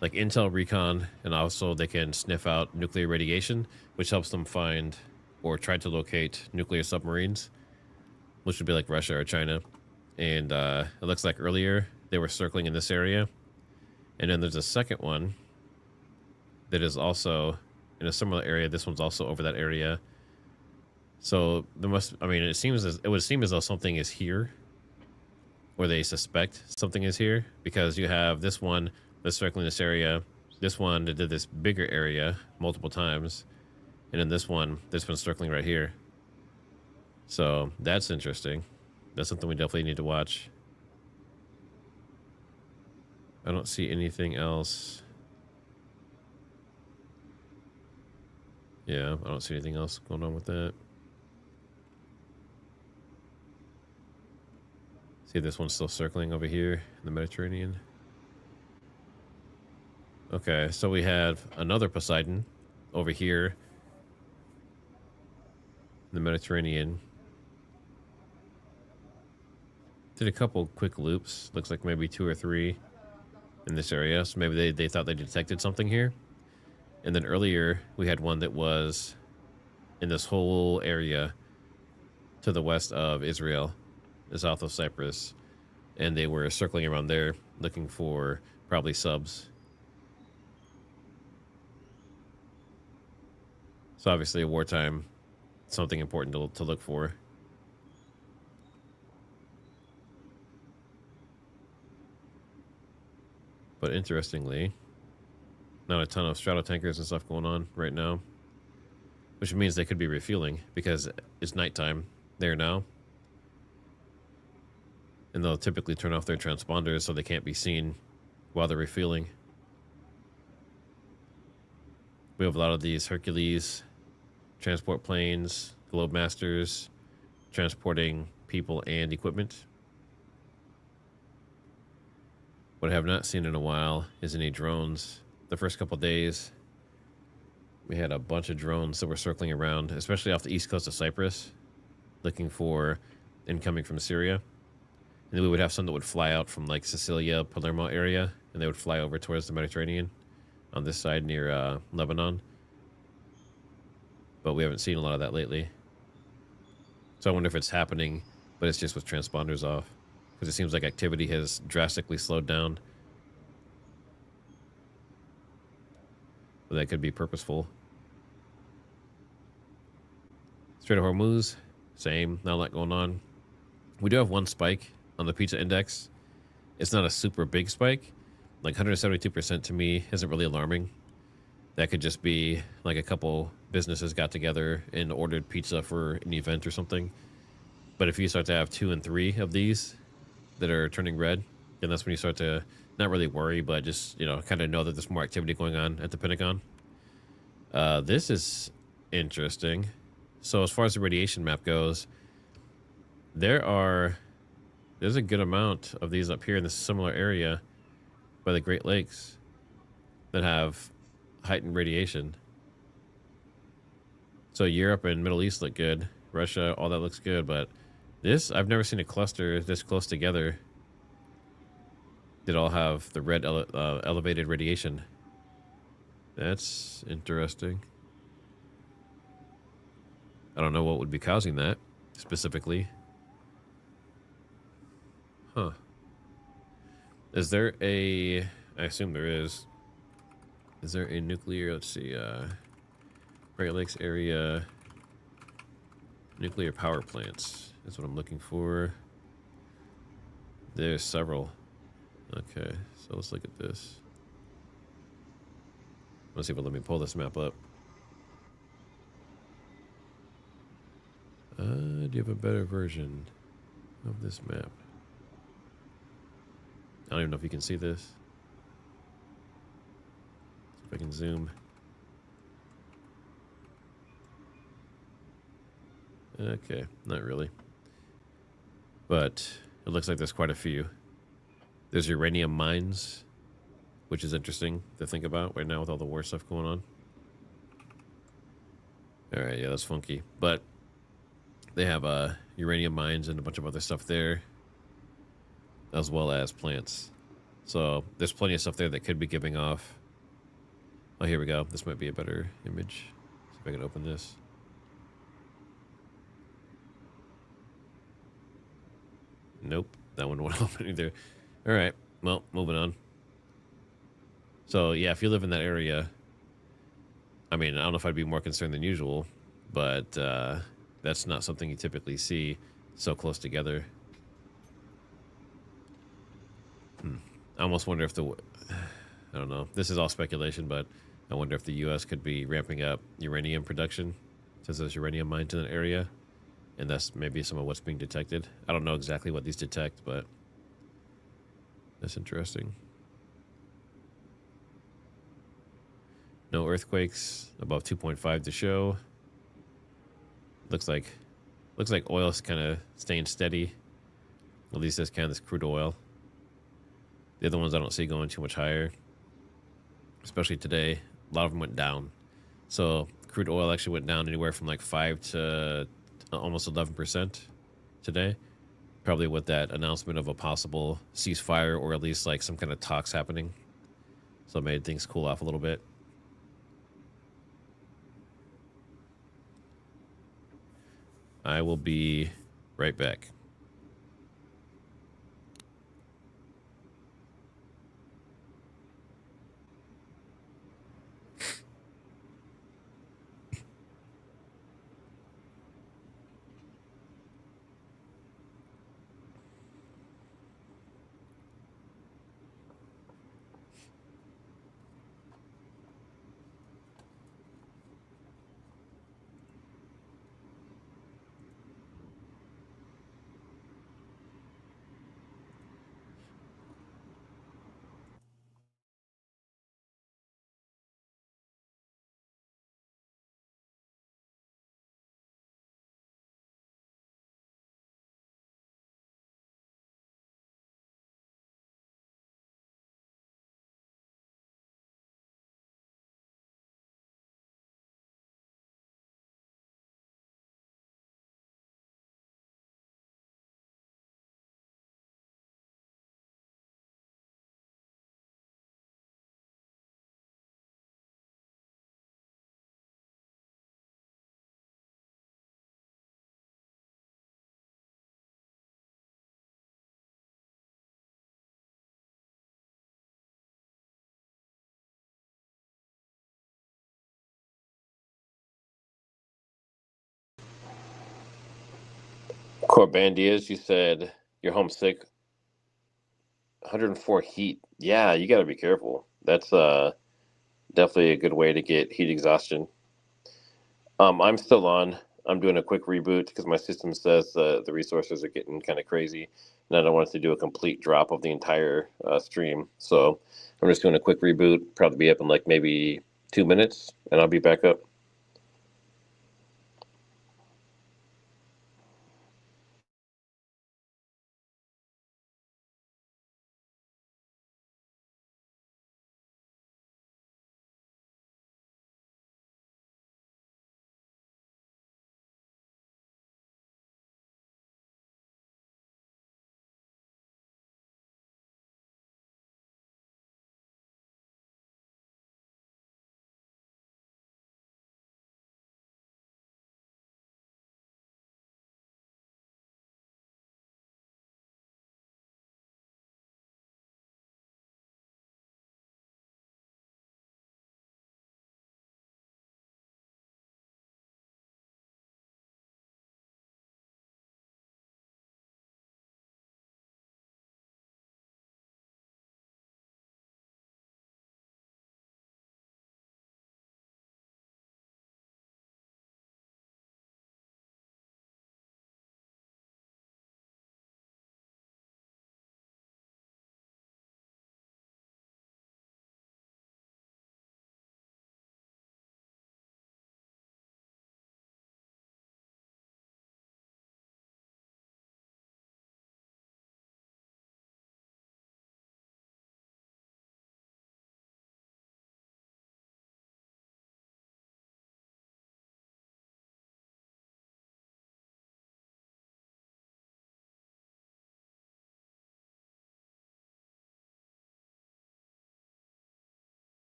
like intel recon, and also they can sniff out nuclear radiation, which helps them find or try to locate nuclear submarines, which would be like Russia or China. And it looks like earlier they were circling in this area, And then there's a second one that is also in a similar area. This one's also over that area. So there must, I mean, it would seem as though something is here, or they suspect something is here, because you have this one that's circling this area, this one that did this bigger area multiple times, and then this one that's been circling right here. So that's interesting. That's something we definitely need to watch. I don't see anything else. Yeah, I don't see anything else going on with that. See, this one's still circling over here in the Mediterranean. Okay, so we have another Poseidon over here in the Mediterranean. Did a couple quick loops. Looks like maybe 2 or 3 in this area. So maybe they thought they detected something here. And then earlier we had one that was in this whole area to the west of Israel, south of Cyprus, and they were circling around there looking for probably subs. So obviously, a wartime, something important to look for. But interestingly, not a ton of straddle tankers and stuff going on right now, which means they could be refueling because it's nighttime there now. And they'll typically turn off their transponders so they can't be seen while they're refueling. We have a lot of these Hercules transport planes, Globemasters, transporting people and equipment. What I have not seen in a while is any drones. The first couple days, we had a bunch of drones that were circling around, especially off the east coast of Cyprus, looking for incoming from Syria. And then we would have some that would fly out from like Sicilia, Palermo area, and they would fly over towards the Mediterranean on this side near Lebanon. But we haven't seen a lot of that lately. So I wonder if it's happening, but it's just with transponders off. Because it seems like activity has drastically slowed down. But that could be purposeful. Strait of Hormuz, same, not a lot going on. We do have one spike on the pizza index. It's not a super big spike. Like 172% to me isn't really alarming. That could just be like a couple businesses got together and ordered pizza for an event or something. But if you start to have 2 and 3 of these that are turning red, then that's when you start to not really worry, but just, you know, kind of know that there's more activity going on at the Pentagon. This is interesting. So as far as the radiation map goes, there's a good amount of these up here in this similar area by the Great Lakes that have heightened radiation. So Europe and Middle East look good. Russia, all that looks good, but this, I've never seen a cluster this close together that all have the red elevated radiation. That's interesting. I don't know what would be causing that specifically. Huh. Is there a, I assume there is there a nuclear, let's see, Great Lakes area nuclear power plants? That's what I'm looking for. There's several. Okay, so let's look at this. Let's see if it'll let me pull this map up. Do you have a better version of this map? I don't even know if you can see this. See if I can zoom. Okay, not really. But it looks like there's quite a few. There's uranium mines, which is interesting to think about right now with all the war stuff going on. All right, yeah, that's funky. But they have uranium mines and a bunch of other stuff there, as well as plants. So there's plenty of stuff there that could be giving off. Oh, here we go. This might be a better image. See if I can open this. Nope, that one won't open either. All right, well, moving on. So yeah, if you live in that area, I mean, I don't know if I'd be more concerned than usual, but that's not something you typically see so close together. I almost wonder if I don't know. This is all speculation, but I wonder if the U.S. could be ramping up uranium production since there's uranium mines in that area, and that's maybe some of what's being detected. I don't know exactly what these detect, but that's interesting. No earthquakes above 2.5 to show. Looks like oil's kind of staying steady. At least this crude oil. The other ones I don't see going too much higher, especially today. A lot of them went down. So crude oil actually went down anywhere from like 5 to almost 11% today. Probably with that announcement of a possible ceasefire or at least like some kind of talks happening. So it made things cool off a little bit. I will be right back. Corbandias, you said you're homesick. 104 heat. Yeah, you got to be careful. That's definitely a good way to get heat exhaustion. I'm still on. I'm doing a quick reboot because my system says the resources are getting kind of crazy, and I don't want it to do a complete drop of the entire stream. So I'm just doing a quick reboot. Probably be up in like maybe 2 minutes, and I'll be back up.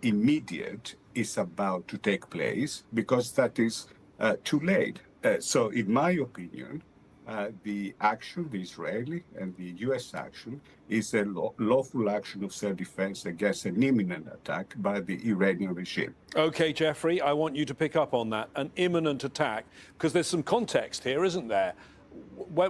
immediate is about to take place, because that is too late. So in my opinion, the action, the Israeli and the US action, is a lawful action of self-defense against an imminent attack by the Iranian regime. Okay, Jeffrey, I want you to pick up on that, an imminent attack, because there's some context here, isn't there?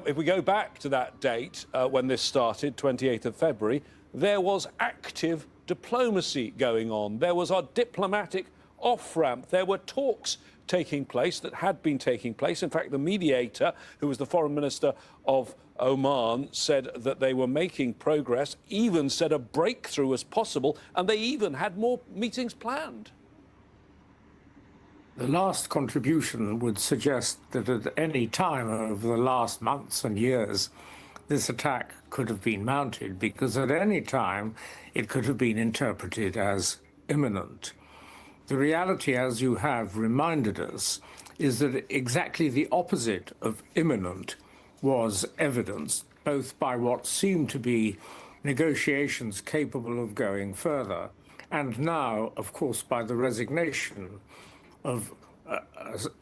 If we go back to that date when this started, 28th of February, there was active diplomacy going on. There was a diplomatic off-ramp. There were talks taking place that had been taking place. In fact, the mediator, who was the foreign minister of Oman, said that they were making progress, even said a breakthrough was possible, and they even had more meetings planned. The last contribution would suggest that at any time over the last months and years, this attack could have been mounted, because at any time it could have been interpreted as imminent. The reality, as you have reminded us, is that exactly the opposite of imminent was evidenced, both by what seemed to be negotiations capable of going further, and now, of course, by the resignation of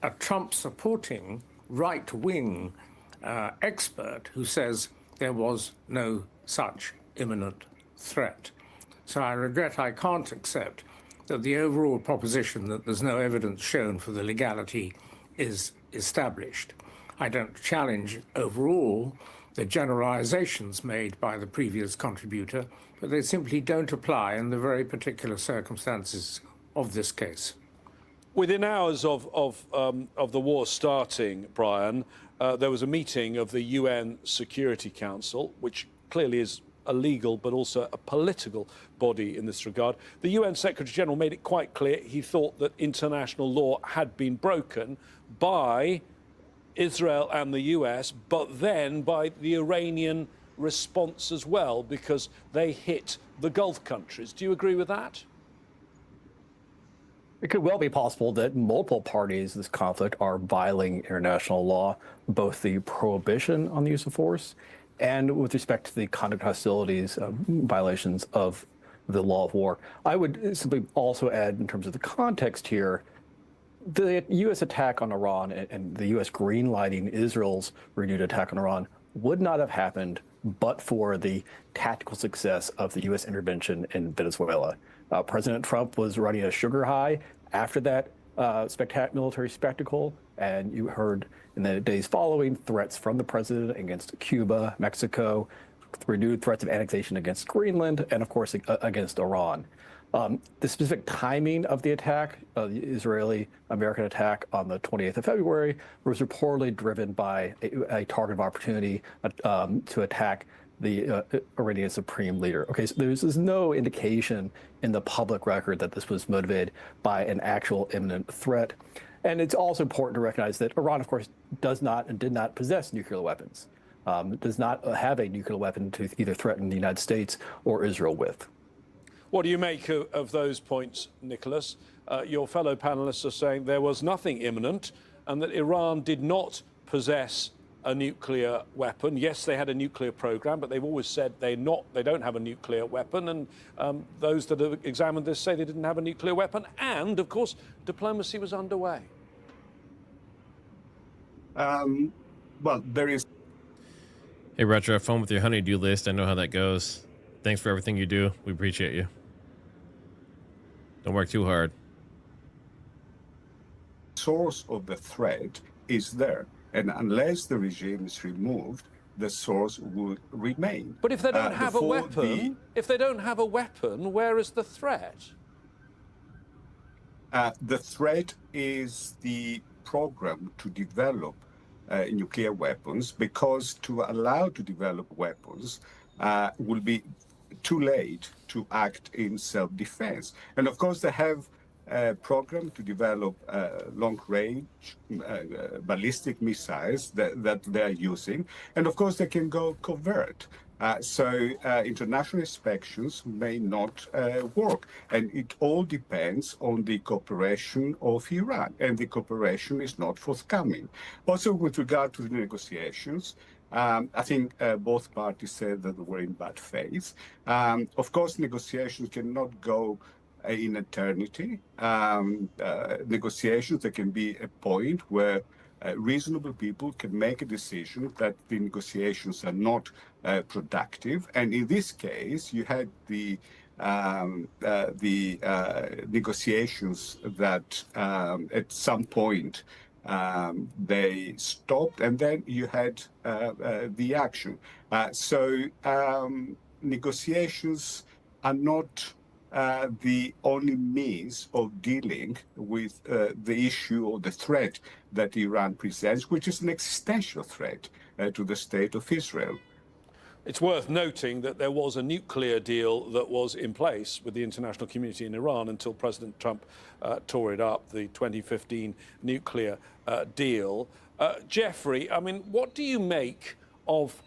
a Trump-supporting right-wing expert who says there was no such imminent threat. So I regret I can't accept that the overall proposition that there's no evidence shown for the legality is established. I don't challenge overall the generalizations made by the previous contributor, but they simply don't apply in the very particular circumstances of this case. Within hours of the war starting, Brian, there was a meeting of the UN Security Council, which clearly is a legal but also a political body in this regard. The UN Secretary General made it quite clear he thought that international law had been broken by Israel and the US, but then by the Iranian response as well, because they hit the Gulf countries. Do you agree with that? It could well be possible that multiple parties in this conflict are violating international law, both the prohibition on the use of force and with respect to the conduct hostilities, violations of the law of war. I would simply also add, in terms of the context here, the U.S. attack on Iran and the U.S. greenlighting Israel's renewed attack on Iran would not have happened but for the tactical success of the U.S. intervention in Venezuela. President Trump was running a sugar high after that military spectacle, and you heard in the days following threats from the president against Cuba, Mexico, renewed threats of annexation against Greenland, and of course against Iran. The specific timing of the attack, the Israeli-American attack on the 28th of February, was reportedly driven by a target of opportunity to attack the Iranian supreme leader. Okay, so there's no indication in the public record that this was motivated by an actual imminent threat. And it's also important to recognize that Iran, of course, does not and did not possess nuclear weapons, does not have a nuclear weapon to either threaten the United States or Israel with. What do you make of those points, Nicholas? Your fellow panelists are saying there was nothing imminent and that Iran did not possess a nuclear weapon. Yes, they had a nuclear program, but they've always said they don't have a nuclear weapon. And those that have examined this say they didn't have a nuclear weapon. And, of course, diplomacy was underway. Well, there is... Hey, Retro, have fun with your honeydew list. I know how that goes. Thanks for everything you do. We appreciate you. Don't work too hard. Source of the threat is there. And unless the regime is removed, the source will remain. But if they don't have a weapon, where is the threat? The threat is the program to develop nuclear weapons, because to allow to develop weapons will be too late to act in self-defense. And of course, they have a program to develop long-range ballistic missiles that they are using. And of course, they can go covert. So international inspections may not work. And it all depends on the cooperation of Iran. And the cooperation is not forthcoming. Also, with regard to the negotiations, I think both parties said that they were in bad faith. Of course, negotiations cannot go in eternity. Negotiations, there can be a point where reasonable people can make a decision that the negotiations are not productive. And in this case, you had the negotiations that at some point they stopped, and then you had the action. So negotiations are not the only means of dealing with the issue or the threat that Iran presents, which is an existential threat to the state of Israel. It's worth noting that there was a nuclear deal that was in place with the international community in Iran until President Trump tore it up, the 2015 nuclear deal. Jeffrey, I mean, what do you make of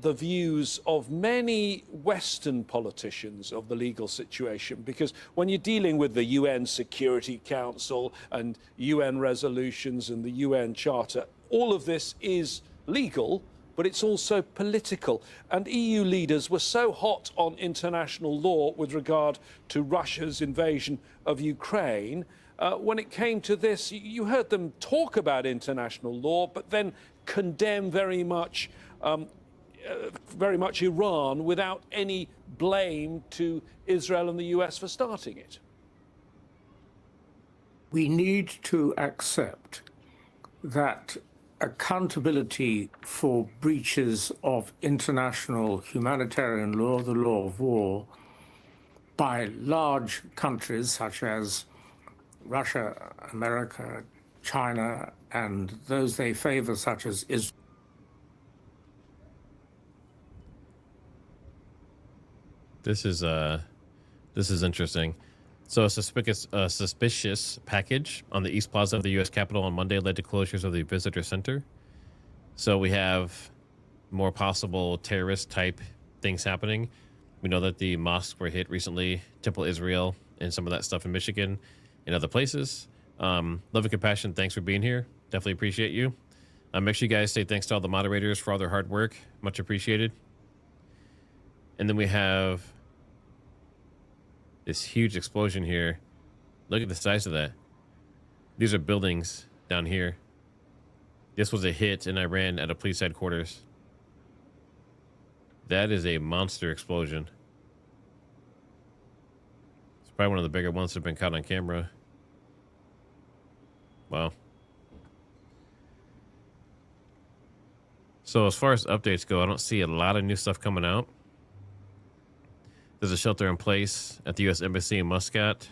the views of many Western politicians of the legal situation? Because when you're dealing with the UN Security Council and UN resolutions and the UN Charter, all of this is legal, but it's also political. And EU leaders were so hot on international law with regard to Russia's invasion of Ukraine. When it came to this, you heard them talk about international law, but then condemn very much Iran without any blame to Israel and the US for starting it. We need to accept that accountability for breaches of international humanitarian law, the law of war, by large countries such as Russia, America, China, and those they favor, such as Israel. This is interesting. So a suspicious package on the East Plaza of the U.S. Capitol on Monday led to closures of the visitor center. So we have more possible terrorist-type things happening. We know that the mosques were hit recently, Temple Israel, and some of that stuff in Michigan and other places. Love and compassion, thanks for being here. Definitely appreciate you. Make sure you guys say thanks to all the moderators for all their hard work. Much appreciated. And then we have this huge explosion here. Look at the size of that. These are buildings down here. This was a hit in Iran at a police headquarters. That is a monster explosion. It's probably one of the bigger ones that have been caught on camera. Wow. So as far as updates go, I don't see a lot of new stuff coming out. There's a shelter in place at the U.S. Embassy in Muscat.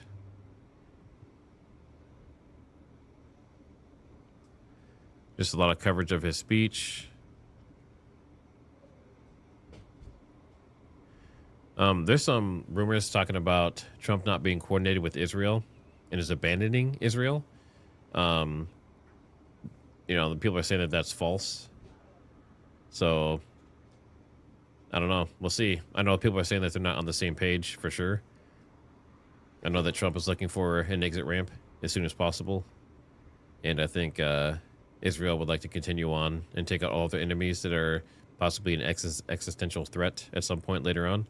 Just a lot of coverage of his speech. There's some rumors talking about Trump not being coordinated with Israel and is abandoning Israel. You know, the people are saying that that's false. So I don't know. We'll see. I know people are saying that they're not on the same page for sure. I know that Trump is looking for an exit ramp as soon as possible. And I think Israel would like to continue on and take out all of their enemies that are possibly an existential threat at some point later on.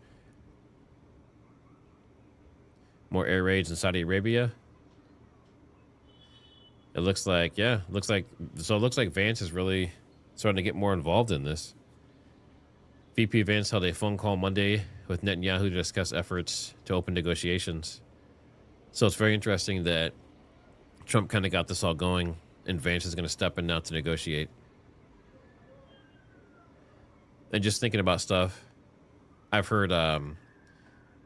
More air raids in Saudi Arabia. It looks like, yeah, it looks like Vance is really starting to get more involved in this. VP Vance held a phone call Monday with Netanyahu to discuss efforts to open negotiations. So it's very interesting that Trump kind of got this all going, and Vance is going to step in now to negotiate. And just thinking about stuff, I've heard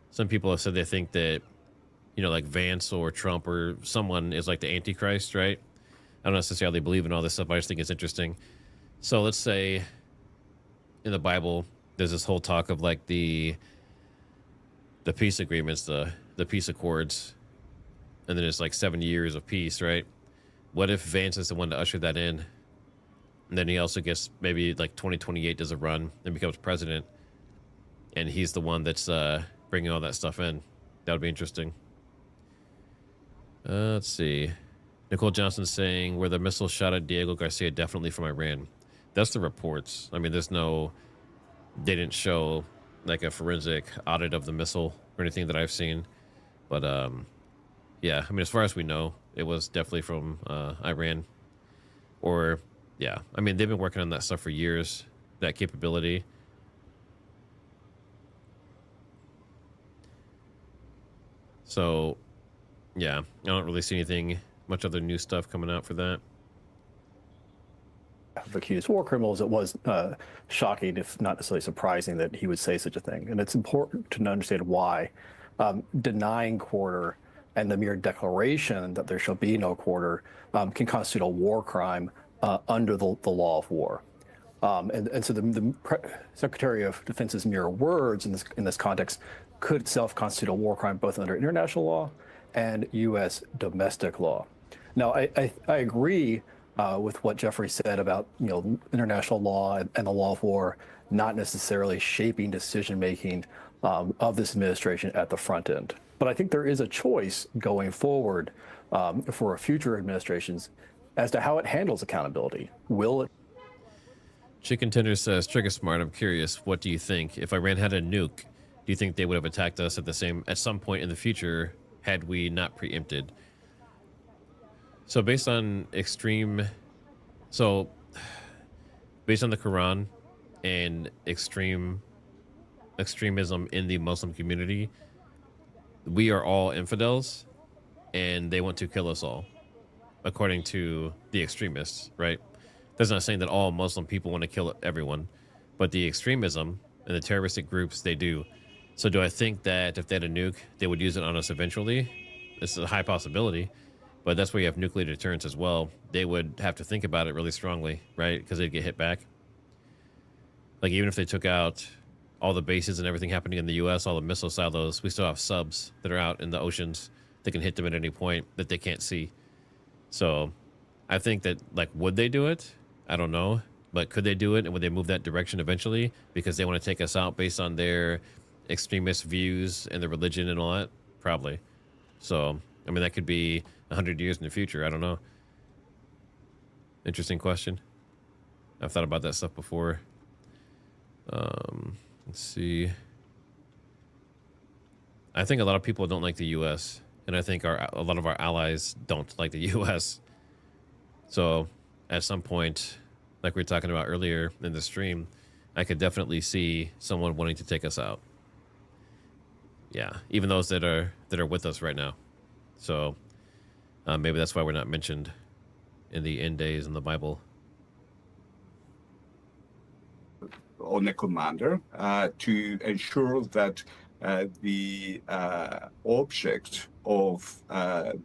some people have said they think that, you know, like Vance or Trump or someone is like the Antichrist, right? I don't necessarily believe in all this stuff, but I just think it's interesting. So let's say in the Bible, there's this whole talk of like the peace agreements, the peace accords, and then it's like 7 years of peace, right? What if Vance is the one to usher that in? And then he also gets maybe like 2028 does a run and becomes president, and he's the one that's bringing all that stuff in. That would be interesting. Let's see. Nicole Johnson saying, were the missiles shot at Diego Garcia definitely from Iran? That's the reports. I mean, they didn't show like a forensic audit of the missile or anything that I've seen. But yeah, I mean, as far as we know, it was definitely from Iran. Or yeah, I mean, they've been working on that stuff for years, that capability. So yeah, I don't really see anything, much other new stuff coming out for that. Of accused war criminals, it was shocking, if not necessarily surprising, that he would say such a thing. And it's important to understand why. Denying quarter and the mere declaration that there shall be no quarter can constitute a war crime under the law of war. And so the Secretary of Defense's mere words in this context could itself constitute a war crime both under international law and U.S. domestic law. Now, I agree with what Jeffrey said about international law and the law of war not necessarily shaping decision-making of this administration at the front end. But I think there is a choice going forward for future administrations as to how it handles accountability. Will it? Chicken Tender says, TriggerSmart, I'm curious, what do you think? If Iran had a nuke, do you think they would have attacked us at some point in the future had we not preempted? So based on the Quran and extremism in the Muslim community, we are all infidels and they want to kill us all, according to the extremists, right? That's not saying that all Muslim people want to kill everyone, but the extremism and the terroristic groups, they do. So do I think that if they had a nuke, they would use it on us eventually? This is a high possibility, but that's where you have nuclear deterrence as well. They would have to think about it really strongly, right? Because they'd get hit back. Like, even if they took out all the bases and everything happening in the U.S., all the missile silos, we still have subs that are out in the oceans that can hit them at any point that they can't see. So I think that, like, would they do it? I don't know. But could they do it? And would they move that direction eventually? Because they want to take us out based on their extremist views and their religion and all that? Probably. So, I mean, that could be 100 years in the future. I don't know. Interesting question. I've thought about that stuff before. Let's see. I think a lot of people don't like the U.S. And I think a lot of our allies don't like the U.S. So at some point, like we were talking about earlier in the stream, I could definitely see someone wanting to take us out. Yeah, even those that are with us right now. So maybe that's why we're not mentioned in the end days in the Bible. On a commander to ensure that the object of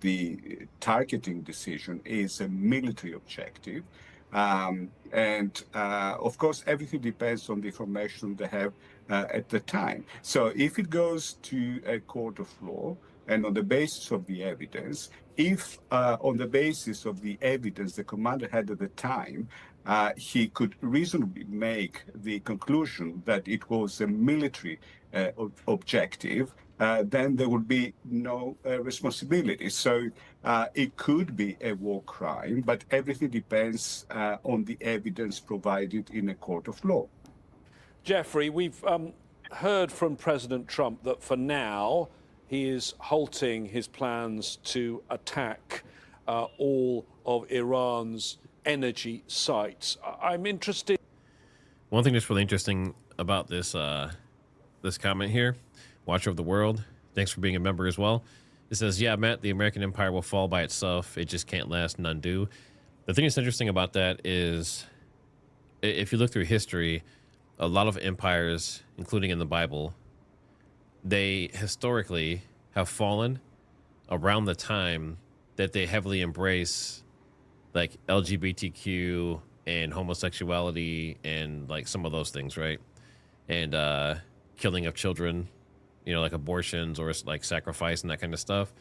the targeting decision is a military objective. And of course, everything depends on the information they have at the time. So if it goes to a court of law and on the basis of the evidence, if on the basis of the evidence the commander had at the time, he could reasonably make the conclusion that it was a military objective, then there would be no responsibility. So it could be a war crime, but everything depends on the evidence provided in a court of law. Jeffrey, we've heard from President Trump that for now he is halting his plans to attack all of Iran's energy sites. I'm interested. One thing that's really interesting about this this comment here, Watcher of the World, thanks for being a member as well. It says, yeah, Matt, the American empire will fall by itself. It just can't last, none do. The thing that's interesting about that is, if you look through history, a lot of empires, including in the Bible, they historically have fallen around the time that they heavily embrace like LGBTQ and homosexuality and like some of those things, right? And killing of children, you know, like abortions or like sacrifice and that kind of stuff.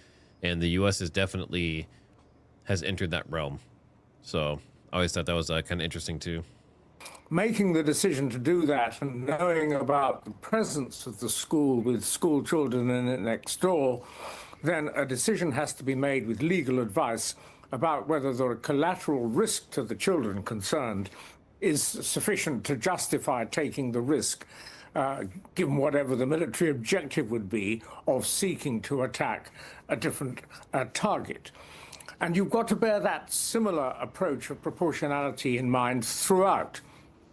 And the U.S. has entered that realm. So I always thought that was kind of interesting too. Making the decision to do that and knowing about the presence of the school with school children in it next door, then a decision has to be made with legal advice about whether the collateral risk to the children concerned is sufficient to justify taking the risk. given whatever the military objective would be of seeking to attack a different target. And you've got to bear that similar approach of proportionality in mind throughout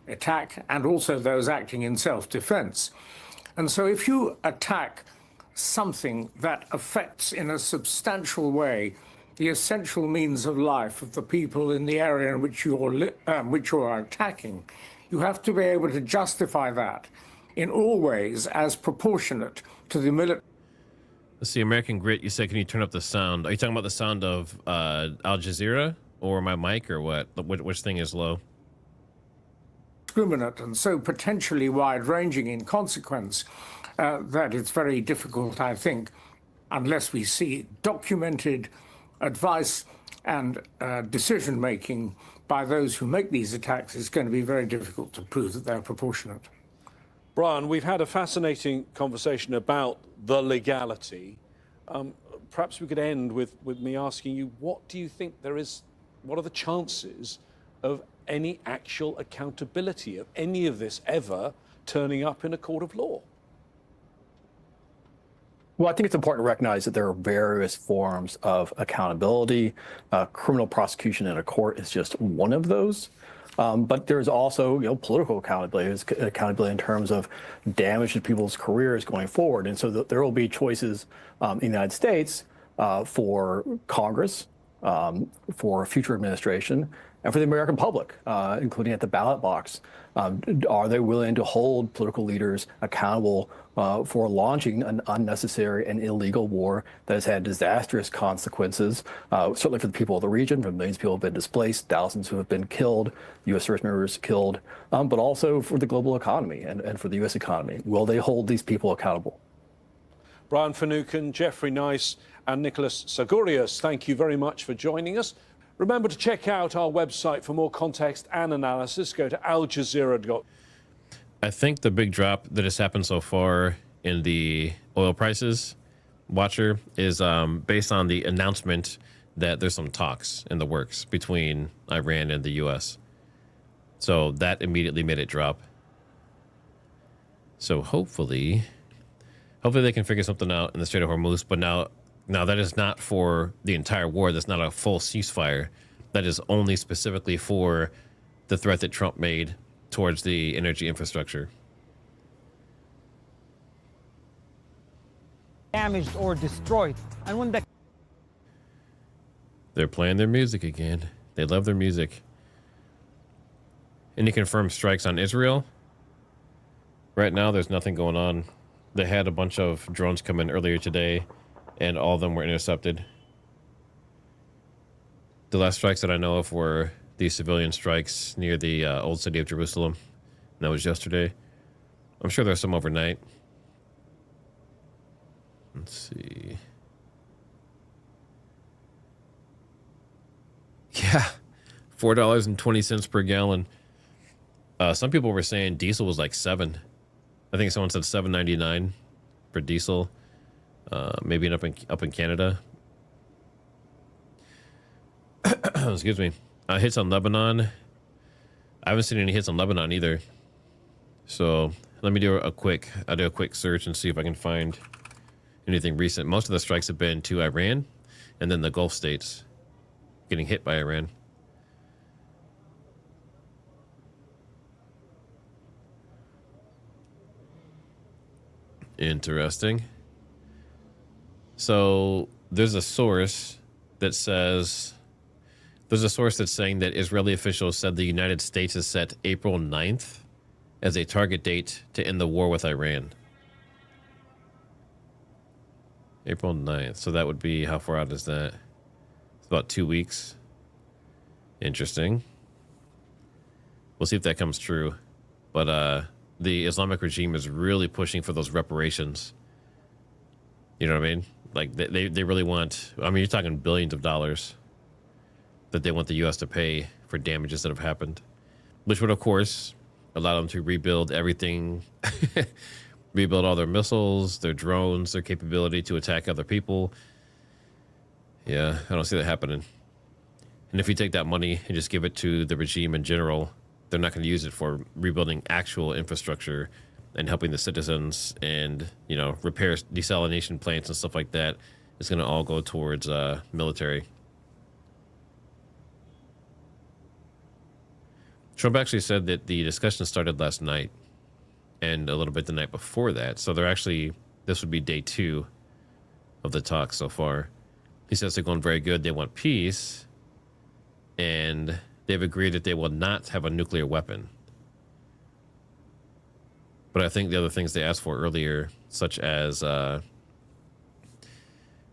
attack and also those acting in self-defense. And so if you attack something that affects in a substantial way the essential means of life of the people in the area in which you are attacking, you have to be able to justify that in all ways as proportionate to the military. Let's see, American Grit, you said, can you turn up the sound? Are you talking about the sound of Al Jazeera or my mic or what? Which thing is low? Discriminate and so potentially wide-ranging in consequence that it's very difficult, I think, unless we see documented advice and decision-making by those who make these attacks, it's going to be very difficult to prove that they're proportionate. Brian, we've had a fascinating conversation about the legality. Perhaps we could end with me asking you, what do you think what are the chances of any actual accountability of any of this ever turning up in a court of law? Well, I think it's important to recognize that there are various forms of accountability. Criminal prosecution in a court is just one of those. But there's also, political accountability. There's accountability in terms of damage to people's careers going forward. And so there will be choices in the United States for Congress, for future administration, and for the American public, including at the ballot box. Are they willing to hold political leaders accountable for launching an unnecessary and illegal war that has had disastrous consequences, certainly for the people of the region, for millions of people who have been displaced, thousands who have been killed, U.S. service members killed, but also for the global economy and for the U.S. economy? Will they hold these people accountable? Brian Finucane, Jeffrey Nice, and Nicholas Sagurius, thank you very much for joining us. Remember to check out our website for more context and analysis. Go to aljazeera.com. I think the big drop that has happened so far in the oil prices, Watcher, is based on the announcement that there's some talks in the works between Iran and the U.S. So that immediately made it drop. So hopefully they can figure something out in the Strait of Hormuz. But now that is not for the entire war. That's not a full ceasefire. That is only specifically for the threat that Trump made towards the energy infrastructure. Damaged or destroyed. And when they're playing their music again. They love their music. Any confirmed strikes on Israel? Right now, there's nothing going on. They had a bunch of drones come in earlier today, and all of them were intercepted. The last strikes that I know of were the civilian strikes near the old city of Jerusalem. And that was yesterday. I'm sure there's some overnight. Let's see. Yeah, $4.20 per gallon. Some people were saying diesel was like $7. I think someone said $7.99 for diesel. Maybe up in Canada. Excuse me. Hits on Lebanon. I haven't seen any hits on Lebanon either. So let me do a quick search and see if I can find anything recent. Most of the strikes have been to Iran and then the Gulf states getting hit by Iran. Interesting. So there's a source that's saying that Israeli officials said the United States has set April 9th as a target date to end the war with Iran. April 9th. So that would be, how far out is that? It's about 2 weeks. Interesting. We'll see if that comes true. But the Islamic regime is really pushing for those reparations. You know what I mean? Like, they really want, I mean, you're talking billions of dollars that they want the U.S. to pay for damages that have happened, which would, of course, allow them to rebuild everything, rebuild all their missiles, their drones, their capability to attack other people. Yeah, I don't see that happening. And if you take that money and just give it to the regime in general, they're not going to use it for rebuilding actual infrastructure and helping the citizens and, you know, repair desalination plants and stuff like that is going to all go towards military. Trump actually said that the discussion started last night and a little bit the night before that. So they're actually, this would be day 2 of the talks so far. He says they're going very good. They want peace, and they've agreed that they will not have a nuclear weapon. But I think the other things they asked for earlier, such as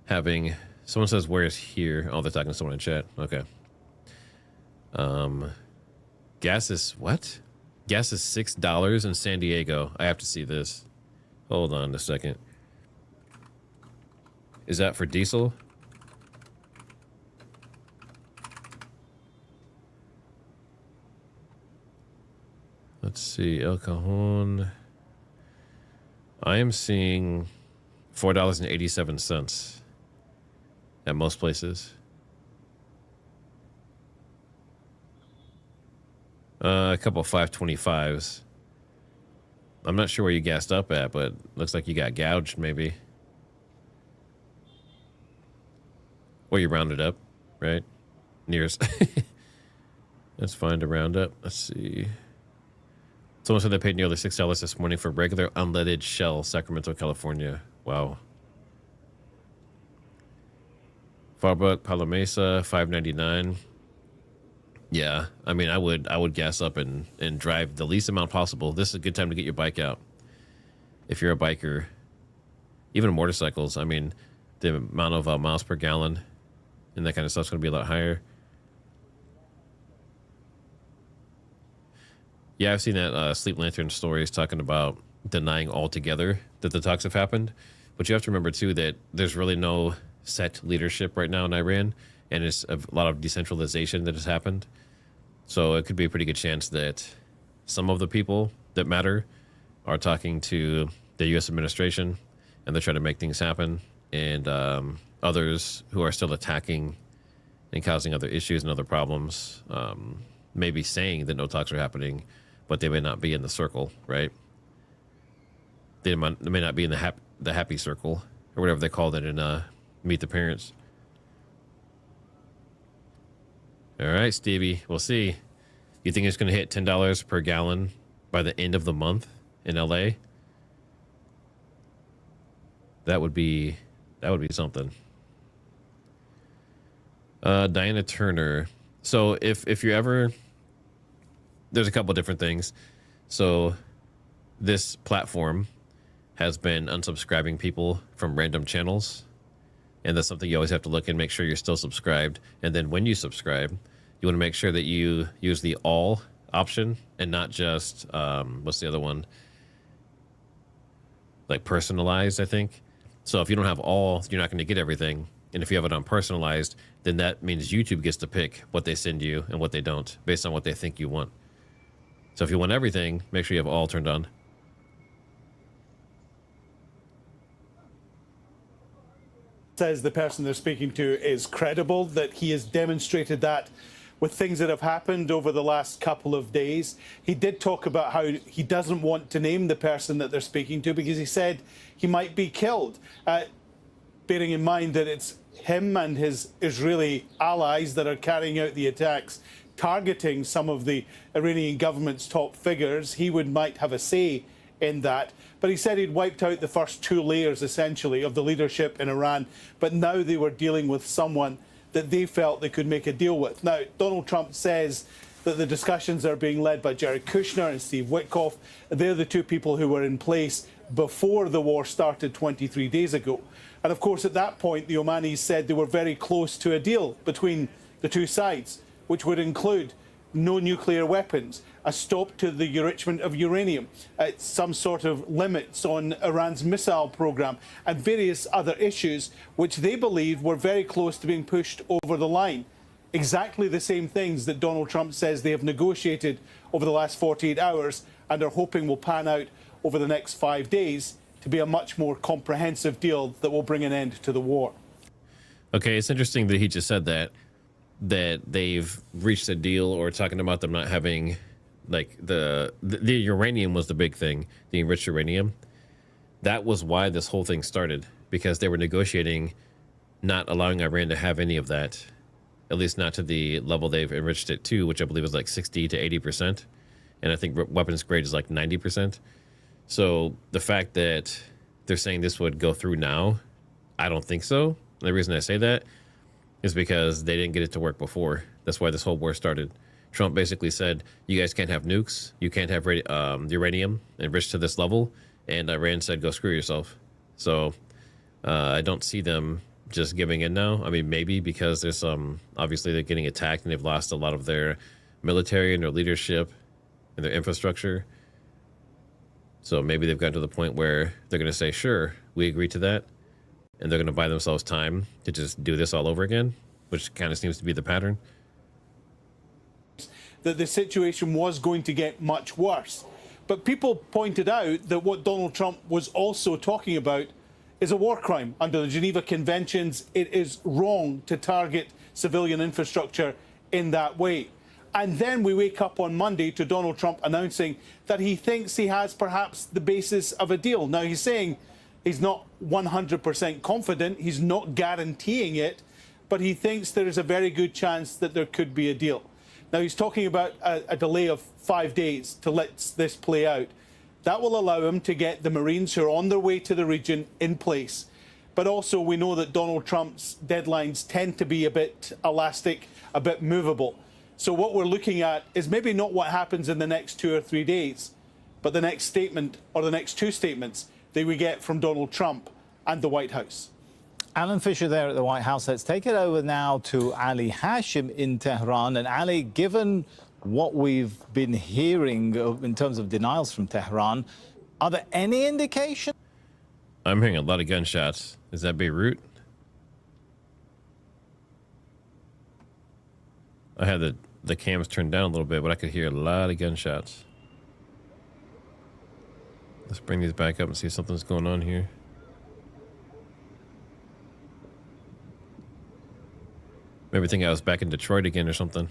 having, someone says, where is here? Oh, they're talking to someone in chat. Okay. Gas is what? Gas is $6 in San Diego. I have to see this. Hold on a second. Is that for diesel? Let's see. El Cajon. I am seeing $4.87 at most places. A couple of 525s. I'm not sure where you gassed up at, but looks like you got gouged maybe. Or you rounded up, right? Nearest. That's fine to round up. Let's see. Someone said they paid nearly $6 this morning for regular unleaded Shell, Sacramento, California. Wow. Farbrook, Palo Mesa, $5.99. Yeah, I mean, I would gas up and drive the least amount possible. This is a good time to get your bike out. If you're a biker, even motorcycles, I mean, the amount of miles per gallon and that kind of stuff's going to be a lot higher. Yeah, I've seen that Sleep Lantern stories talking about denying altogether that the talks have happened. But you have to remember, too, that there's really no set leadership right now in Iran, and it's a lot of decentralization that has happened. So it could be a pretty good chance that some of the people that matter are talking to the U.S. administration, and they're trying to make things happen. And others who are still attacking and causing other issues and other problems, maybe saying that no talks are happening, but they may not be in the circle, right? They may not be in the happy circle, or whatever they call it in Meet the Parents. All right, Stevie, we'll see. You think it's going to hit $10 per gallon by the end of the month in LA? That would be something. Diana Turner. So if you're ever, there's a couple different things. So this platform has been unsubscribing people from random channels. And that's something you always have to look and make sure you're still subscribed. And then when you subscribe, you want to make sure that you use the all option and not just, what's the other one? Like personalized, I think. So if you don't have all, you're not going to get everything. And if you have it on personalized, then that means YouTube gets to pick what they send you and what they don't based on what they think you want. So if you want everything, make sure you have all turned on. Says the person they're speaking to is credible, that he has demonstrated that with things that have happened over the last couple of days. He did talk about how he doesn't want to name the person that they're speaking to because he said he might be killed. Bearing in mind that it's him and his Israeli allies that are carrying out the attacks, targeting some of the Iranian government's top figures, he might have a say in that. But he said he'd wiped out the first 2 layers, essentially, of the leadership in Iran. But now they were dealing with someone that they felt they could make a deal with. Now, Donald Trump says that the discussions are being led by Jared Kushner and Steve Witkoff. They're the 2 people who were in place before the war started 23 days ago. And, of course, at that point, the Omanis said they were very close to a deal between the 2 sides, which would include no nuclear weapons, a stop to the enrichment of uranium, some sort of limits on Iran's missile program, and various other issues which they believe were very close to being pushed over the line. Exactly the same things that Donald Trump says they have negotiated over the last 48 hours and are hoping will pan out over the next 5 days to be a much more comprehensive deal that will bring an end to the war. Okay, it's interesting that he just said that they've reached a deal, or talking about them not having Like the uranium was the big thing, the enriched uranium. That was why this whole thing started, because they were negotiating not allowing Iran to have any of that, at least not to the level they've enriched it to, which I believe is like 60 to 80%. And I think weapons grade is like 90%. So the fact that they're saying this would go through now, I don't think so. The reason I say that is because they didn't get it to work before. That's why this whole war started. Trump basically said, you guys can't have nukes. You can't have uranium enriched to this level. And Iran said, go screw yourself. So I don't see them just giving in now. I mean, maybe because there's obviously they're getting attacked and they've lost a lot of their military and their leadership and their infrastructure. So maybe they've gotten to the point where they're going to say, sure, we agree to that. And they're going to buy themselves time to just do this all over again, which kind of seems to be the pattern. That the situation was going to get much worse. But people pointed out that what Donald Trump was also talking about is a war crime under the Geneva Conventions. It is wrong to target civilian infrastructure in that way. And then we wake up on Monday to Donald Trump announcing that he thinks he has perhaps the basis of a deal. Now, he's saying he's not 100% confident. He's not guaranteeing it, but he thinks there is a very good chance that there could be a deal. Now, he's talking about a delay of 5 days to let this play out. That will allow him to get the Marines who are on their way to the region in place. But also, we know that Donald Trump's deadlines tend to be a bit elastic, a bit movable. So what we're looking at is maybe not what happens in the next 2 or 3 days, but the next statement or the next two statements that we get from Donald Trump and the White House. Alan Fisher there at the White House. Let's take it over now to Ali Hashim in Tehran. And Ali, given what we've been hearing in terms of denials from Tehran, are there any indications? I'm hearing a lot of gunshots. Is that Beirut? I had the cams turned down a little bit, but I could hear a lot of gunshots. Let's bring these back up and see if something's going on here. Maybe think I was back in Detroit again or something.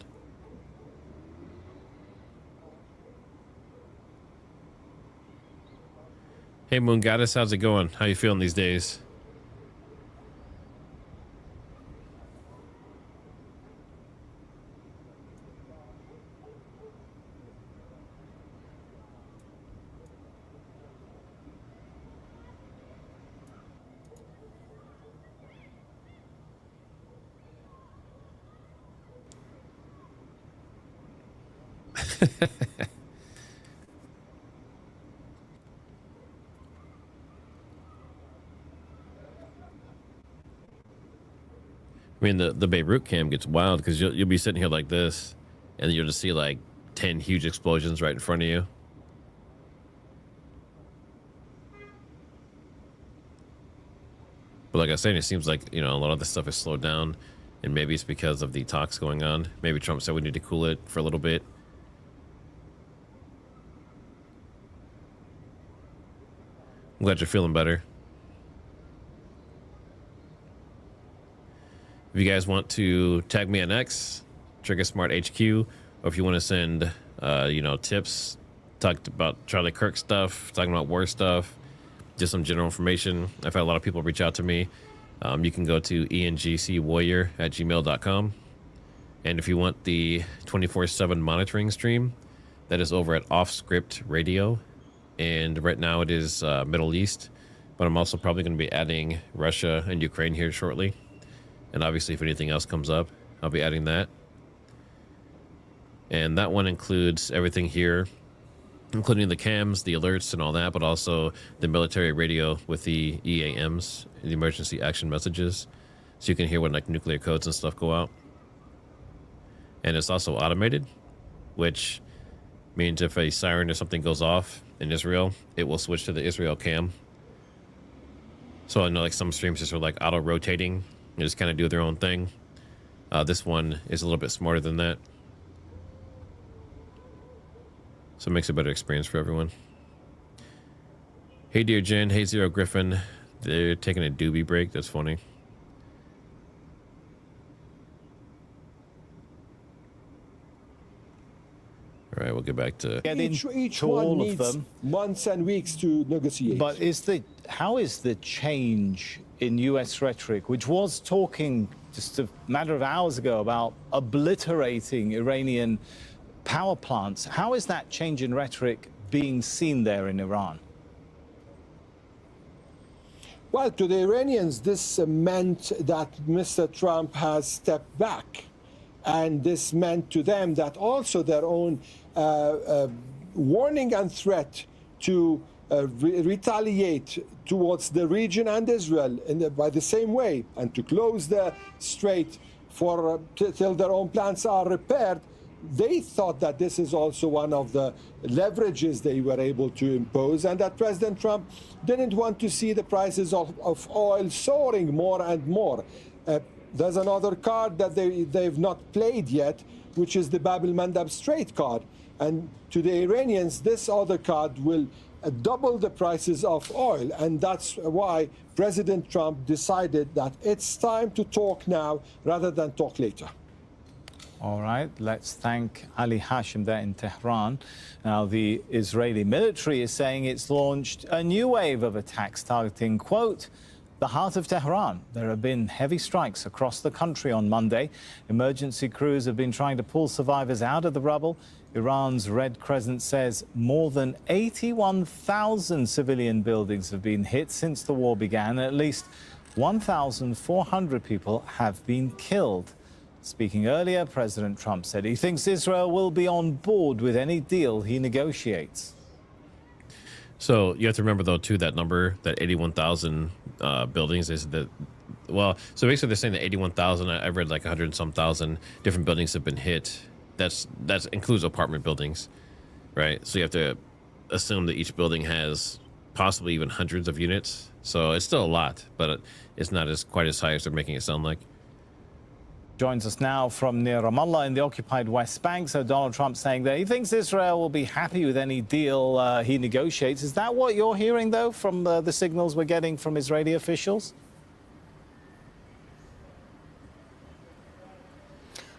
Hey, Moon Goddess, how's it going? How you feeling these days? I mean, the Beirut cam gets wild because you'll be sitting here like this, and you'll just see like 10 huge explosions right in front of you. But like I was saying, it seems like, you know, a lot of this stuff is slowed down, and maybe it's because of the talks going on. Maybe Trump said we need to cool it for a little bit. I'm glad you're feeling better. If you guys want to tag me on X, TriggerSmart HQ, or if you want to send, you know, tips, talked about Charlie Kirk stuff, talking about war stuff, just some general information. I've had a lot of people reach out to me. You can go to engcwarrior@gmail.com. And if you want the 24/7 monitoring stream, that is over at Off Script Radio. And right now it is Middle East, but I'm also probably going to be adding Russia and Ukraine here shortly. And obviously, if anything else comes up, I'll be adding that. And that one includes everything here, including the cams, the alerts, and all that, but also the military radio with the EAMs, the emergency action messages, so you can hear when like nuclear codes and stuff go out. And it's also automated, which means if a siren or something goes off in Israel, it will switch to the Israel cam. So I know like some streams just are like auto-rotating. They just kind of do their own thing. This one is a little bit smarter than that. So it makes a better experience for everyone. Hey, Dear Jen. Hey, Zero Griffin. They're taking a doobie break. That's funny. All All right, we'll get back to Each all one of needs them. months and weeks to negotiate. But how is the change in U.S. rhetoric, which was talking just a matter of hours ago about obliterating Iranian power plants, how is that change in rhetoric being seen there in Iran? Well, to the Iranians, this meant that Mr. Trump has stepped back. And this meant to them that also their own warning and threat to retaliate towards the region and Israel by the same way, and to close the strait for till their own plants are repaired. They thought that this is also one of the leverages they were able to impose, and that President Trump didn't want to see the prices of oil soaring more and more. There's another card that they've not played yet, which is the Bab el-Mandab Strait card. And to the Iranians, this other card will double the prices of oil. And that's why President Trump decided that it's time to talk now rather than talk later. All right, let's thank Ali Hashim there in Tehran. Now, the Israeli military is saying it's launched a new wave of attacks targeting, quote, the heart of Tehran. There have been heavy strikes across the country on Monday. Emergency crews have been trying to pull survivors out of the rubble. Iran's Red Crescent says more than 81,000 civilian buildings have been hit since the war began. At least 1,400 people have been killed. Speaking earlier, President Trump said he thinks Israel will be on board with any deal he negotiates. So you have to remember, though, too, that number, that 81,000 buildings is that, well, so basically they're saying that 81,000, I've read like 100 and some thousand different buildings have been hit. That includes apartment buildings, right? So you have to assume that each building has possibly even hundreds of units. So it's still a lot, but it's not quite as high as they're making it sound like. Joins us now from near Ramallah in the occupied West Bank. So Donald Trump saying that he thinks Israel will be happy with any deal he negotiates. Is that what you're hearing, though, from the signals we're getting from Israeli officials?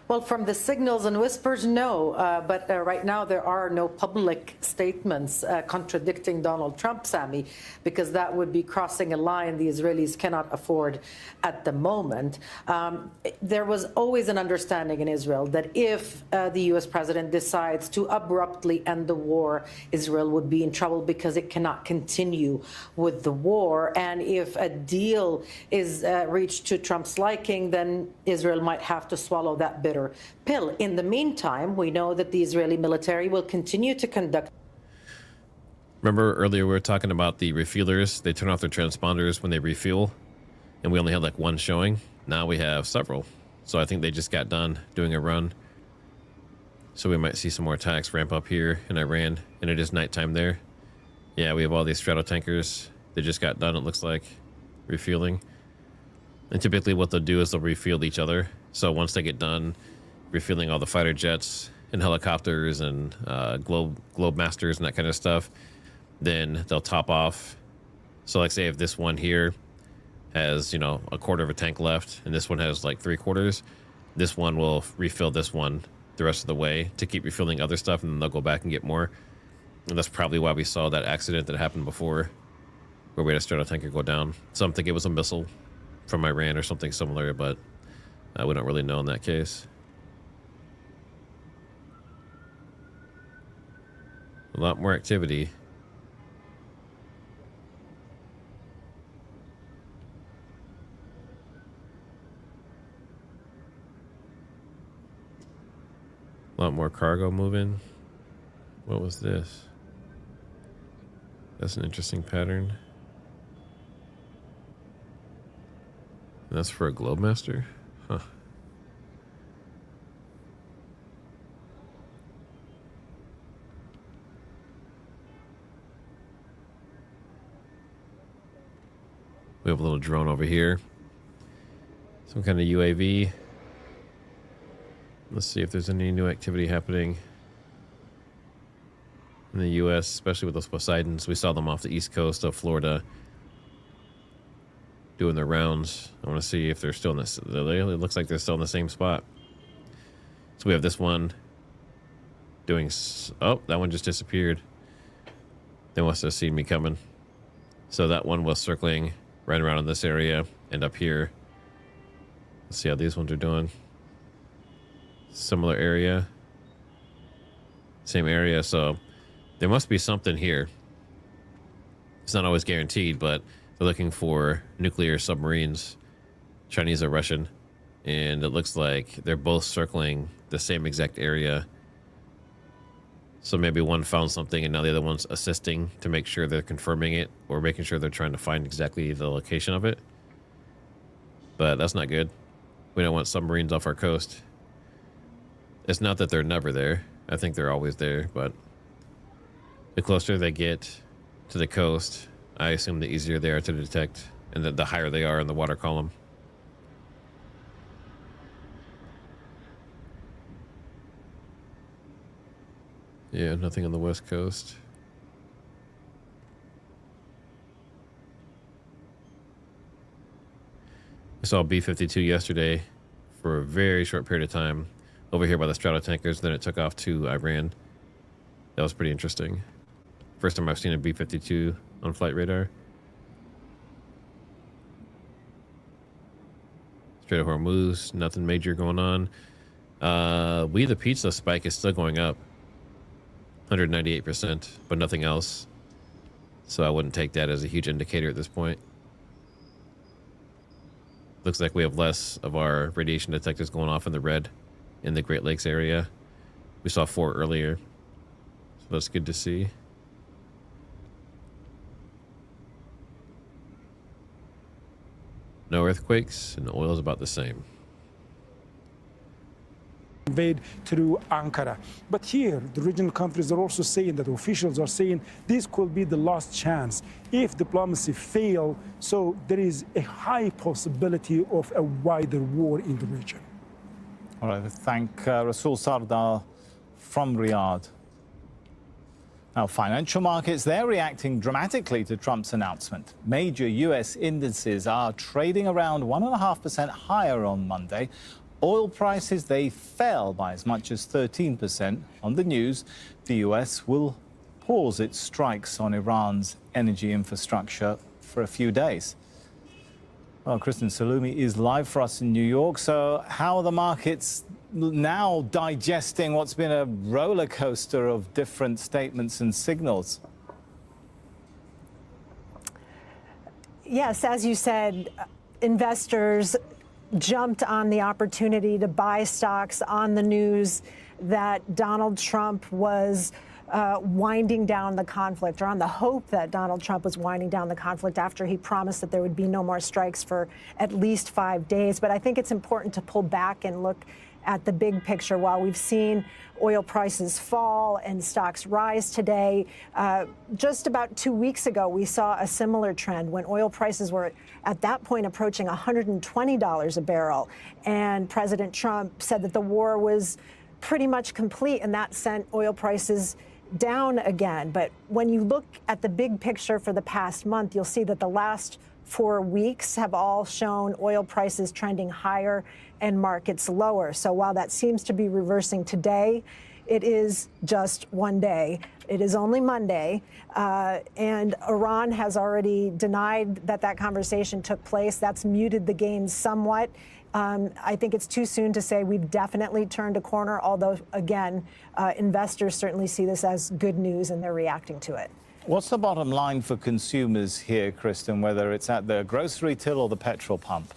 Well, from the signals and whispers, no. But right now, there are no public statements contradicting Donald Trump, Sammy, because that would be crossing a line the Israelis cannot afford at the moment. There was always an understanding in Israel that if the U.S. president decides to abruptly end the war, Israel would be in trouble because it cannot continue with the war. And if a deal is reached to Trump's liking, then Israel might have to swallow that bitter pill. In the meantime, we know that the Israeli military will continue to conduct. Remember earlier we were talking about the refuelers. They turn off their transponders when they refuel, and we only had like one showing. Now we have several. So I think they just got done doing a run. So we might see some more attacks ramp up here in Iran, and it is nighttime there. Yeah, we have all these straddle tankers. They just got done, it looks like, refueling. And typically what they'll do is they'll refuel each other. So once they get done refueling all the fighter jets and helicopters and globe masters and that kind of stuff, then they'll top off. So like say if this one here has, you know, a quarter of a tank left and this one has like 3/4, this one will refill this one the rest of the way to keep refueling other stuff, and then they'll go back and get more. And that's probably why we saw that accident that happened before where we had a straddle tanker go down. Some think it was a missile from Iran or something similar, but we don't really know in that case. A lot more activity. A lot more cargo moving. What was this? That's an interesting pattern. And that's for a globe master? Huh. We have a little drone over here. Some kind of UAV. Let's see if there's any new activity happening in the U.S., especially with those Poseidons. We saw them off the east coast of Florida doing their rounds. I want to see if they're still in this. It looks like they're still in the same spot. So we have this one doing... Oh, that one just disappeared. They must have seen me coming. So that one was circling right around in this area and up here. Let's see how these ones are doing. Similar area. Same area, so there must be something here. It's not always guaranteed, but they're looking for nuclear submarines, Chinese or Russian, and it looks like they're both circling the same exact area. So maybe one found something and now the other one's assisting to make sure they're confirming it or making sure they're trying to find exactly the location of it. But that's not good. We don't want submarines off our coast. It's not that they're never there. I think they're always there, but the closer they get to the coast, I assume the easier they are to detect and the higher they are in the water column. Yeah, nothing on the west coast. I saw B-52 yesterday for a very short period of time over here by the straddle tankers. Then it took off to Iran. That was pretty interesting. First time I've seen a B-52 on flight radar. Strait of Hormuz, nothing major going on. We the pizza spike is still going up. 198%, but nothing else. So I wouldn't take that as a huge indicator at this point. Looks like we have less of our radiation detectors going off in the red in the Great Lakes area. We saw 4 earlier, so that's good to see. No earthquakes, and oil is about the same. Conveyed through Ankara. But here, the regional countries are also saying that officials are saying this could be the last chance if diplomacy fails. So there is a high possibility of a wider war in the region. All right, thank Rasul Sardar from Riyadh. Now, financial markets, they're reacting dramatically to Trump's announcement. Major U.S. indices are trading around 1.5% higher on Monday. Oil prices, they fell by as much as 13%. On the news, the U.S. will pause its strikes on Iran's energy infrastructure for a few days. Well, Kristen Salumi is live for us in New York. So how are the markets now digesting what's been a roller coaster of different statements and signals? Yes, as you said, investors jumped on the opportunity to buy stocks on the news that Donald Trump was winding down the conflict, or on the hope that Donald Trump was winding down the conflict after he promised that there would be no more strikes for at least 5 days. But I think it's important to pull back and look at the big picture. While we've seen oil prices fall and stocks rise today, just about 2 weeks ago, we saw a similar trend when oil prices were at that point approaching $120 a barrel. And President Trump said that the war was pretty much complete, and that sent oil prices down again. But when you look at the big picture for the past month, you'll see that the last 4 weeks have all shown oil prices trending higher and markets lower. So while that seems to be reversing today, it is just one day. It is only Monday, and Iran has already denied that that conversation took place. That's muted the gains somewhat. I think it's too soon to say we've definitely turned a corner, although, again, investors certainly see this as good news and they're reacting to it. What's the bottom line for consumers here, Kristen, whether it's at the grocery till or the petrol pump?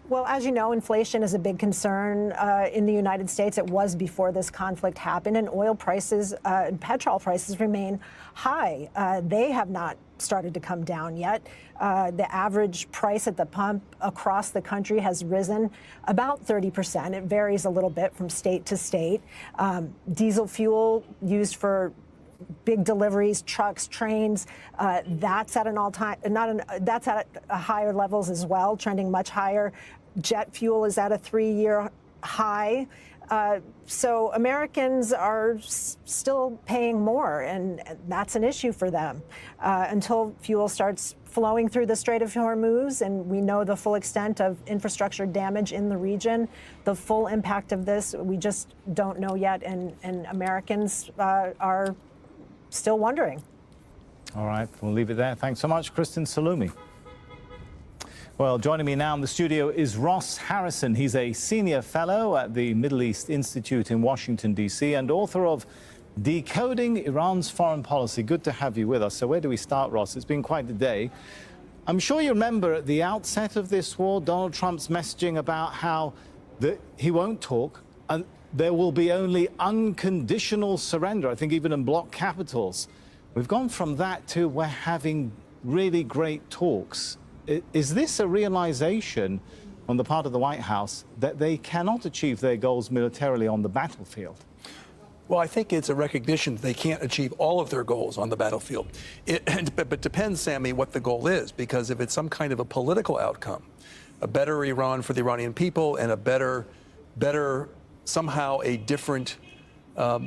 Well, as you know, inflation is a big concern in the United States. It was before this conflict happened, and oil prices, petrol prices remain high. They have not started to come down yet. The average price at the pump across the country has risen about 30%. It varies a little bit from state to state. Diesel fuel used for big deliveries, trucks, trains, that's at an all-time, that's at higher levels as well, trending much higher. Jet fuel is at a 3-year high. So Americans are still paying more, and that's an issue for them until fuel starts flowing through the Strait of Hormuz, and we know the full extent of infrastructure damage in the region. The full impact of this, we just don't know yet, and Americans are still wondering. All right, we'll leave it there. Thanks so much, Kristen Salumi. Well, joining me now in the studio is Ross Harrison. He's a senior fellow at the Middle East Institute in Washington, D.C., and author of Decoding Iran's Foreign Policy. Good to have you with us. So where do we start, Ross? It's been quite a day. I'm sure you remember at the outset of this war, Donald Trump's messaging about how he won't talk and there will be only unconditional surrender, I think even in block capitals. We've gone from that to we're having really great talks. Is this a realization on the part of the White House that they cannot achieve their goals militarily on the battlefield? Well, I think it's a recognition that they can't achieve all of their goals on the battlefield. But depends, Sammy, what the goal is, because if it's some kind of a political outcome, a better Iran for the Iranian people and a better somehow a different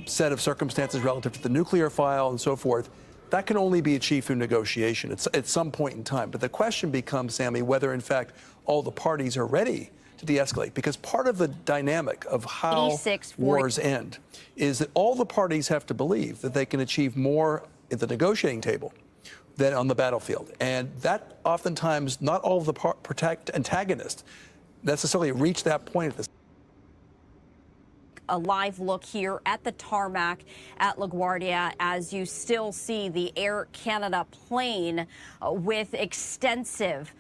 set of circumstances relative to the nuclear file and so forth, that can only be achieved through negotiation at some point in time. But the question becomes, Sammy, whether in fact all the parties are ready to de-escalate, because part of the dynamic of how wars end is that all the parties have to believe that they can achieve more at the negotiating table than on the battlefield. And that oftentimes not all of the antagonists necessarily reach that point at this. A live look here at the tarmac at LaGuardia as you still see the Air Canada plane with extensive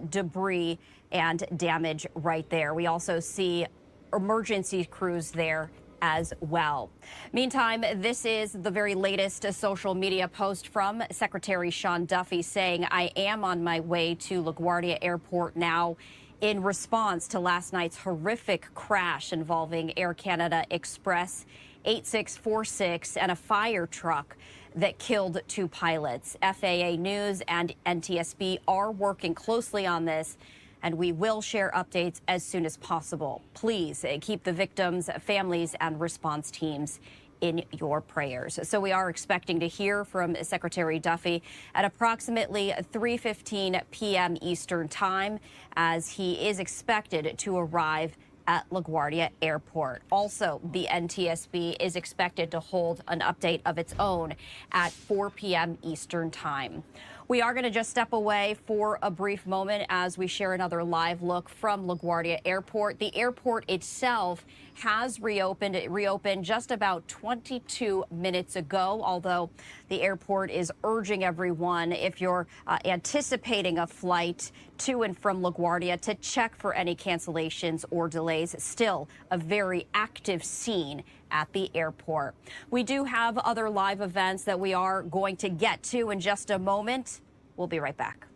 debris and damage right there. We also see emergency crews there as well. Meantime, this is the very latest social media post from Secretary Sean Duffy saying, "I am on my way to LaGuardia Airport now," in response to last night's horrific crash involving Air Canada Express 8646 and a fire truck that killed 2 pilots. FAA News and NTSB are working closely on this, and we will share updates as soon as possible. Please keep the victims, families, and response teams in your prayers. So we are expecting to hear from Secretary Duffy at approximately 3:15 p.m. Eastern Time, as he is expected to arrive at LaGuardia Airport. Also, the NTSB is expected to hold an update of its own at 4 p.m. Eastern Time. We are going to just step away for a brief moment as we share another live look from LaGuardia Airport. The airport itself has reopened. It reopened just about 22 minutes ago, although the airport is urging everyone, if you're anticipating a flight to and from LaGuardia, to check for any cancellations or delays. Still a very active scene at the airport. We do have other live events that we are going to get to in just a moment. We'll be right back.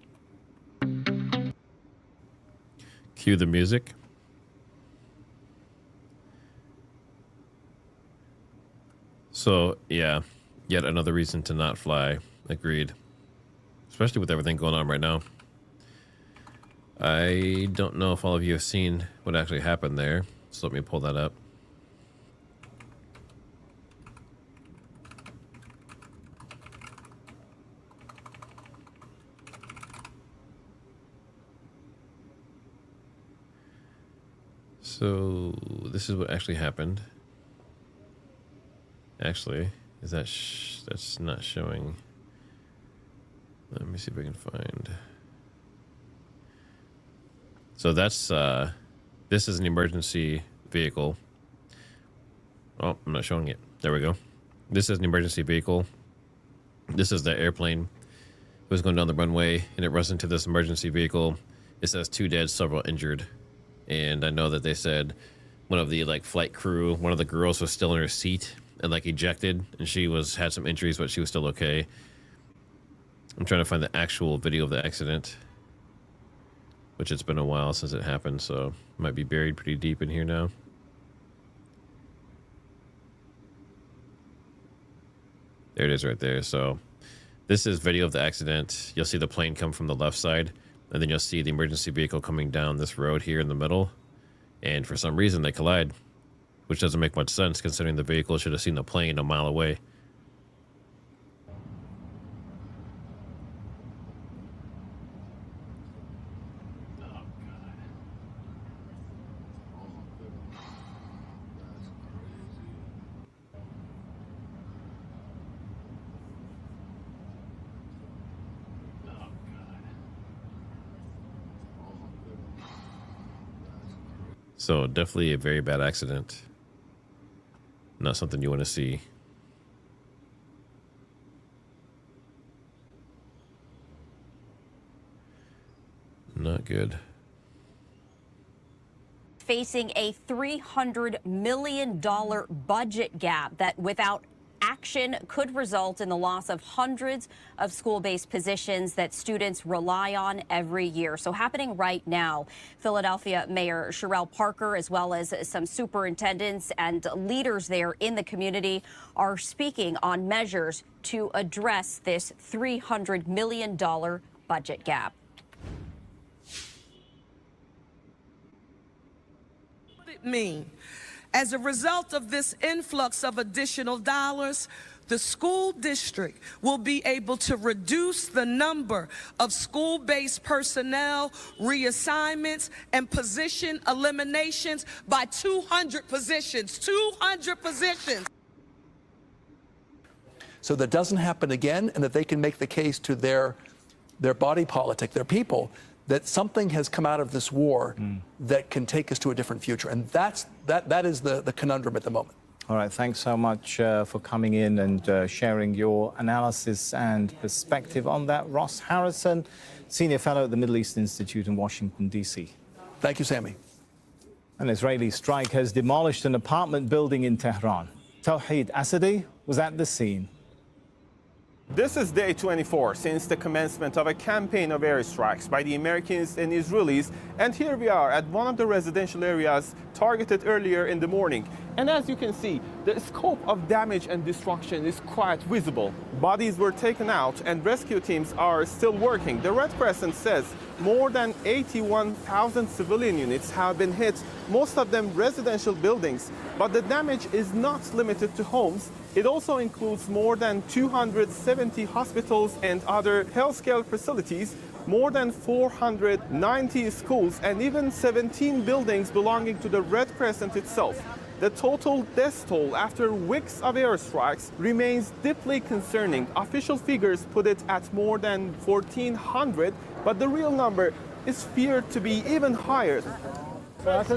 Cue the music. So, yeah, yet another reason to not fly. Agreed. Especially with everything going on right now. I don't know if all of you have seen what actually happened there. So let me pull that up. So this is what actually happened. Actually, is that that's not showing. Let me see if I can find. So that's this is an emergency vehicle. Oh, I'm not showing it. There we go. This is an emergency vehicle. This is the airplane. It was going down the runway and it runs into this emergency vehicle. It says 2 dead, several injured. And I know that they said one of the flight crew, one of the girls was still in her seat and ejected, and she had some injuries, but she was still okay. I'm trying to find the actual video of the accident, which it's been a while since it happened, so it might be buried pretty deep in here now. There it is right there. So this is video of the accident. You'll see the plane come from the left side, and then you'll see the emergency vehicle coming down this road here in the middle. And for some reason, they collide, which doesn't make much sense considering the vehicle should have seen the plane a mile away. So definitely a very bad accident. Not something you want to see. Not good. Facing a $300 million budget gap that, without action, could result in the loss of hundreds of school-based positions that students rely on every year. So happening right now, Philadelphia Mayor Sherrell Parker, as well as some superintendents and leaders there in the community, are speaking on measures to address this $300 million budget gap. Mean. As a result of this influx of additional dollars, the school district will be able to reduce the number of school-based personnel reassignments and position eliminations by 200 positions. 200 positions. So that doesn't happen again, and that they can make the case to their body politic, their people, that something has come out of this war that can take us to a different future. And that is the conundrum at the moment. All right, thanks so much for coming in and sharing your analysis and perspective on that. Ross Harrison, Senior Fellow at the Middle East Institute in Washington, D.C. Thank you, Sammy. An Israeli strike has demolished an apartment building in Tehran. Tawheed Asadi was at the scene. This is day 24 since the commencement of a campaign of airstrikes by the Americans and Israelis, and here we are at one of the residential areas targeted earlier in the morning. And as you can see, the scope of damage and destruction is quite visible. Bodies were taken out and rescue teams are still working. The Red Crescent says more than 81,000 civilian units have been hit, most of them residential buildings. But the damage is not limited to homes. It also includes more than 270 hospitals and other healthcare facilities, more than 490 schools, and even 17 buildings belonging to the Red Crescent itself. The total death toll after weeks of airstrikes remains deeply concerning. Official figures put it at more than 1,400, but the real number is feared to be even higher. At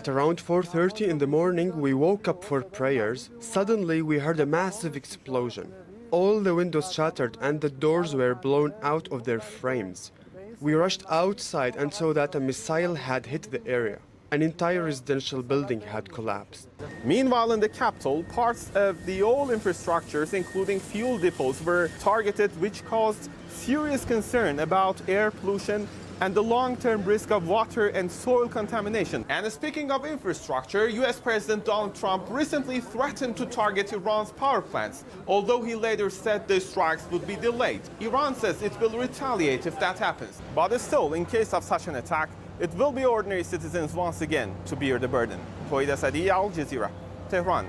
around 4:30 in the morning, we woke up for prayers. Suddenly, we heard a massive explosion. All the windows shattered and the doors were blown out of their frames. We rushed outside and saw that a missile had hit the area. An entire residential building had collapsed. Meanwhile, in the capital, parts of the oil infrastructures, including fuel depots, were targeted, which caused serious concern about air pollution and the long-term risk of water and soil contamination. And speaking of infrastructure, US President Donald Trump recently threatened to target Iran's power plants, although he later said the strikes would be delayed. Iran says it will retaliate if that happens. But still, in case of such an attack, it will be ordinary citizens once again to bear the burden. Tawheed Asadi, Al Jazeera, Tehran.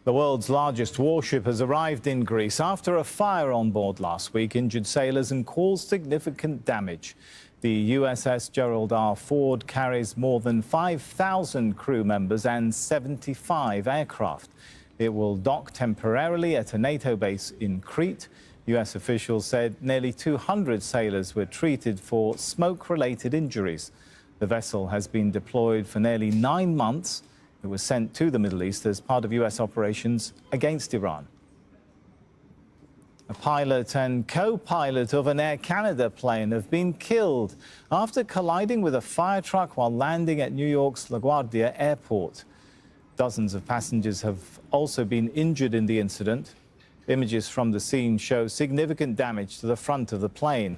The world's largest warship has arrived in Greece after a fire on board last week injured sailors and caused significant damage. The USS Gerald R. Ford carries more than 5,000 crew members and 75 aircraft. It will dock temporarily at a NATO base in Crete. US officials said nearly 200 sailors were treated for smoke-related injuries. The vessel has been deployed for nearly 9 months. It was sent to the Middle East as part of US operations against Iran. A pilot and co-pilot of an Air Canada plane have been killed after colliding with a fire truck while landing at New York's LaGuardia airport. Dozens of passengers have also been injured in the incident. Images from the scene show significant damage to the front of the plane.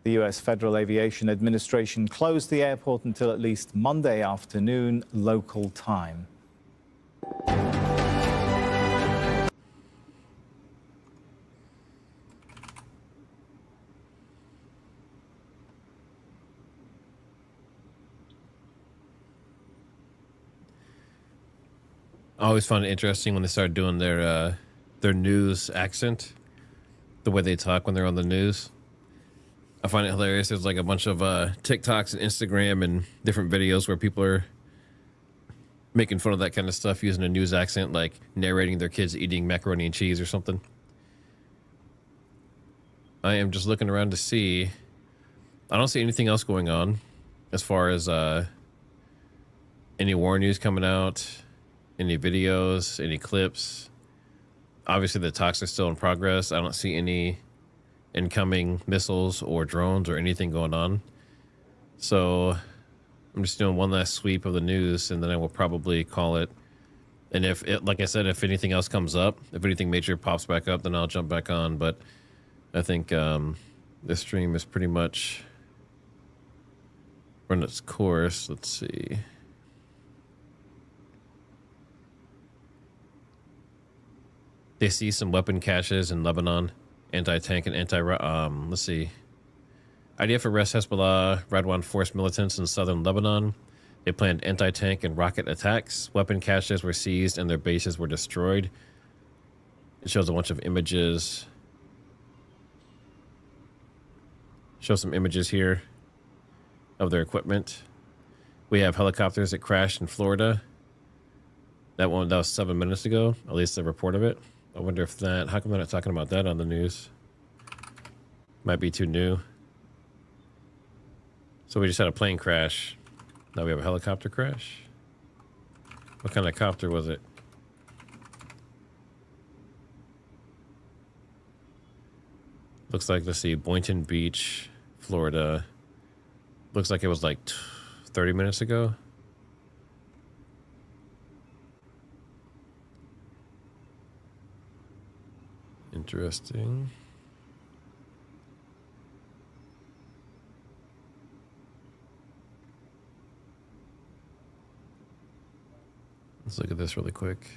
The U.S. Federal Aviation Administration closed the airport until at least Monday afternoon, local time. I always found it interesting when they started doing their news accent, the way they talk when they're on the news. I find it hilarious. There's like a bunch of TikToks and Instagram and different videos where people are making fun of that kind of stuff using a news accent, like narrating their kids eating macaroni and cheese or something. I am just looking around to see. I don't see anything else going on as far as any war news coming out, any videos, any clips. Obviously, the talks are still in progress. I don't see any incoming missiles or drones or anything going on. So I'm just doing one last sweep of the news, and then I will probably call it. And if it, like I said, if anything else comes up, if anything major pops back up, then I'll jump back on. But I think this stream is pretty much run its course. Let's see. They see some weapon caches in Lebanon, anti-tank and let's see. IDF arrests Hezbollah, Radwan force militants in southern Lebanon. They planned anti-tank and rocket attacks. Weapon caches were seized and their bases were destroyed. It shows a bunch of images. Show some images here of their equipment. We have helicopters that crashed in Florida. That was 7 minutes ago, at least the report of it. I wonder if that, how come they're not talking about that on the news? Might be too new. So we just had a plane crash. Now we have a helicopter crash. What kind of copter was it? Looks like, let's see, Boynton Beach, Florida. Looks like it was like 30 minutes ago. Interesting. Let's look at this really quick.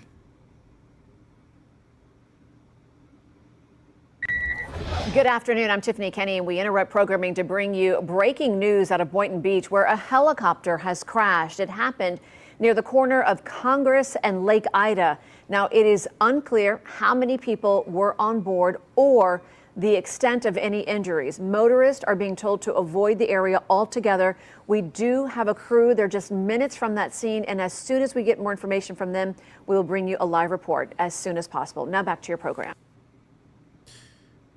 Good afternoon. I'm Tiffany Kenny, and we interrupt programming to bring you breaking news out of Boynton Beach, where a helicopter has crashed. It happened near the corner of Congress and Lake Ida. Now, it is unclear how many people were on board or the extent of any injuries. Motorists are being told to avoid the area altogether. We do have a crew. They're just minutes from that scene, and as soon as we get more information from them, we will bring you a live report as soon as possible. Now back to your program.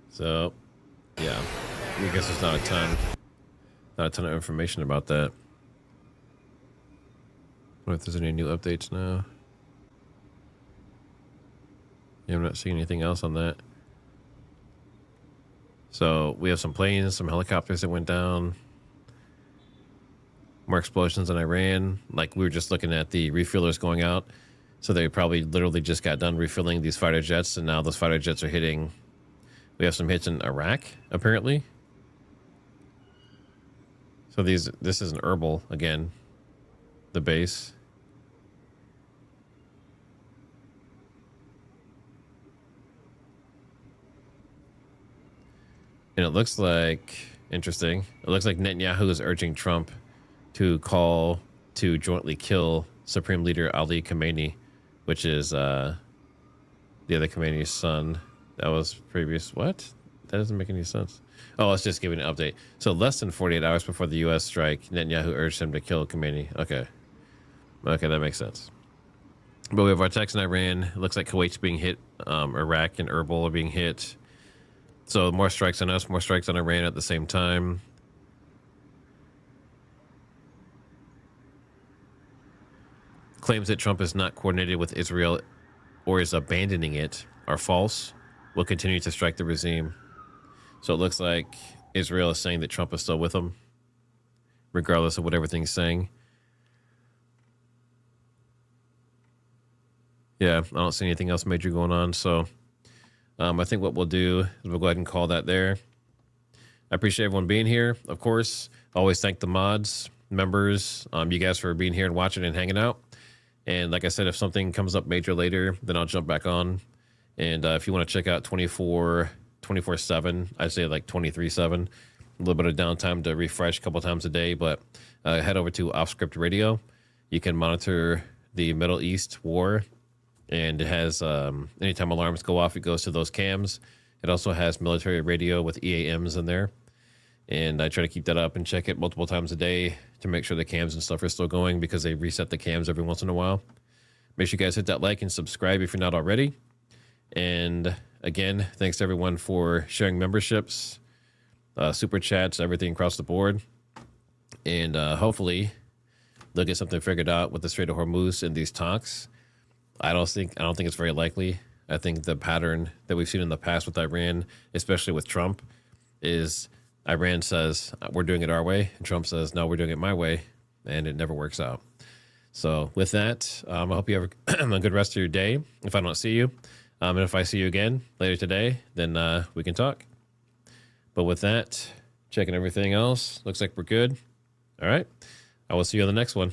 So, yeah, I guess there's not a ton of information about that. I wonder if there's any new updates now. Yeah, I'm not seeing anything else on that. So we have some planes, some helicopters that went down. More explosions in Iran. Like, we were just looking at the refuelers going out. So they probably literally just got done refilling these fighter jets, and now those fighter jets are hitting. We have some hits in Iraq, apparently. So this is an Erbil again, the base. And it looks like, interesting, it looks like Netanyahu is urging Trump to call to jointly kill Supreme Leader Ali Khamenei, which is the other Khamenei's son. That was previous. What? That doesn't make any sense. Oh, it's just giving an update. So less than 48 hours before the U.S. strike, Netanyahu urged him to kill Khamenei. Okay. Okay, that makes sense. But we have our attacks in Iran. It looks like Kuwait's being hit. Iraq and Erbil are being hit. So more strikes on us, more strikes on Iran at the same time. Claims that Trump is not coordinated with Israel or is abandoning it are false. Will continue to strike the regime. So it looks like Israel is saying that Trump is still with them, regardless of what everything's saying. Yeah, I don't see anything else major going on. So I think what we'll do is we'll go ahead and call that there. I appreciate everyone being here. Of course, always thank the mods, members, you guys for being here and watching and hanging out. And like I said, if something comes up major later, then I'll jump back on. And if you want to check out 24/7, I'd say like 23/7, a little bit of downtime to refresh a couple times a day, but head over to Off Script Radio. You can monitor the Middle East war, and it has anytime alarms go off, it goes to those cams. It also has military radio with EAMs in there, and I try to keep that up and check it multiple times a day to make sure the cams and stuff are still going, because they reset the cams every once in a while. Make sure you guys hit that like and subscribe if you're not already. And again, thanks to everyone for sharing memberships, super chats, everything across the board. And hopefully they'll get something figured out with the Strait of Hormuz in these talks. I don't think it's very likely. I think the pattern that we've seen in the past with Iran, especially with Trump, is Iran says, we're doing it our way, and Trump says, no, we're doing it my way, and it never works out. So with that, I hope you have a good rest of your day. If I don't see you, and if I see you again later today, then we can talk. But with that, checking everything else, looks like we're good. All right. I will see you on the next one.